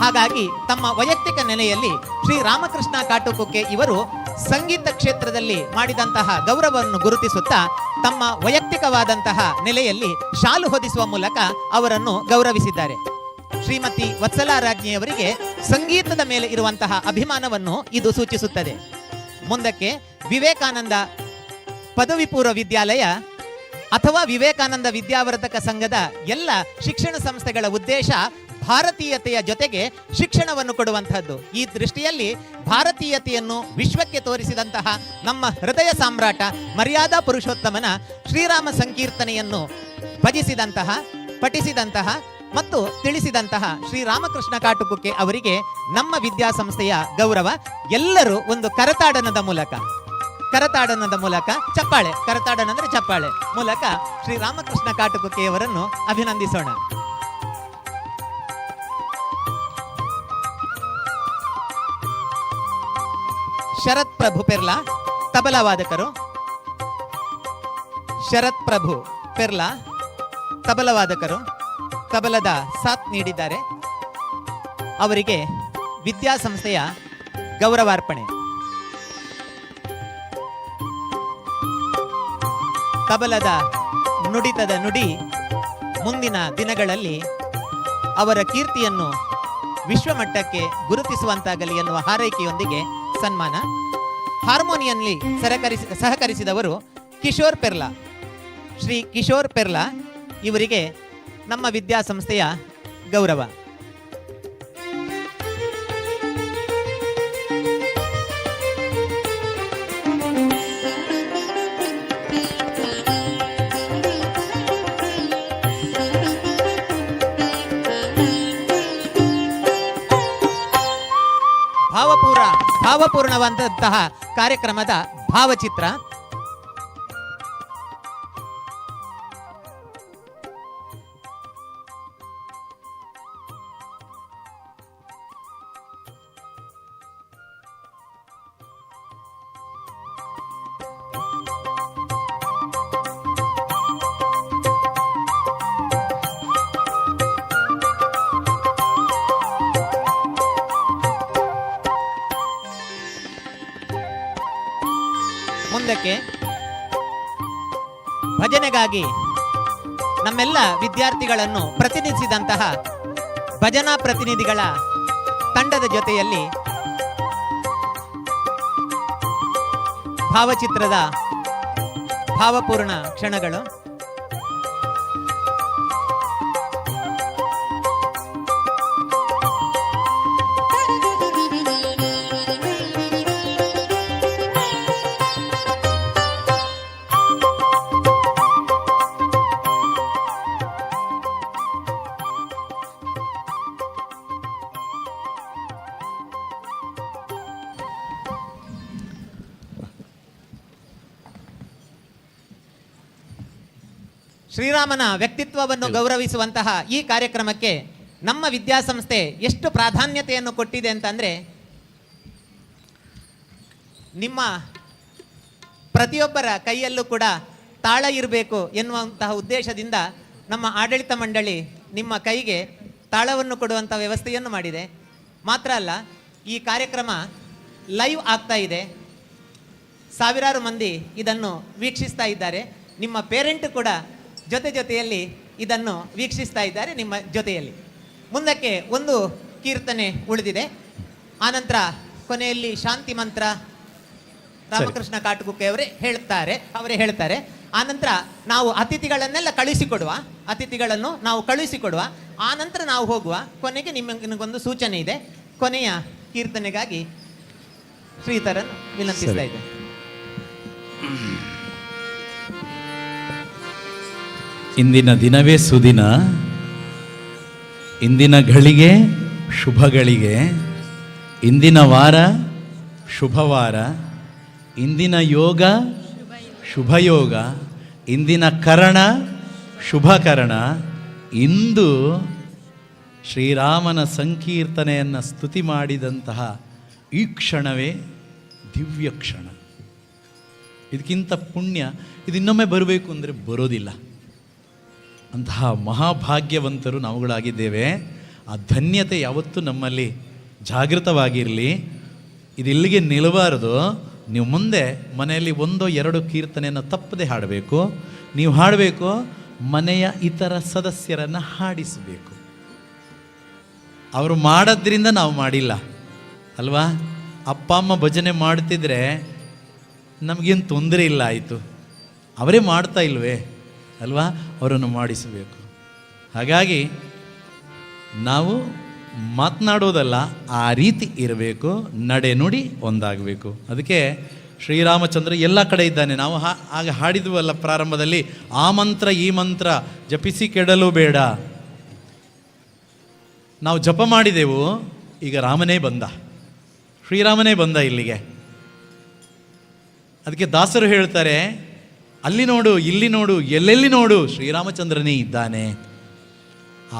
ಹಾಗಾಗಿ ತಮ್ಮ ವೈಯಕ್ತಿಕ ನೆಲೆಯಲ್ಲಿ ಶ್ರೀ ರಾಮಕೃಷ್ಣ ಕಾಟುಕುಕ್ಕೆ ಇವರು ಸಂಗೀತ ಕ್ಷೇತ್ರದಲ್ಲಿ ಮಾಡಿದಂತಹ ಗೌರವವನ್ನು ಗುರುತಿಸುತ್ತಾ ತಮ್ಮ ವೈಯಕ್ತಿಕವಾದಂತಹ ನೆಲೆಯಲ್ಲಿ ಶಾಲು ಹೊದಿಸುವ ಮೂಲಕ ಅವರನ್ನು ಗೌರವಿಸಿದ್ದಾರೆ. ಶ್ರೀಮತಿ ವತ್ಸಲಾರಾಜ್ಞಿಯವರಿಗೆ ಸಂಗೀತದ ಮೇಲೆ ಇರುವಂತಹ ಅಭಿಮಾನವನ್ನು ಇದು ಸೂಚಿಸುತ್ತದೆ. ಮುಂದಕ್ಕೆ ವಿವೇಕಾನಂದ ಪದವಿ ಪೂರ್ವ ವಿದ್ಯಾಲಯ ಅಥವಾ ವಿವೇಕಾನಂದ ವಿದ್ಯಾವರ್ಧಕ ಸಂಘದ ಎಲ್ಲ ಶಿಕ್ಷಣ ಸಂಸ್ಥೆಗಳ ಉದ್ದೇಶ ಭಾರತೀಯತೆಯ ಜೊತೆಗೆ ಶಿಕ್ಷಣವನ್ನು ಕೊಡುವಂತಹದ್ದು. ಈ ದೃಷ್ಟಿಯಲ್ಲಿ ಭಾರತೀಯತೆಯನ್ನು ವಿಶ್ವಕ್ಕೆ ತೋರಿಸಿದಂತಹ ನಮ್ಮ ಹೃದಯ ಸಾಮ್ರಾಟ ಮರ್ಯಾದಾ ಪುರುಷೋತ್ತಮನ ಶ್ರೀರಾಮ ಸಂಕೀರ್ತನೆಯನ್ನು ಭಜಿಸಿದಂತಹ, ಪಠಿಸಿದಂತಹ ಮತ್ತು ತಿಳಿಸಿದಂತಹ ಶ್ರೀರಾಮಕೃಷ್ಣ ಕಾಟುಕುಕ್ಕೆ ಅವರಿಗೆ ನಮ್ಮ ವಿದ್ಯಾಸಂಸ್ಥೆಯ ಗೌರವ. ಎಲ್ಲರೂ ಒಂದು ಕರತಾಡನದ ಮೂಲಕ ಚಪ್ಪಾಳೆ, ಕರತಾಡನ ಅಂದ್ರೆ ಚಪ್ಪಾಳೆ ಮೂಲಕ ಶ್ರೀರಾಮಕೃಷ್ಣ ಕಾಟುಕುಕ್ಕೆಯವರನ್ನು ಅಭಿನಂದಿಸೋಣ. ಶರತ್ ಪ್ರಭು ಪೆರ್ಲಾ ತಬಲಾ ವಾದಕರು. ಶರತ್ ಪ್ರಭು ಪೆರ್ಲಾ ತಬಲಾ ವಾದಕರು ತಬಲದ ಸಾಥ್ ನೀಡಿದ್ದಾರೆ. ಅವರಿಗೆ ವಿದ್ಯಾಸಂಸ್ಥೆಯ ಗೌರವಾರ್ಪಣೆ. ತಬಲದ ನುಡಿತದ ನುಡಿ ಮುಂದಿನ ದಿನಗಳಲ್ಲಿ ಅವರ ಕೀರ್ತಿಯನ್ನು ವಿಶ್ವಮಟ್ಟಕ್ಕೆ ಗುರುತಿಸುವಂತಾಗಲಿ ಎನ್ನುವ ಹಾರೈಕೆಯೊಂದಿಗೆ ಸನ್ಮಾನ. ಹಾರ್ಮೋನಿಯಲ್ಲಿ ಸಹಕರಿಸಿದವರು ಕಿಶೋರ್ ಪೆರ್ಲಾ. ಶ್ರೀ ಕಿಶೋರ್ ಪೆರ್ಲಾ ಇವರಿಗೆ ನಮ್ಮ ವಿದ್ಯಾಸಂಸ್ಥೆಯ ಗೌರವ. ಭಾವಪೂರ್ಣವಾದಂತಹ ಕಾರ್ಯಕ್ರಮದ ಭಾವಚಿತ್ರ. ಮುಂದಕ್ಕೆ ಭಜನೆಗಾಗಿ ನಮ್ಮೆಲ್ಲ ವಿದ್ಯಾರ್ಥಿಗಳನ್ನು ಪ್ರತಿನಿಧಿಸಿದಂತಹ ಭಜನಾ ಪ್ರತಿನಿಧಿಗಳ ತಂಡದ ಜೊತೆಯಲ್ಲಿ ಭಾವಚಿತ್ರದ ಭಾವಪೂರ್ಣ ಕ್ಷಣಗಳು. ಶ್ರೀರಾಮನ ವ್ಯಕ್ತಿತ್ವವನ್ನು ಗೌರವಿಸುವಂತಹ ಈ ಕಾರ್ಯಕ್ರಮಕ್ಕೆ ನಮ್ಮ ವಿದ್ಯಾಸಂಸ್ಥೆ ಎಷ್ಟು ಪ್ರಾಧಾನ್ಯತೆಯನ್ನು ಕೊಟ್ಟಿದೆ ಅಂತಂದರೆ, ನಿಮ್ಮ ಪ್ರತಿಯೊಬ್ಬರ ಕೈಯಲ್ಲೂ ಕೂಡ ತಾಳ ಇರಬೇಕು ಎನ್ನುವಂತಹ ಉದ್ದೇಶದಿಂದ ನಮ್ಮ ಆಡಳಿತ ಮಂಡಳಿ ನಿಮ್ಮ ಕೈಗೆ ತಾಳವನ್ನು ಕೊಡುವಂಥ ವ್ಯವಸ್ಥೆಯನ್ನು ಮಾಡಿದೆ. ಮಾತ್ರ ಅಲ್ಲ, ಈ ಕಾರ್ಯಕ್ರಮ ಲೈವ್ ಆಗ್ತಾ ಇದೆ. ಸಾವಿರಾರು ಮಂದಿ ಇದನ್ನು ವೀಕ್ಷಿಸ್ತಾ ಇದ್ದಾರೆ. ನಿಮ್ಮ ಪೇರೆಂಟ್ ಕೂಡ ಜೊತೆಯಲ್ಲಿ ಇದನ್ನು ವೀಕ್ಷಿಸ್ತಾ ಇದ್ದಾರೆ ನಿಮ್ಮ ಜೊತೆಯಲ್ಲಿ. ಮುಂದಕ್ಕೆ ಒಂದು ಕೀರ್ತನೆ ಉಳಿದಿದೆ. ಆನಂತರ ಕೊನೆಯಲ್ಲಿ ಶಾಂತಿ ಮಂತ್ರ ರಾಮಕೃಷ್ಣ ಕಾಟುಕುಕ್ಕೆ ಅವರೇ ಹೇಳ್ತಾರೆ. ಆನಂತರ ನಾವು ಅತಿಥಿಗಳನ್ನೆಲ್ಲ ಅತಿಥಿಗಳನ್ನು ನಾವು ಕಳುಹಿಸಿಕೊಡುವ. ಆನಂತರ ನಾವು ಹೋಗುವ. ಕೊನೆಗೆ ನಿಮಗೊಂದು ಸೂಚನೆ ಇದೆ. ಕೊನೆಯ ಕೀರ್ತನೆಗಾಗಿ ಶ್ರೀಧರನ್ ವಿನಂತಿಸ್ತಾ ಇದೆ. ಇಂದಿನ ದಿನವೇ ಸುದಿನ, ಇಂದಿನ ಘಳಿಗೆ ಶುಭಗಳಿಗೆ, ಇಂದಿನ ವಾರ ಶುಭವಾರ, ಇಂದಿನ ಯೋಗ ಶುಭಯೋಗ, ಇಂದಿನ ಕರಣ ಶುಭಕರಣ. ಇಂದು ಶ್ರೀರಾಮನ ಸಂಕೀರ್ತನೆಯನ್ನು ಸ್ತುತಿ ಮಾಡಿದಂತಹ ಈ ಕ್ಷಣವೇ ದಿವ್ಯ ಕ್ಷಣ. ಇದಕ್ಕಿಂತ ಪುಣ್ಯ ಇದು ಇನ್ನೊಮ್ಮೆ ಬರಬೇಕು ಅಂದರೆ ಬರೋದಿಲ್ಲ. ಅಂತಹ ಮಹಾಭಾಗ್ಯವಂತರು ನಾವುಗಳಾಗಿದ್ದೇವೆ. ಆ ಧನ್ಯತೆ ಯಾವತ್ತೂ ನಮ್ಮಲ್ಲಿ ಜಾಗೃತವಾಗಿರಲಿ. ಇದು ಇಲ್ಲಿಗೆ ನಿಲ್ಲಬಾರದು. ನೀವು ಮುಂದೆ ಮನೆಯಲ್ಲಿ 1-2 ಕೀರ್ತನೆಯನ್ನು ತಪ್ಪದೆ ಹಾಡಬೇಕು. ನೀವು ಹಾಡಬೇಕು, ಮನೆಯ ಇತರ ಸದಸ್ಯರನ್ನು ಹಾಡಿಸಬೇಕು. ಅವರು ಮಾಡೋದ್ರಿಂದ ನಾವು ಮಾಡಿಲ್ಲ ಅಲ್ವಾ? ಅಪ್ಪ ಅಮ್ಮ ಭಜನೆ ಮಾಡ್ತಿದ್ರೆ ನಮಗೇನು ತೊಂದರೆ ಇಲ್ಲ, ಆಯಿತು. ಅವರೇ ಮಾಡ್ತಾ ಇಲ್ವೇ ಅಲ್ವಾ? ಅವರನ್ನು ಮಾಡಿಸಬೇಕು. ಹಾಗಾಗಿ ನಾವು ಮಾತನಾಡೋದಲ್ಲ, ಆ ರೀತಿ ಇರಬೇಕು, ನಡೆ ನುಡಿ ಒಂದಾಗಬೇಕು. ಅದಕ್ಕೆ ಶ್ರೀರಾಮಚಂದ್ರ ಎಲ್ಲ ಕಡೆ ಇದ್ದಾನೆ. ನಾವು ಆಗ ಹಾಡಿದ್ವಲ್ಲ ಪ್ರಾರಂಭದಲ್ಲಿ, ಆ ಮಂತ್ರ ಈ ಮಂತ್ರ ಜಪಿಸಿ ಕೆಡಲು ಬೇಡ. ನಾವು ಜಪ ಮಾಡಿದೆವು, ಈಗ ರಾಮನೇ ಬಂದ, ಶ್ರೀರಾಮನೇ ಬಂದ ಇಲ್ಲಿಗೆ. ಅದಕ್ಕೆ ದಾಸರು ಹೇಳ್ತಾರೆ, ಅಲ್ಲಿ ನೋಡು ಇಲ್ಲಿ ನೋಡು ಎಲ್ಲೆಲ್ಲಿ ನೋಡು ಶ್ರೀರಾಮಚಂದ್ರನೇ ಇದ್ದಾನೆ.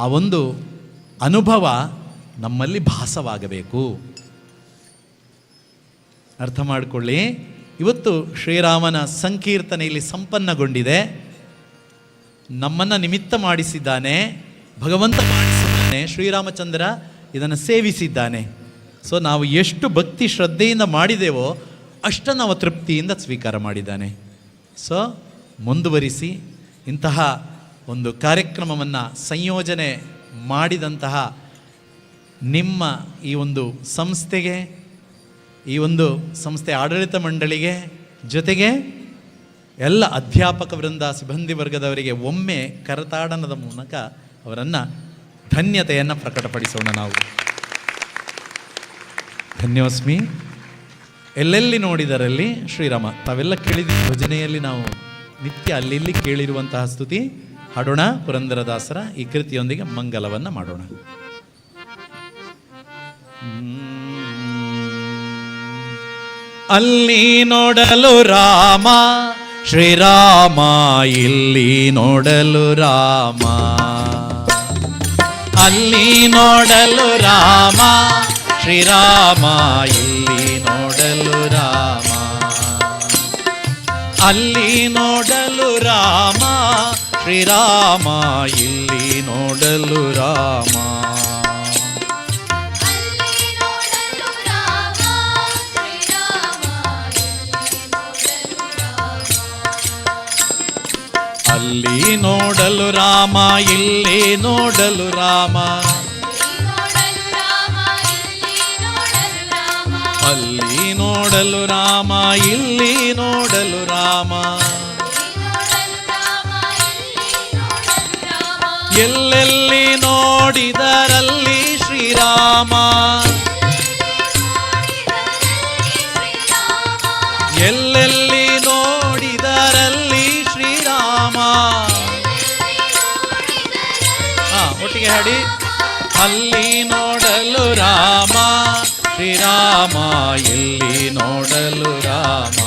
ಆ ಒಂದು ಅನುಭವ ನಮ್ಮಲ್ಲಿ ಭಾಸವಾಗಬೇಕು. ಅರ್ಥ ಮಾಡಿಕೊಳ್ಳಿ. ಇವತ್ತು ಶ್ರೀರಾಮನ ಸಂಕೀರ್ತನೆ ಇಲ್ಲಿ ಸಂಪನ್ನಗೊಂಡಿದೆ. ನಮ್ಮನ್ನು ನಿಮಿತ್ತ ಮಾಡಿಸಿದ್ದಾನೆ, ಭಗವಂತ ಮಾಡಿಸಿದ್ದಾನೆ, ಶ್ರೀರಾಮಚಂದ್ರ ಇದನ್ನು ಸೇವಿಸಿದ್ದಾನೆ. ಸೊ ನಾವು ಎಷ್ಟು ಭಕ್ತಿ ಶ್ರದ್ಧೆಯಿಂದ ಮಾಡಿದೆವೋ ಅಷ್ಟನ್ನು ನಾವು ತೃಪ್ತಿಯಿಂದ ಸ್ವೀಕಾರ ಮಾಡಿದ್ದಾನೆ. ಸೊ ಮುಂದುವರಿಸಿ ಇಂತಹ ಒಂದು ಕಾರ್ಯಕ್ರಮವನ್ನು ಸಂಯೋಜನೆ ಮಾಡಿದಂತಹ ನಿಮ್ಮ ಈ ಒಂದು ಸಂಸ್ಥೆಗೆ, ಈ ಒಂದು ಸಂಸ್ಥೆ ಆಡಳಿತ ಮಂಡಳಿಗೆ, ಜೊತೆಗೆ ಎಲ್ಲ ಅಧ್ಯಾಪಕ ವೃಂದ ಸಿಬ್ಬಂದಿ ವರ್ಗದವರಿಗೆ ಒಮ್ಮೆ ಕರತಾಡನದ ಮೂಲಕ ಅವರನ್ನು ಧನ್ಯತೆಯನ್ನು ಪ್ರಕಟಪಡಿಸೋಣ. ನಾವು ಧನ್ಯೋಸ್ಮಿ. ಎಲ್ಲೆಲ್ಲಿ ನೋಡಿದರಲ್ಲಿ ಶ್ರೀರಾಮ. ತಾವೆಲ್ಲ ಕೇಳಿದ ಭಜನೆಯಲ್ಲಿ ನಾವು ನಿತ್ಯ ಅಲ್ಲಿ ಕೇಳಿರುವಂತಹ ಸ್ತುತಿ ಹಾಡೋಣ. ಪುರಂದರದಾಸರ ಈ ಕೃತಿಯೊಂದಿಗೆ ಮಂಗಲವನ್ನು ಮಾಡೋಣ. ಅಲ್ಲಿ ನೋಡಲು ರಾಮ ಶ್ರೀರಾಮ, ಇಲ್ಲಿ ನೋಡಲು ರಾಮ. ಅಲ್ಲಿ ನೋಡಲು ರಾಮ ಶ್ರೀರಾಮ, ಇಲ್ಲಿ ನೋಡಲು ರಾಮ. ಅಲ್ಲಿ ನೋಡಲು ರಾಮ ಶ್ರೀರಾಮ, ಇಲ್ಲಿ ನೋಡಲು ರಾಮ. ಅಲ್ಲಿ ನೋಡಲು ರಾಮ, ಇಲ್ಲಿ ನೋಡಲು ರಾಮ. ಅಲ್ಲಿ ನೋಡಲು ರಾಮ, ಇಲ್ಲಿ ನೋಡಲು ರಾಮ. ಎಲ್ಲೆಲ್ಲಿ ನೋಡಿದರಲ್ಲಿ ಶ್ರೀರಾಮ, ಎಲ್ಲೆಲ್ಲಿ ನೋಡಿದರಲ್ಲಿ ಶ್ರೀರಾಮ. ಒಟ್ಟಿಗೆ ಹಾಡಿ. ಅಲ್ಲಿ ನೋಡಲು ರಾಮ ಶ್ರೀರಾಮ, ಇಲ್ಲಿ ನೋಡಲು ರಾಮ.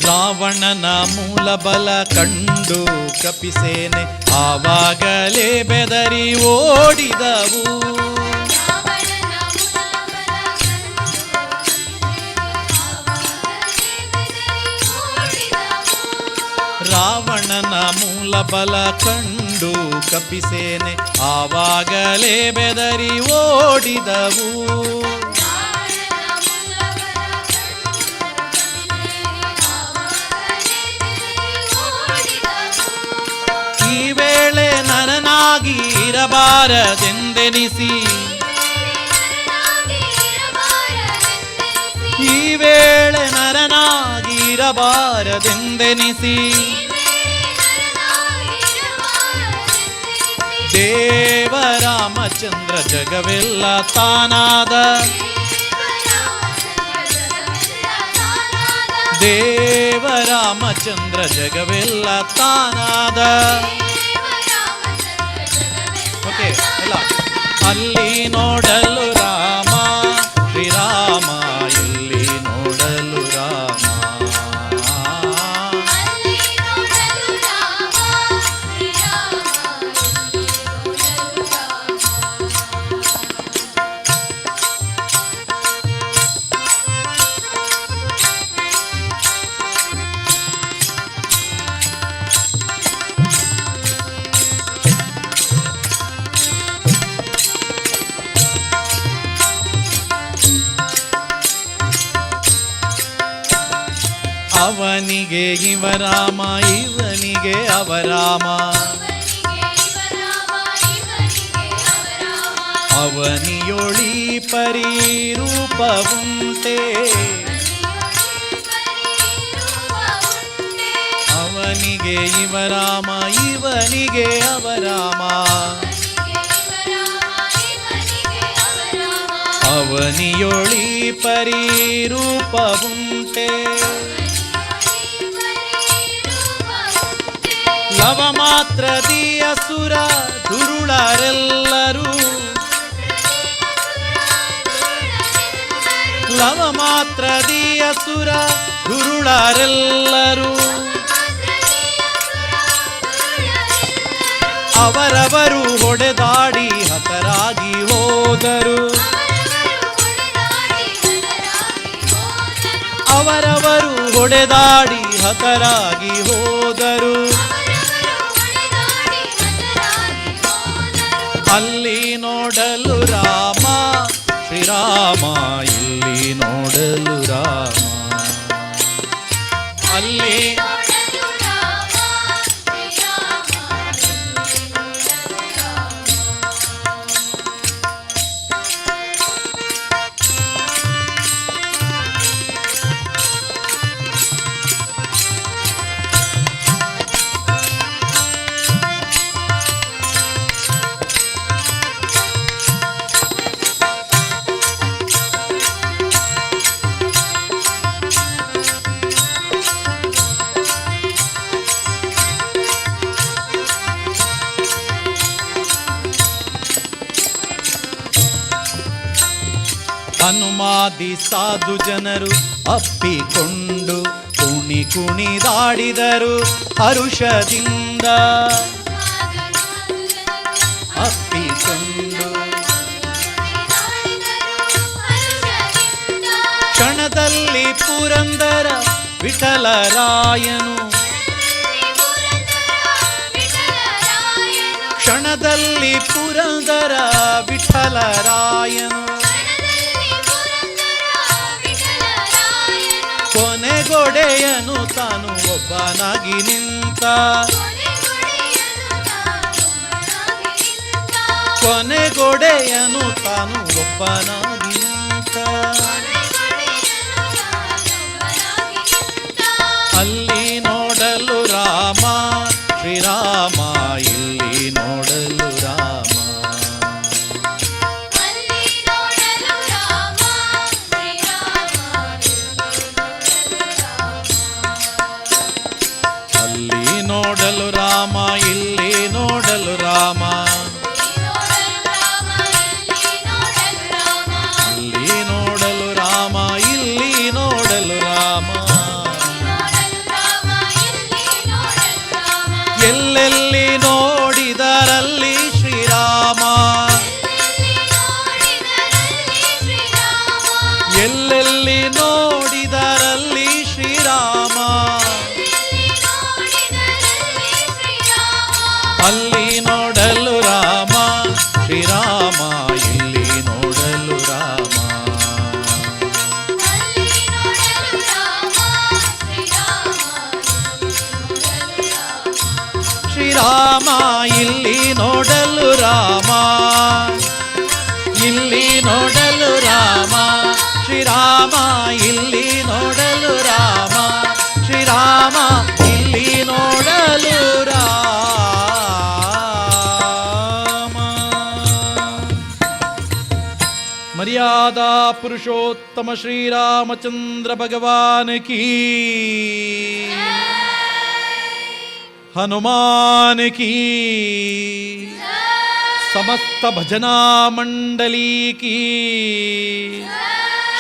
ರಾವಣನ ಮೂಲ ಬಲ ಕಂಡು ಕಪಿಸೇನೆ ಆವಾಗಲೇ ಬೆದರಿ ಓಡಿದವು. ರಾವಣನ ಮೂಲ ಬಲ ಕಂಡು ಕಪಿಸೇನೆ ಆವಾಗಲೇ ಬೆದರಿ ಓಡಿದವು. ಈ ವೇಳೆ ನರನಾಗಿ ಇರಬಾರದೆಂದೆನಿಸಿ, ಈ ವೇಳೆ ನರನಾಗಿ ಇರಬಾರದೆಂದೆನಿಸಿ, ದೇವರಾಮಚಂದ್ರ ಜಗವೆಲ್ಲ ತಾನಾದ, ದೇವರಾಮಚಂದ್ರ ಜಗವೆಲ್ಲ ತಾನಾದ. ಓಕೆ, ಎಲ್ಲ ಅಲ್ಲಿ ನೋಡಲು ರಾಮ ಶ್ರೀರಾಮ, ಇಲ್ಲಿ ನೋಡಲು ರಾಮ. ಅಲ್ಲಿ ನೋಡಲು ರಾಮ ಶ್ರೀರಾಮ, ಇಲ್ಲಿ ನೋಡಲು ರಾಮ. ಅವನಿಗೆ ಇವ ರಾಮ, ಇವನಿಗೆ ಅವ ರಾಮ. ಅವನಿಯೊಳಿ ಪರಿರೂಪವುಂಟೆ, ಅವನಿಗೆ ಇವ ರಾಮ, ಇವನಿಗೆ ಅವ ರಾಮ. ಅವನಿಯೊಳಿ ಪರಿರೂಪವುಂಟೆ, ಲವ ಮಾತ್ರದಿ ಅಸುರ ದುರುಳರೆಲ್ಲರೂ, ಲವ ಮಾತ್ರದಿ ಅಸುರ ದುರುಳರೆಲ್ಲರೂ. ಅವರವರು ಹೊಡೆದಾಡಿ ಹತರಾಗಿ ಹೋದರು, ಅವರವರು ಹೊಡೆದಾಡಿ ಹತರಾಗಿ ಹೋದರು. ಅಲ್ಲಿ ನೋಡಲು ರಾಮ ಶ್ರೀರಾಮ, ಇಲ್ಲಿ ನೋಡಲು ರಾಮ. ಅಲ್ಲಿ ಹನುಮಾದಿ ಸಾಧು ಜನರು ಅಪ್ಪಿಕೊಂಡು ಕುಣಿ ಕುಣಿದಾಡಿದರು ಹರುಷದಿಂದ, ಅಪ್ಪಿಕೊಂಡು ಕ್ಷಣದಲ್ಲಿ ಪುರಂದರ ವಿಠಲರಾಯನು, ಕ್ಷಣದಲ್ಲಿ ಪುರಂದರ ವಿಠಲರಾಯನು. ಕೊನೆಗೊಡೆಯನು ತಾನು ಒಬ್ಬನಾಗಿ ನಿಂತ, ಕೊನೆಗೊಡೆಯನು ತಾನು ಒಬ್ಬನಾಗಿ ನಿಂತ. ಅಲ್ಲಿ ನೋಡಲು ರಾಮ ಶ್ರೀರಾಮ, ಇಲ್ಲಿ ನೋಡಲು ರಾಮ. ಅಲ್ಲಿ ನೋಡಲು ರಾಮ, ಇಲ್ಲಿ ನೋಡಲು ರಾಮ. ಅಲ್ಲಿ ನೋಡಲು ರಾಮ, ಇಲ್ಲಿ ನೋಡಲು ರಾಮ. ಎಲ್ಲೆಲ್ಲಿ ನೋಡಿದರಲ್ಲಿ ಶ್ರೀರಾಮ, ಎಲ್ಲೆಲ್ಲಿ ನೋಡಿದರಲ್ಲಿ ಶ್ರೀರಾಮ. ಅಲ್ಲಿ ನೋಡಲು ರಾಮ ಶ್ರೀರಾಮ, ಇಲ್ಲಿ ನೋಡಲು ರಾಮ. ಶ್ರೀರಾಮ ಇಲ್ಲಿ ನೋಡಲು ರಾಮ, ಇಲ್ಲಿ ನೋಡಲು ರಾಮ. ಶ್ರೀರಾಮ ಇಲ್ಲಿ ನೋಡಲು ರಾಮ, ಶ್ರೀರಾಮ ಇಲ್ಲಿ ನೋಡಲು ರಾಮ. ಮರ್ಯಾದಾ ಪುರುಷೋತ್ತಮ ಶ್ರೀರಾಮಚಂದ್ರ ಭಗವಾನ್ ಕೀ, ಹನುಮಾನ್ ಕೀ, समस्त भजना मंडली की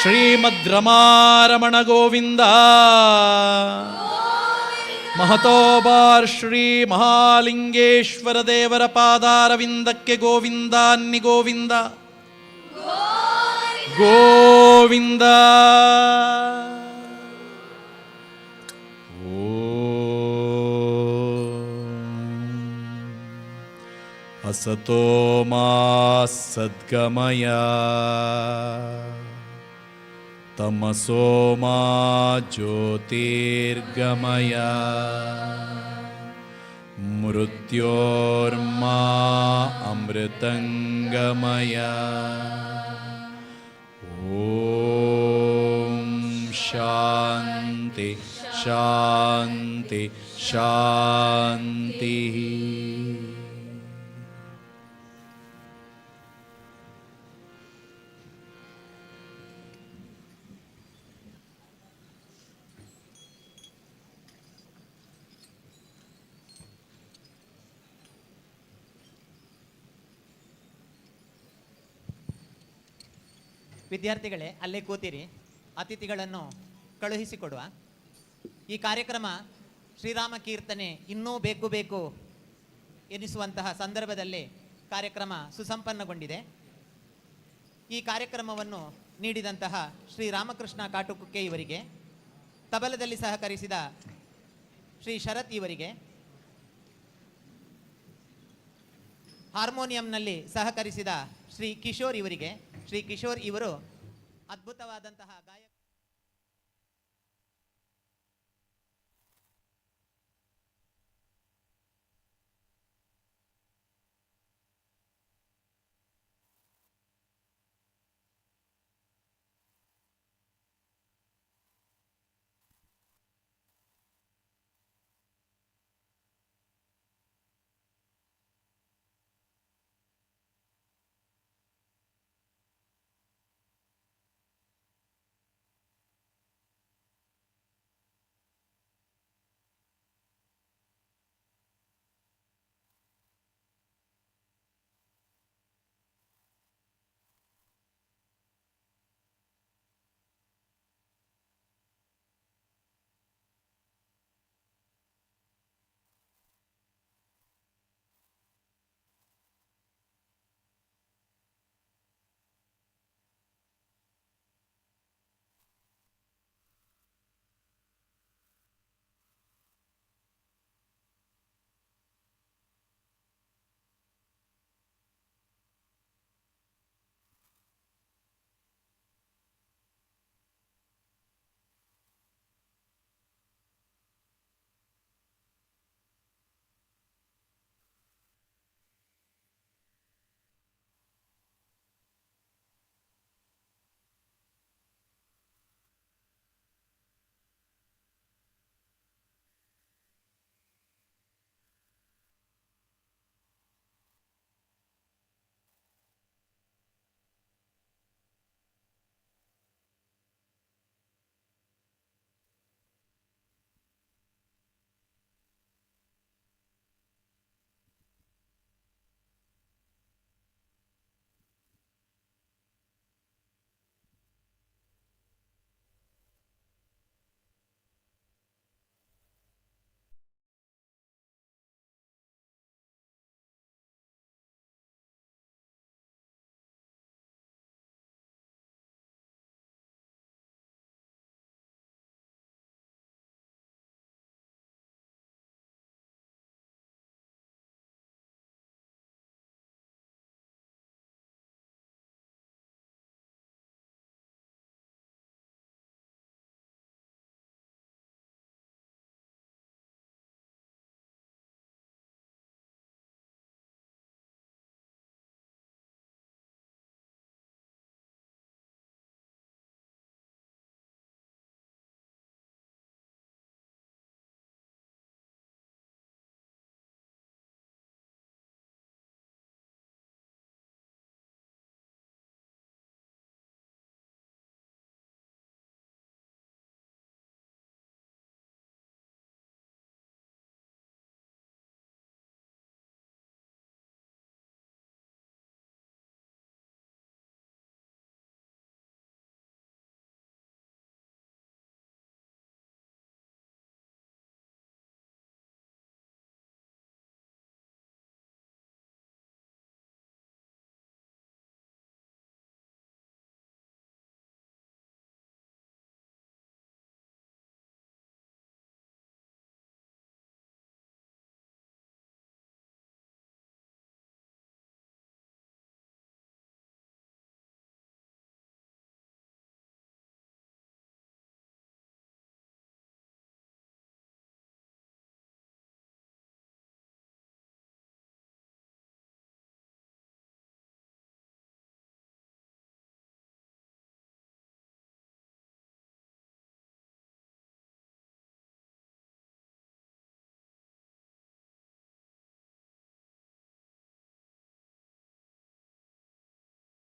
श्रीमद् रमारमण गोविंद महतोबार श्री महालिंगेश्वर देवर पादारविंदಕ್ಕೆ ಗೋವಿಂದ ಅನ್ನಿ ಗೋವಿಂದ ಗೋವಿಂದ असतो मा सद्गमय तमसो मा ज्योतिर्गमय मृत्योर्मा अमृतंगमय ॐ शान्ति शान्ति शान्तिः। ವಿದ್ಯಾರ್ಥಿಗಳೇ, ಅಲ್ಲೇ ಕೂತಿರಿ. ಅತಿಥಿಗಳನ್ನು ಕಳುಹಿಸಿಕೊಡುವ. ಈ ಕಾರ್ಯಕ್ರಮ ಶ್ರೀರಾಮ ಕೀರ್ತನೆ ಇನ್ನೂ ಬೇಕು ಬೇಕು ಎನಿಸುವಂತಹ ಸಂದರ್ಭದಲ್ಲಿ ಕಾರ್ಯಕ್ರಮ ಸುಸಂಪನ್ನಗೊಂಡಿದೆ. ಈ ಕಾರ್ಯಕ್ರಮವನ್ನು ನೀಡಿದಂತಹ ಶ್ರೀ ರಾಮಕೃಷ್ಣ ಕಾಟುಕುಕ್ಕೆ ಇವರಿಗೆ, ತಬಲದಲ್ಲಿ ಸಹಕರಿಸಿದ ಶ್ರೀ ಶರತ್ ಇವರಿಗೆ, ಹಾರ್ಮೋನಿಯಂನಲ್ಲಿ ಸಹಕರಿಸಿದ ಶ್ರೀ ಕಿಶೋರ್ ಇವರಿಗೆ. ಶ್ರೀ ಕಿಶೋರ್ ಇವರು ಅದ್ಭುತವಾದಂತಹ ಗಾಯ